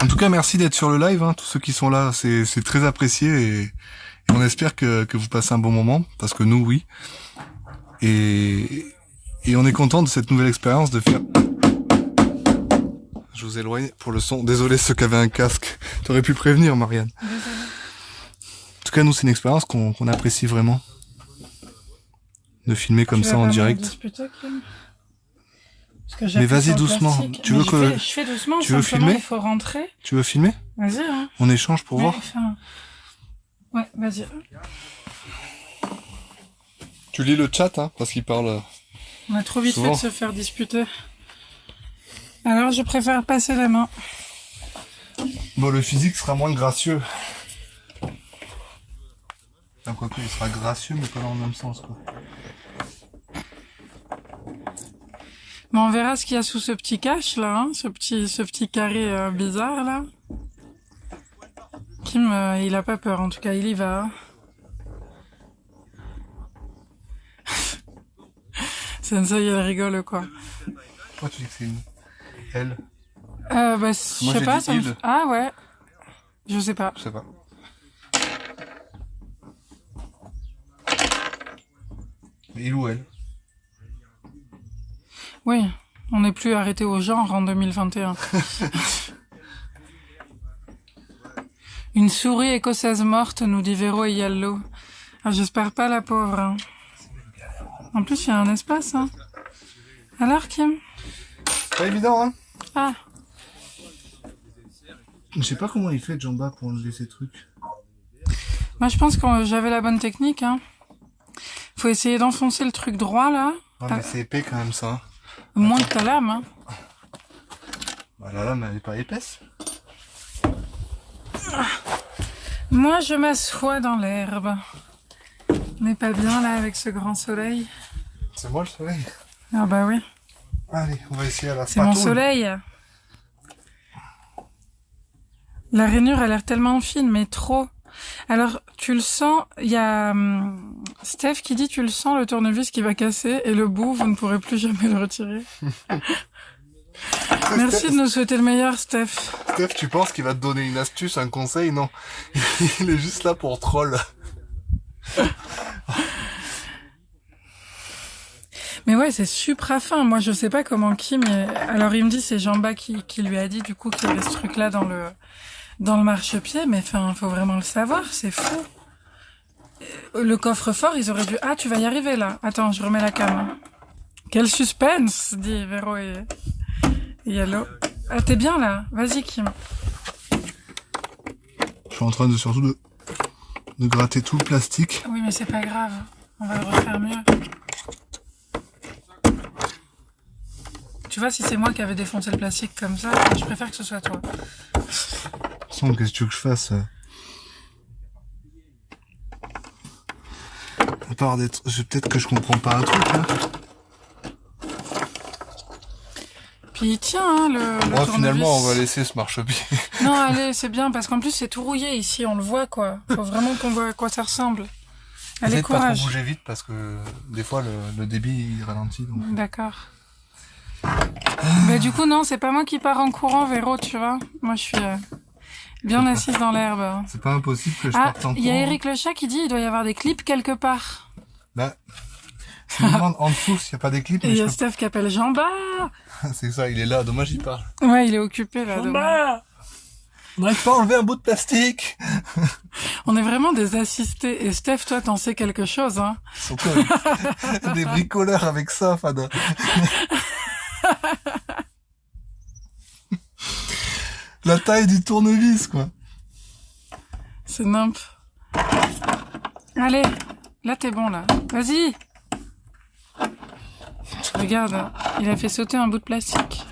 En tout cas, merci d'être sur le live, hein. Tous ceux qui sont là, c'est très apprécié et on espère que vous passez un bon moment, parce que nous, oui. Et on est content de cette nouvelle expérience de faire... Je vous éloigne pour le son. Désolé ceux qui avaient un casque. T'aurais pu prévenir, Marianne. Désolée. En tout cas, nous, c'est une expérience qu'on apprécie vraiment. De filmer comme ça en direct. Mais vas-y doucement. Tu veux que... Je fais doucement, tu veux simplement, filmer? il faut rentrer. Tu veux filmer? Vas-y, hein. On échange pour voir. Enfin... Ouais, vas-y. Tu lis le chat, hein, parce qu'il parle... On a trop vite souvent. fait de se faire disputer. Alors, je préfère passer la main. Bon, le physique sera moins gracieux. Enfin, quoique, il sera gracieux, mais pas dans le même sens, quoi. Bon, on verra ce qu'il y a sous ce petit cache, là, hein, ce petit carré bizarre, là. Kim, il a pas peur, en tout cas, il y va. Hein. Sensei, elle rigole, quoi. Pourquoi tu dis que c'est une... Elle? Bah, je sais pas, ça me... Ah, ouais. Je sais pas. Je sais pas. Il ou elle? Oui, on n'est plus arrêté au genre en 2021. Une souris écossaise morte, nous dit Véro et Yallo. Ah, j'espère pas la pauvre. Hein. En plus, il y a un espace. Hein. Alors, Kim? Pas évident, hein. Ah. Je sais pas comment il fait, Jamba, pour enlever ces trucs. Moi, je pense que j'avais la bonne technique. Hein. Faut essayer d'enfoncer le truc droit, là. Ah, mais c'est épais quand même, ça. Hein. Moins que ta lame. Hein. Bah, la lame, elle est pas épaisse. Moi, je m'assois dans l'herbe. On n'est pas bien, là, avec ce grand soleil. C'est moi le soleil. Ah bah oui. Allez, on va essayer à la C'est mon soleil. La rainure a l'air tellement fine, mais trop. Alors, tu le sens, il y a Steph qui dit tu le sens, le tournevis qui va casser, et le bout, vous ne pourrez plus jamais le retirer. Merci de nous souhaiter le meilleur, Steph. Steph, tu penses qu'il va te donner une astuce, un conseil? Non. Il est juste là pour troll. Mais ouais, c'est super fin. Moi, je sais pas comment Kim... Alors, il me dit, c'est Jamba qui lui a dit, du coup, qu'il y avait ce truc-là dans le marchepied. Mais enfin, faut vraiment le savoir, c'est fou. Le coffre-fort, ils auraient dû... Ah, tu vas y arriver, là. Attends, je remets la cam. Quel suspense, dit Véro et Yallo. Ah, t'es bien, là. Vas-y, Kim. Je suis en train de surtout de gratter tout le plastique. Oui, mais c'est pas grave. On va le refaire mieux. Tu vois, si c'est moi qui avais défoncé le plastique comme ça, je préfère que ce soit toi. De toute façon, qu'est-ce que tu veux que je fasse? À part d'être... Peut-être que je comprends pas un truc, hein. Puis tiens, hein, le tournevis. Finalement, on va laisser ce marchepied. Non, allez, c'est bien, parce qu'en plus, c'est tout rouillé ici, on le voit, quoi. Faut vraiment qu'on voit à quoi ça ressemble. Allez, Essaye de pas courage. trop bouger vite, parce que des fois, le débit, il ralentit. Donc... D'accord. Mais du coup, non, c'est pas moi qui pars en courant, Véro, tu vois. Moi, je suis bien assise dans l'herbe. C'est pas impossible que je Ah, parte en il y a courant. Eric le chat qui dit il doit y avoir des clips quelque part. Bah, je me demande en dessous s'il n'y a pas des clips. Et Mais il y a Steph qui appelle Jamba. C'est ça, il est là, dommage il parle. Ouais, il est occupé là. dommage. On n'arrive pas à enlever un bout de plastique. On est vraiment des assistés. Et Steph, toi, t'en sais quelque chose, hein. Surtout avec des bricoleurs avec ça, Fada. La taille du tournevis, quoi. C'est nimp. Allez, là t'es bon là. Vas-y. Regarde, il a fait sauter un bout de plastique.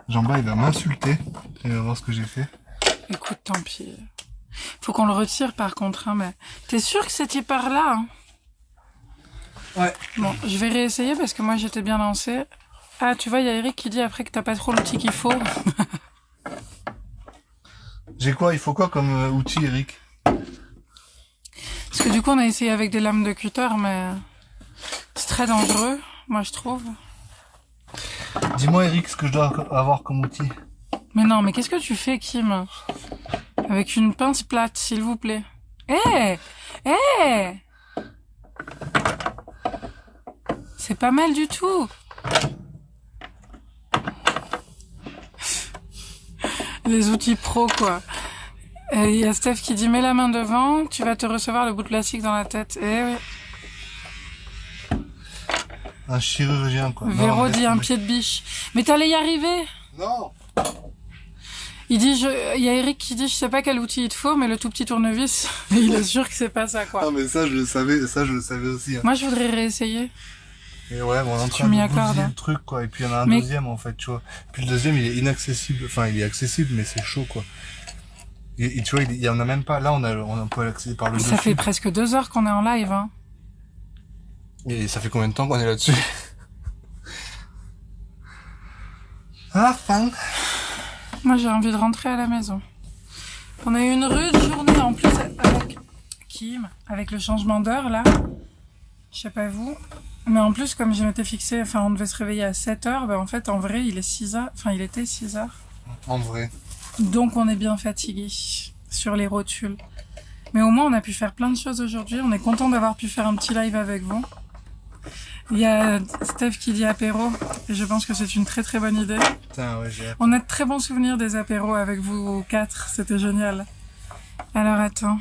Jamba, il va m'insulter. Il va voir ce que j'ai fait. Écoute, tant pis. Faut qu'on le retire par contre, hein, mais... T'es sûr que c'était par là, hein? Ouais. Bon, je vais réessayer parce que moi j'étais bien lancée. Ah, tu vois, il y a Eric qui dit après que t'as pas trop l'outil qu'il faut. J'ai quoi? Il faut quoi comme outil, Eric? Parce que du coup, on a essayé avec des lames de cutter, mais c'est très dangereux, moi je trouve. Dis-moi, Eric, ce que je dois avoir comme outil. Mais non, mais qu'est-ce que tu fais, Kim? Avec une pince plate, s'il vous plaît. Eh! Eh! C'est pas mal du tout. Les outils pro, quoi. Et il y a Steph qui dit, mets la main devant, tu vas te recevoir le bout de plastique dans la tête. Eh oui. Un chirurgien, quoi. Véro Non, dit un pied de biche. Mais t'allais y arriver. Non. Il dit, il y a Eric qui dit, je sais pas quel outil il te faut, mais le tout petit tournevis, il est sûr que c'est pas ça, quoi. Ah, mais ça, je le savais aussi. Hein. Moi, je voudrais réessayer. Et ouais, bon, on est en Tu train m'y de accordes, bousiller hein. le truc, quoi. Et puis, il y en a un Mais- deuxième, en fait, tu vois. Puis le deuxième, il est inaccessible. Enfin, il est accessible, mais c'est chaud, quoi. Et tu vois, il y en a même pas. Là, on peut l'accéder par le Ça dessus. fait presque 2 heures qu'on est en live, hein. Et ça fait combien de temps qu'on est là-dessus? Ah, fin. Moi, j'ai envie de rentrer à la maison. On a eu une rude journée, en plus, avec Kim, avec le changement d'heure, là. Je sais pas vous. Mais en plus, comme je m'étais fixé, enfin, on devait se réveiller à 7 heures, ben, en fait, en vrai, il est 6 heures. Enfin, il était 6 heures. En vrai. Donc, on est bien fatigué sur les rotules. Mais au moins, on a pu faire plein de choses aujourd'hui. On est content d'avoir pu faire un petit live avec vous. Il y a Steph qui dit apéro. Et je pense que c'est une très très bonne idée. Putain, ouais, j'ai hâte. On a de très bons souvenirs des apéros avec vous 4. C'était génial. Alors attends.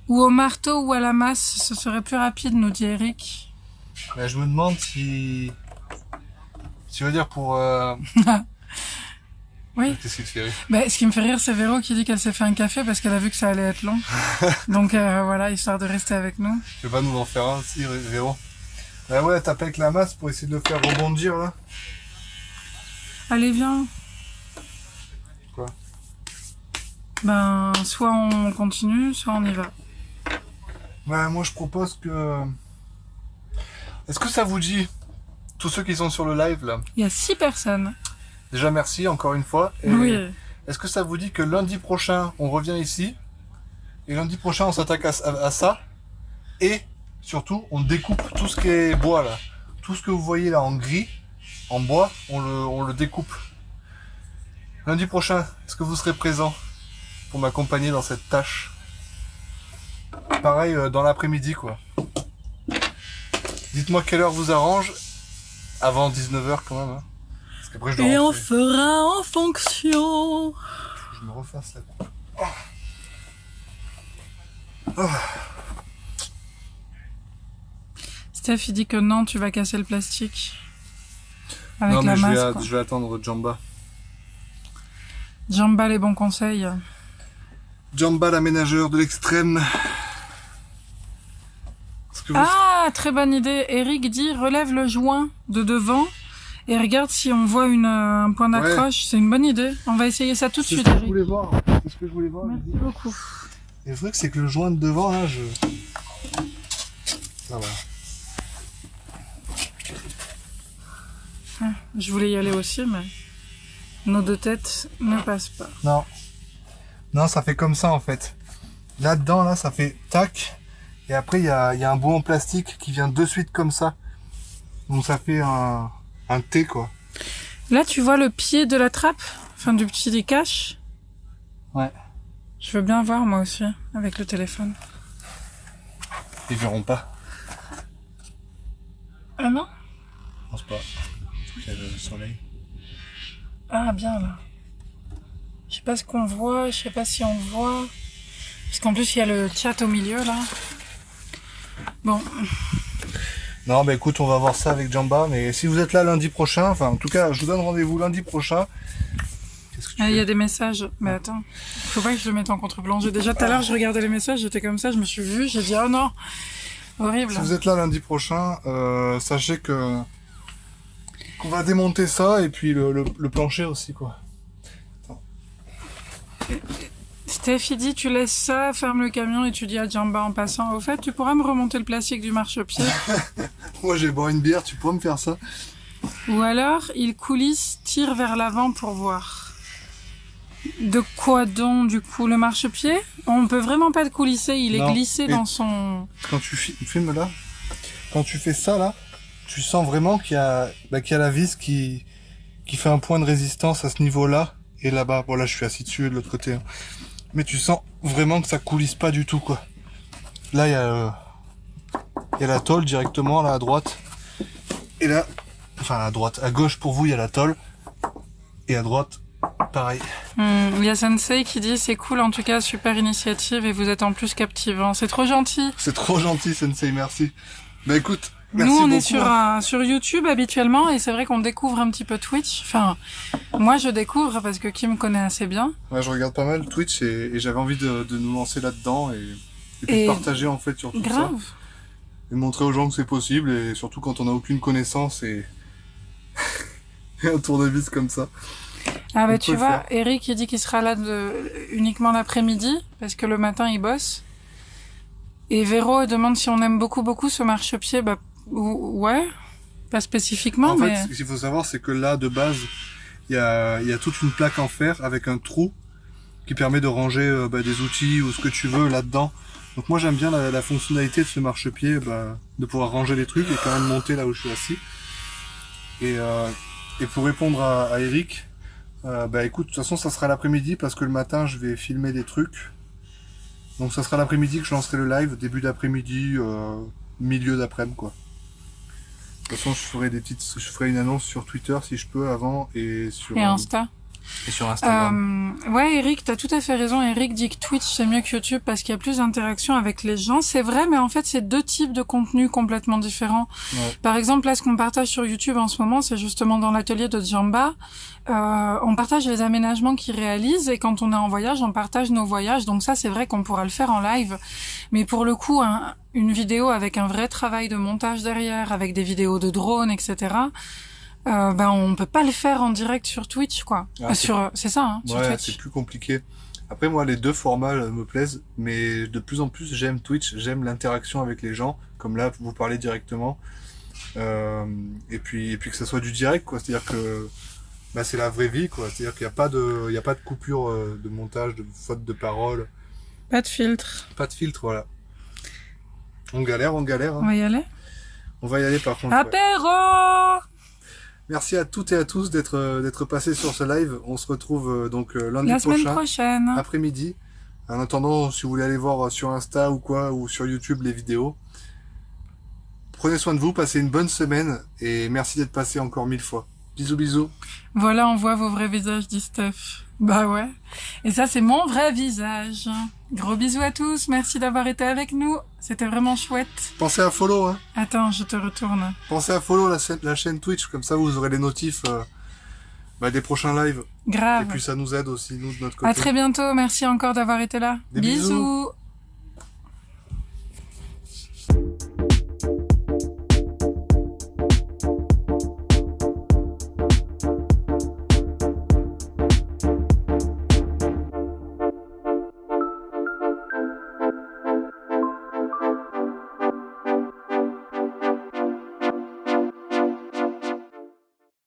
Ou au marteau ou à la masse, ce serait plus rapide, nous dit Eric. Mais je me demande si... Tu veux dire pour... Oui. Qu'est-ce qui te fait rire? Bah, ce qui me fait rire, c'est Véro qui dit qu'elle s'est fait un café parce qu'elle a vu que ça allait être long. Donc voilà, histoire de rester avec nous. Tu veux pas nous en faire un, si, Véro? Bah ouais, tape avec la masse pour essayer de le faire rebondir, là. Allez, viens. Quoi? Ben, soit on continue, soit on y va. Ouais, moi je propose que... Est-ce que ça vous dit, tous ceux qui sont sur le live, là? Il y a 6 personnes. Déjà merci encore une fois. Et Oui. est-ce que ça vous dit que lundi prochain, on revient ici, et lundi prochain, on s'attaque à ça, et surtout, on découpe tout ce qui est bois, là. Tout ce que vous voyez là en gris, en bois, on le découpe. Lundi prochain, est-ce que vous serez présent pour m'accompagner dans cette tâche? Pareil, dans l'après-midi, quoi. Dites-moi quelle heure vous arrange, avant 19h quand même, hein. Parce qu'après, je dois Et on rentrer. fera en fonction. Je me refasse la coupe. Steph, il dit que non, tu vas casser le plastique. Avec Non, la mais masse, quoi. je vais attendre Jamba. Jamba, les bons conseils. Jamba, l'aménageur de l'extrême. Est-ce que vous... Ah, très bonne idée. Eric dit relève le joint de devant et regarde si on voit un point d'accroche. C'est une bonne idée. On va essayer ça tout de C'est suite, ce que je Eric. voulais voir. C'est ce que je voulais voir. Merci beaucoup. Et le truc, c'est que le joint de devant, là, ça va. Je voulais y aller aussi, mais nos deux têtes ne passent pas. Non. Non, ça fait comme ça, en fait. Là-dedans, là, ça fait tac. Et après, il y a un bout en plastique qui vient de suite comme ça. Donc, ça fait un T, quoi. Là, tu vois le pied de la trappe, enfin du petit cache. Ouais. Je veux bien voir moi aussi avec le téléphone. Ils verront pas. Ah non? Je pense pas. Parce qu'il y a le soleil. Ah bien là. Je sais pas ce qu'on voit, je sais pas si on voit. Parce qu'en plus il y a le chat au milieu là. Bon. Non, bah écoute, on va voir ça avec Jamba. Mais si vous êtes là lundi prochain, enfin, en tout cas, je vous donne rendez-vous lundi prochain. Qu'est-ce que tu Ah, il y fais? a des messages. Mais attends. Faut pas que je le mette en contre-plan. Déjà tout à l'heure je regardais les messages, j'étais comme ça, je me suis vue, j'ai dit oh non. Horrible. Si vous êtes là lundi prochain, sachez que qu'on va démonter ça et puis le plancher aussi, quoi. Steph, il dit, tu laisses ça, ferme le camion et tu dis à Jamba en passant. Au fait, tu pourras me remonter le plastique du marchepied. Moi, j'ai boire une bière, tu pourrais me faire ça? Ou alors, il coulisse, tire vers l'avant pour voir. De quoi donc, du coup, le marchepied? On peut vraiment pas le coulisser, il est Non, glissé mais- dans son... Quand tu filmes là, quand tu fais ça là, tu sens vraiment qu'il y a la vis qui fait un point de résistance à ce niveau-là et là-bas. Bon là, je suis assis dessus de l'autre côté. Hein. Mais tu sens vraiment que ça coulisse pas du tout, quoi. Là, il y a la tôle directement là à droite. Et là, enfin à droite, à gauche pour vous, il y a la tôle. Et à droite, pareil. Il y a Sensei qui dit, c'est cool, en tout cas, super initiative et vous êtes en plus captivant. C'est trop gentil. C'est trop gentil, Sensei, merci. Bah écoute, merci Nous, on beaucoup. est sur YouTube habituellement et c'est vrai qu'on découvre un petit peu Twitch. Enfin, moi, je découvre parce que Kim connaît assez bien. Ouais, je regarde pas mal Twitch et j'avais envie de nous lancer là-dedans et puis Et de partager en fait sur tout ça. Grave. Et montrer aux gens que c'est possible et surtout quand on n'a aucune connaissance et... et un tournevis comme ça. Ah bah On peut tu le vois, faire. Eric il dit qu'il sera là uniquement l'après-midi parce que le matin il bosse. Et Véro demande si on aime beaucoup ce marchepied. Bah ouais, pas spécifiquement, En mais fait, ce qu'il faut savoir, c'est que là, de base, il y a toute une plaque en fer avec un trou qui permet de ranger des outils ou ce que tu veux là-dedans. Donc moi, j'aime bien la fonctionnalité de ce marchepied, de pouvoir ranger les trucs et quand même monter là où je suis assis. Et pour répondre à Eric, écoute, de toute façon, ça sera l'après-midi parce que le matin, je vais filmer des trucs. Donc ça sera l'après-midi que je lancerai le live, début d'après-midi, milieu d'après-midi, quoi. De toute façon, je ferai une annonce sur Twitter si je peux avant et sur et Insta. Et sur Instagram. Ouais, Eric, t'as tout à fait raison. Eric dit que Twitch c'est mieux que YouTube parce qu'il y a plus d'interaction avec les gens. C'est vrai, mais en fait c'est deux types de contenus complètement différents. Ouais. Par exemple, là ce qu'on partage sur YouTube en ce moment, c'est justement dans l'atelier de Djamba. On partage les aménagements qu'ils réalisent et quand on est en voyage, on partage nos voyages. Donc ça, c'est vrai qu'on pourra le faire en live. Mais pour le coup, une vidéo avec un vrai travail de montage derrière, avec des vidéos de drone, etc. On peut pas le faire en direct sur Twitch, quoi. Ah, c'est ça, hein, sur Ouais, Twitch. c'est plus compliqué. Après, moi, les deux formats me plaisent, mais de plus en plus, j'aime Twitch, j'aime l'interaction avec les gens, comme là, vous parlez directement. Et puis que ça soit du direct, quoi. C'est-à-dire que c'est la vraie vie, quoi. C'est-à-dire qu'il n'y a pas de coupure de montage, de faute de parole. Pas de filtre. Pas de filtre, voilà. On galère. On Hein. va y aller. On va y aller par contre. Ouais. Apéro! Merci à toutes et à tous d'être passés sur ce live. On se retrouve donc lundi La semaine prochain, prochaine. après-midi. En attendant, si vous voulez aller voir sur Insta ou sur YouTube les vidéos, prenez soin de vous, passez une bonne semaine et merci d'être passé encore 1000 fois. Bisous, bisous. Voilà, on voit vos vrais visages, dit Steph. Bah ouais. Et ça, c'est mon vrai visage. Gros bisous à tous. Merci d'avoir été avec nous. C'était vraiment chouette. Pensez à follow, hein. Attends, je te retourne. Pensez à follow la chaîne Twitch, comme ça vous aurez les notifs des prochains lives. Grave. Et puis ça nous aide aussi, nous, de notre côté. À très bientôt. Merci encore d'avoir été là. Des bisous. Bisous.